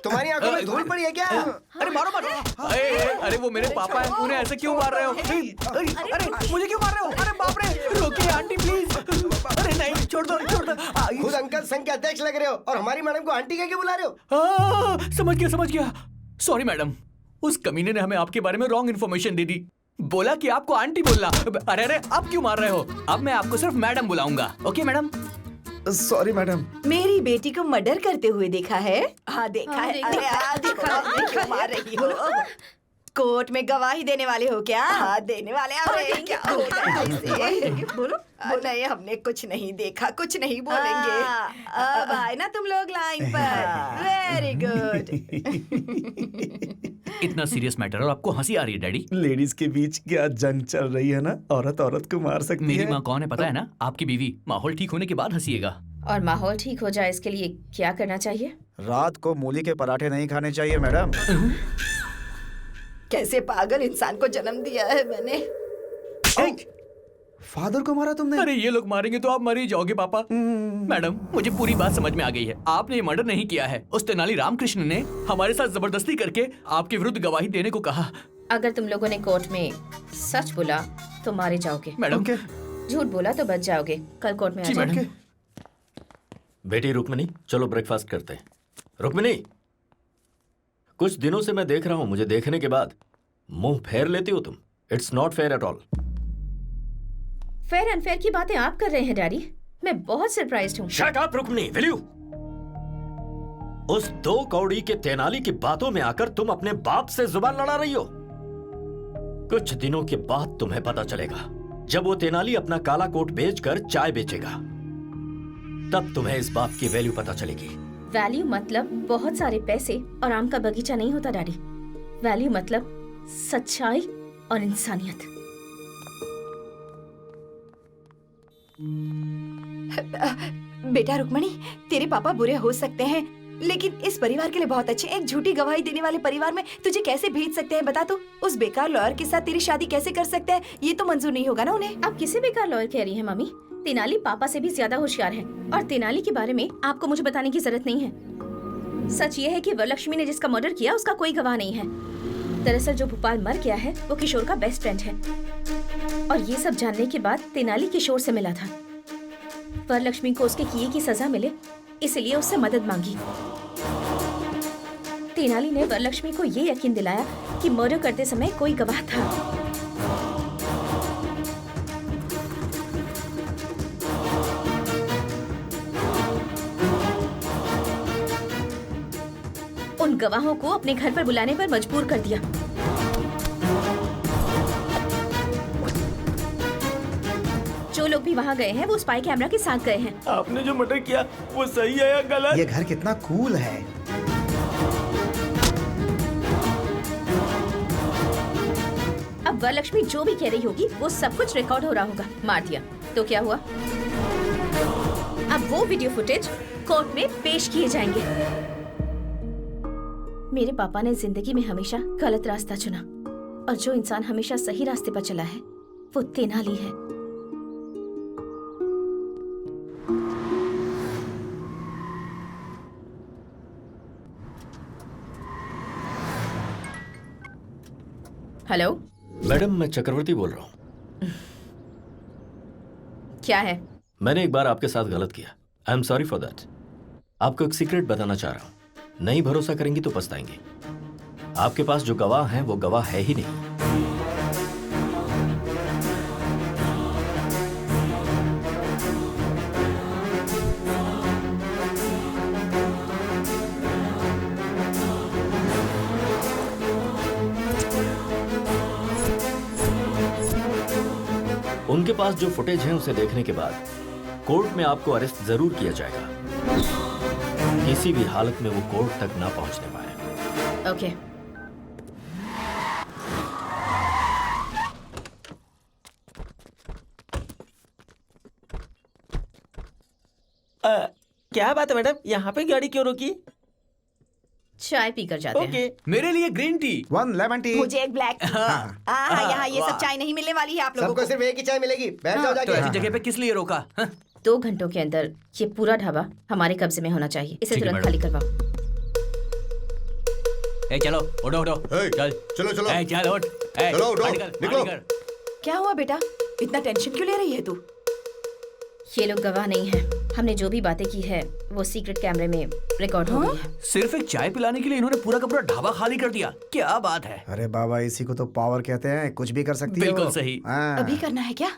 तुम्हारी आंखों में धूल पड़ी है क्या? अरे मारो मत। अरे वो मेरे पापा हैं, उन्हें ऐसे क्यों मार रहे हो? अरे मुझे क्यों मार रहे हो? अरे बाप रे, रोकिए आंटी प्लीज। अरे नहीं, छोड़ दो। खुद अंकल संघ के अध्यक्ष लग रहे हो और हमारी मैडम को आंटी कह के बुला रहे हो? समझ गया। सॉरी मैडम, उस कमीने ने हमें आपके बारे में रॉन्ग इन्फॉर्मेशन दे दी। बोला कि आपको आंटी बोलना। अरे आप क्यों मार रहे हो? अब मैं आपको सिर्फ मैडम बुलाऊंगा। Okay madam? Sorry madam. मेरी बेटी को मर्डर करते हुए देखा है? हाँ देखा है। अरे देखा मार रही हो। कोर्ट में गवाही देने वाले हो क्या? हाँ, देने वाले। अरे क्या होता है इससे? बोलो। नहीं, हमने कुछ नहीं देखा, कुछ नहीं बोलेंगे। अब आए ना तुम लोग लाइन पर। Very good. इतना सीरियस मैटर और आपको हंसी आ रही है डैडी? लेडीज के बीच क्या जंग चल रही है ना, औरत औरत को मार सकती है। मेरी माँ कौन है पता है ना? आपकी बीवी। माहौल ठीक होने के बाद हंसीएगा। और माहौल ठीक हो जाए इसके लिए क्या करना चाहिए? रात को मूली के पराठे नहीं खाने चाहिए मैडम। कैसे पागल इंसान को जन्म दिया है मैंने। फादर को मारा तुमने? अरे ये लोग मारेंगे तो आप मर ही जाओगे पापा। मैडम, मुझे पूरी बात समझ में आ गई है। आपने ये मर्डर नहीं किया है। उस तेनाली रामकृष्ण ने हमारे साथ जबरदस्ती करके आपके विरुद्ध गवाही देने को कहा। अगर तुम लोगों ने कोर्ट में सच बोला तो मारे जाओगे। मैडम, झूठ बोला तो बच जाओगे। कल कोर्ट में आ जाओगे। बेटी रुक्मिनी, चलो ब्रेकफास्ट करते हैं। रुक्मिनी, कुछ दिनों से मैं देख रहा हूं, मुझे देखने के बाद मुंह फेर लेती हो तुम। It's not fair at all. Fair unfair की बातें आप कर रहे हैं डैडी। मैं बहुत सरप्राइज्ड हूँ। Shut up Rukmini, will you? उस 2 कौड़ी के तेनाली की बातों में आकर तुम अपने बाप से जुबान लड़ा रही हो। कुछ दिनों के बाद तुम्हें पता चलेगा, जब वो तेनाली अपना काला कोट बेचकर चाय बेचेगा, तब तुम्हें इस बाप की वैल्यू पता चलेगी। वैल्यू मतलब बहुत सारे पैसे और आम का बगीचा नहीं होता डैडी। वैल्यू मतलब सच्चाई और इंसानियत। बेटा रुक्मणी, तेरे पापा बुरे हो सकते हैं, लेकिन इस परिवार के लिए बहुत अच्छे। एक झूठी गवाही देने वाले परिवार में तुझे कैसे भेज सकते हैं बता तो? उस बेकार लॉयर के साथ तेरी शादी कैसे कर सकते हैं? ये तो मंजूर नहीं होगा ना उन्हें। आप किसे बेकार लॉयर कह रही हैं मम्मी? तेनाली पापा से भी ज्यादा होशियार है और तेनाली के बारे में आपको मुझे बताने की जरूरत नहीं है। सच ये है कि वरलक्ष्मी ने जिसका मर्डर किया उसका कोई गवाह नहीं है। दरअसल जो भोपाल मर गया है वो किशोर का बेस्ट फ्रेंड है और ये सब जानने के बाद तेनाली किशोर से मिला था। वरलक्ष्मी को उसके किए की सजा मिले इसलिए उससे मदद मांगी। तेनाली ने वरलक्ष्मी को ये यकीन दिलाया कि मर्डर करते समय कोई गवाह था। उन गवाहों को अपने घर पर बुलाने पर मजबूर कर दिया। जो लोग भी वहाँ गए हैं वो स्पाई कैमरा के साथ गए हैं। आपने जो मर्डर किया वो सही है या गलत? ये घर कितना कूल है। अब वरलक्ष्मी जो भी कह रही होगी वो सब कुछ रिकॉर्ड हो रहा होगा। मार दिया तो क्या हुआ? अब वो वीडियो फुटेज कोर्ट में पेश किए जाएंगे। मेरे पापा ने जिंदगी में हमेशा गलत रास्ता चुना और जो इंसान हमेशा सही रास्ते पर चला है वो तेनाली है। हेलो मैडम, मैं चक्रवर्ती बोल रहा हूँ। क्या है? मैंने एक बार आपके साथ गलत किया। I am sorry for that. आपको एक सीक्रेट बताना चाह रहा हूँ। नहीं भरोसा करेंगी तो पछताएंगे। आपके पास जो गवाह हैं वो गवाह है ही नहीं। उनके पास जो फुटेज है उसे देखने के बाद कोर्ट में आपको अरेस्ट जरूर किया जाएगा। किसी भी हालत में वो कोर्ट तक ना पहुंचने पाए। ओके। क्या बात है मैडम, यहाँ पे गाड़ी क्यों रोकी? चाय पीकर जाते हैं। मेरे लिए ग्रीन टी, 1 लेमन टी। मुझे एक ब्लैक टी। यहाँ ये सब चाय नहीं मिलने वाली है आप लोगों को। सिर्फ एक ही चाय मिलेगी। बैठ जाओ जाके। तो ऐसी जगह पे किस लिए रोका? 2 घंटों के अंदर ये पूरा ढाबा हमारे कब्जे में होना चाहिए। इसे तुरंत खाली करवाओ। चलो उठो उठो, चल चलो चलो, चल उठ, चलो उठो, निकलो। क्या हुआ बेटा, इतना टेंशन क्यों ले रही है तू? ये लोग गवाह नहीं है। हमने जो भी बातें की है वो सीक्रेट कैमरे में रिकॉर्ड हो गई है। सिर्फ एक चाय पिलाने के लिए इन्होंने पूरा का पूरा ढाबा खाली कर दिया। क्या बात है? अरे बाबा, इसी को तो पावर कहते हैं। कुछ भी कर सकती है। बिल्कुल सही। अभी करना है क्या?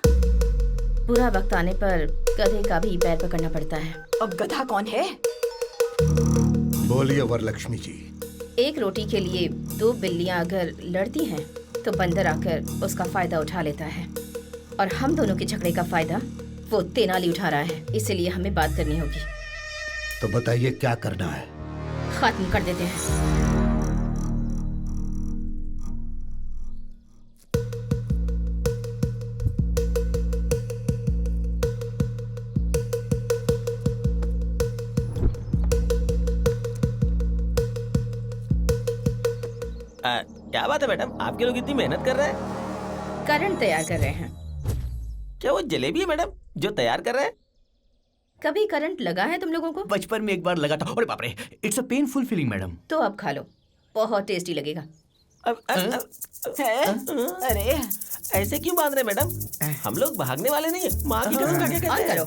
बुरा वक्त आने पर गधे का भी पैर पकड़ना पड़ता है। अब गधा कौन है? बोलिए वरलक्ष्मी जी, एक रोटी के लिए 2 बिल्लियां अगर लड़ती हैं तो बंदर आकर उसका फायदा उठा लेता है, और हम दोनों के झगड़े का फायदा वो तेनाली उठा रहा है, इसीलिए हमें बात करनी होगी। तो बताइए क्या करना है? खत्म कर देते हैं। क्या बात है मैडम, आपके लोग इतनी मेहनत कर रहे हैं? करंट तैयार कर रहे हैं। क्या वो जलेबी है मैडम जो तैयार कर रहे हैं? कभी करंट लगा है तुम लोगों को? बचपन में एक बार लगा था। अरे बाप रे, it's a painful feeling madam. तो अब खा लो, बहुत टेस्टी लगेगा। अरे ऐसे क्यों बांध रहे मैडम? हम लोग भागने वाले नहीं है, माँ की कसम खा के कहते हैं। करो।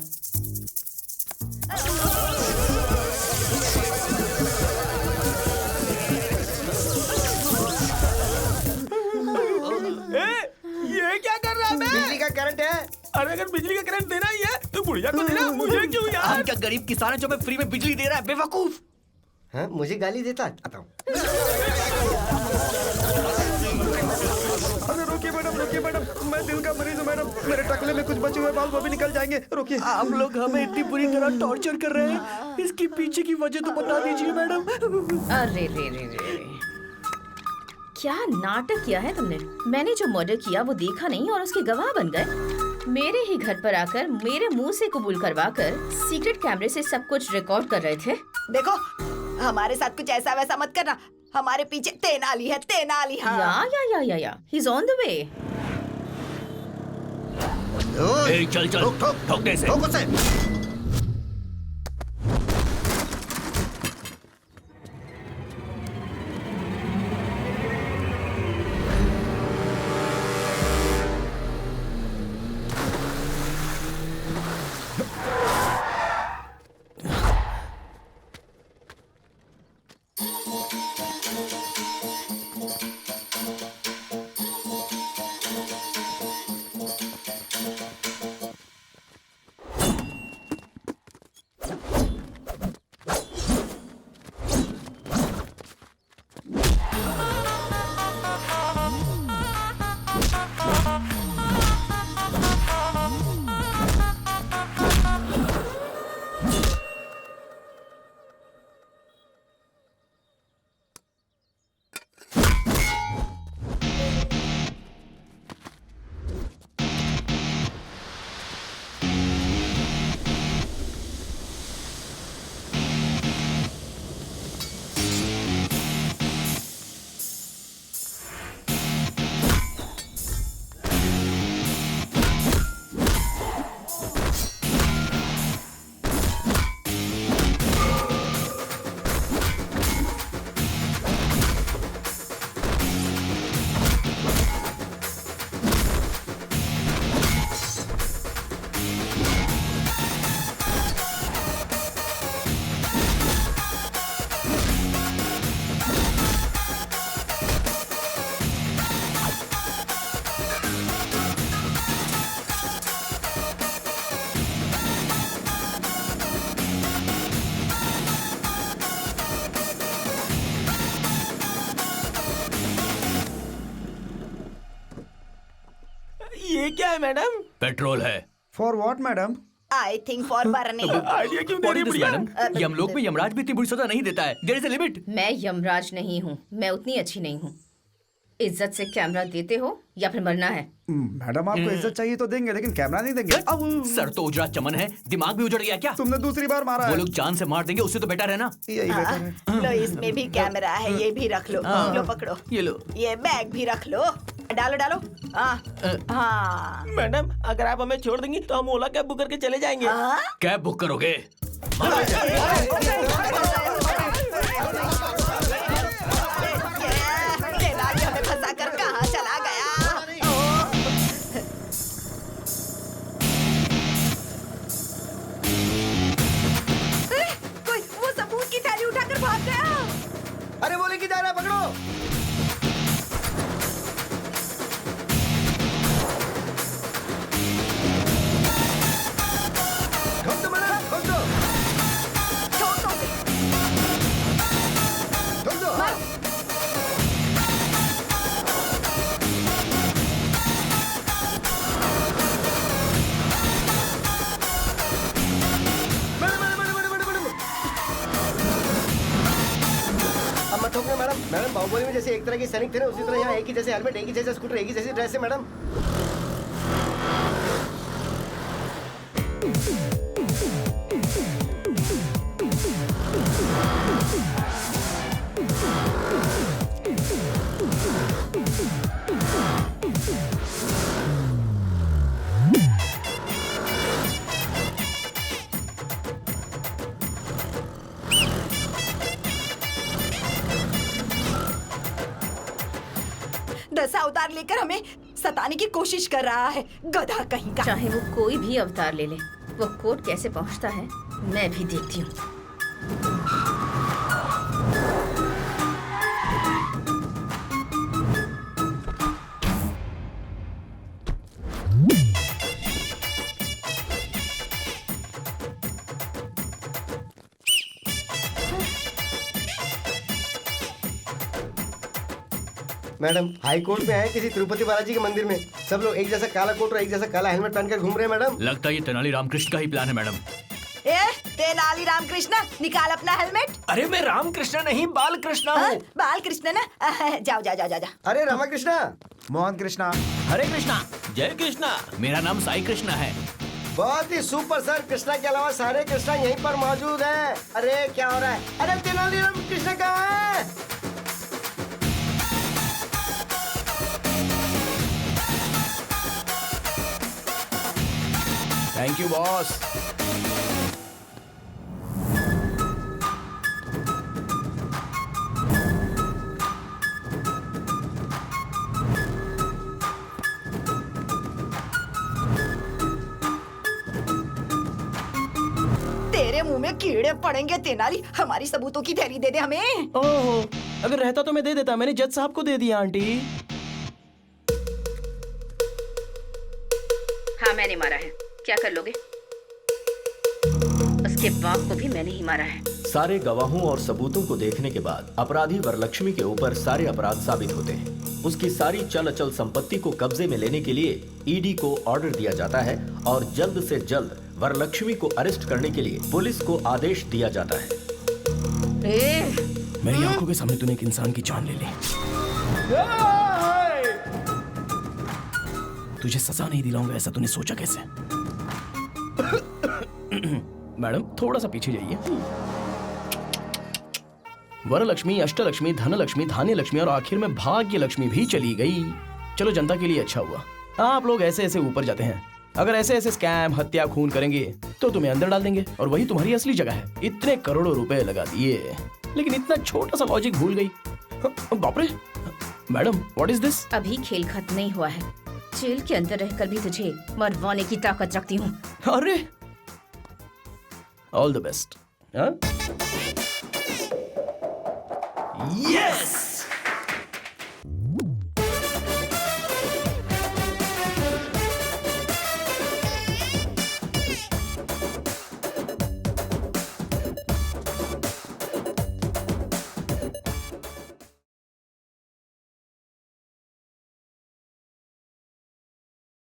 ये क्या कर रहा है? बिजली का करंट है। अरे अगर बिजली का करंट देना ही है तो बुढ़िया को देना, मुझे क्यों यार? हम क्या गरीब किसान है जो हमें फ्री में बिजली दे रहा है, बेवकूफ। हाँ, मुझे गाली देता। आता हूँ। अरे रोकिए मैडम, मैं दिल का मरीज हूँ मैडम। मेरे टकले में कुछ बचे हुए बाल वो भी निकल जाएंगे। रोकिए। आप लोग हमें इतनी बुरी तरह टॉर्चर कर रहे हैं, इसकी पीछे की वजह तो बता दीजिए मैडम। अरे रे क्या नाटक किया है तुमने? मैंने जो मर्डर किया वो देखा नहीं और उसके गवाह बन गए। मेरे ही घर पर आकर मेरे मुंह से कबूल करवाकर सीक्रेट कैमरे से सब कुछ रिकॉर्ड कर रहे थे। देखो, हमारे साथ कुछ ऐसा वैसा मत करना। हमारे पीछे तेनाली है, तेनाली। हाँ। या he's on the way। चल ठोकने से। ये क्या है मैडम? पेट्रोल है। For what madam? I think for burning. Idea क्यों दे रही है बुढ़िया? मैडम, यमलोक में यमराज भी इतनी बुरी सजा नहीं देता है। There is a limit. मैं यमराज नहीं हूँ, मैं उतनी अच्छी नहीं हूँ। इज्जत से कैमरा देते हो या फिर मरना है? मैडम आपको इज्जत चाहिए तो देंगे, लेकिन कैमरा नहीं देंगे। सर तो उजड़ा चमन है, दिमाग भी उजड़ गया क्या? तुमने दूसरी बार मारा है। वो लोग जान से मार देंगे, उससे तो बेटर है ना। यही बेटर है। लो, इसमें भी कैमरा है, ये भी रख लो। लो पकड़ो, ये लो, ये बैग भी रख लो। डालो। हाँ। मैडम अगर आप हमें छोड़ देंगी तो हम ओला कैब बुक करके चले जाएंगे। कैब बुक करोगे? हमें फंसा कर कहाँ चला गया? कोई वो सबूत की थैली उठाकर भाग गया। अरे वो लेके जा रहा है, पकड़ो। ठोक दो। बाहुबली में जैसे एक तरह के सैनिक थे ना, उसी तरह यहाँ एक ही जैसे हेलमेट, एक ही जैसे स्कूटर, एक ही जैसी ड्रेस है मैडम। दस अवतार लेकर हमें सताने की कोशिश कर रहा है, गधा कहीं का। चाहे वो कोई भी अवतार ले ले, वो कोर्ट कैसे पहुंचता है मैं भी देखती हूँ। मैडम हाई कोर्ट में आए किसी तिरुपति बालाजी के मंदिर में, सब लोग एक जैसा काला कोट और एक जैसा काला हेलमेट पहनकर घूम रहे हैं मैडम। लगता है ये तेनाली रामकृष्ण का ही प्लान है मैडम। ए, तेनाली रामकृष्ण, निकाल अपना हेलमेट। अरे मैं रामकृष्ण नहीं बालकृष्ण हूँ। बालकृष्ण ना, जाओ जाओ जाओ जाओ। अरे रामाकृष्णा, मोहन कृष्णा, हरे कृष्णा, जय कृष्णा। मेरा नाम साई कृष्णा है। बहुत ही सुपर सर, कृष्णा के अलावा सारे कृष्णा यहीं पर मौजूद हैं। अरे क्या हो रहा है? अरे तेनाली राम कृष्ण कहाँ है? Thank you boss. तेरे मुंह में कीड़े पड़ेंगे तेनाली, हमारी सबूतों की थैली दे दे हमें। ओहो, अगर रहता तो मैं दे देता, मैंने जज साहब को दे दिया आंटी। हाँ मैंने मारा है, क्या कर लोगे? उसके बाप को भी मैंने ही मारा है। सारे गवाहों और सबूतों को देखने के बाद अपराधी वरलक्ष्मी के ऊपर सारे अपराध साबित होते हैं। उसकी सारी चल अचल संपत्ति को कब्जे में लेने के लिए ईडी को ऑर्डर दिया जाता है और जल्द से जल्द वरलक्ष्मी को अरेस्ट करने के लिए पुलिस को आदेश दिया जाता है। मेरी आंखों के सामने तूने एक इंसान की जान ले ली। तुझे सजा नहीं दिलाऊंगा ऐसा तूने सोचा कैसे? मैडम थोड़ा सा पीछे जाइए। वरलक्ष्मी, अष्टलक्ष्मी, धनलक्ष्मी, धान्य लक्ष्मी और आखिर में भाग्य लक्ष्मी भी चली गई। चलो जनता के लिए अच्छा हुआ आप लोग ऐसे ऐसे ऊपर जाते हैं। अगर ऐसे ऐसे स्कैम, हत्या, खून करेंगे तो तुम्हें अंदर डाल देंगे और वही तुम्हारी असली जगह है। इतने करोड़ों रुपए लगा दिए लेकिन इतना छोटा सा लॉजिक भूल गई। बाप रे मैडम, व्हाट इज दिस? अभी खेल खत्म नहीं हुआ है। जेल के अंदर रहकर भी तुझे मरवाने की ताकत रखती हूँ। अरे ऑल द बेस्ट। यस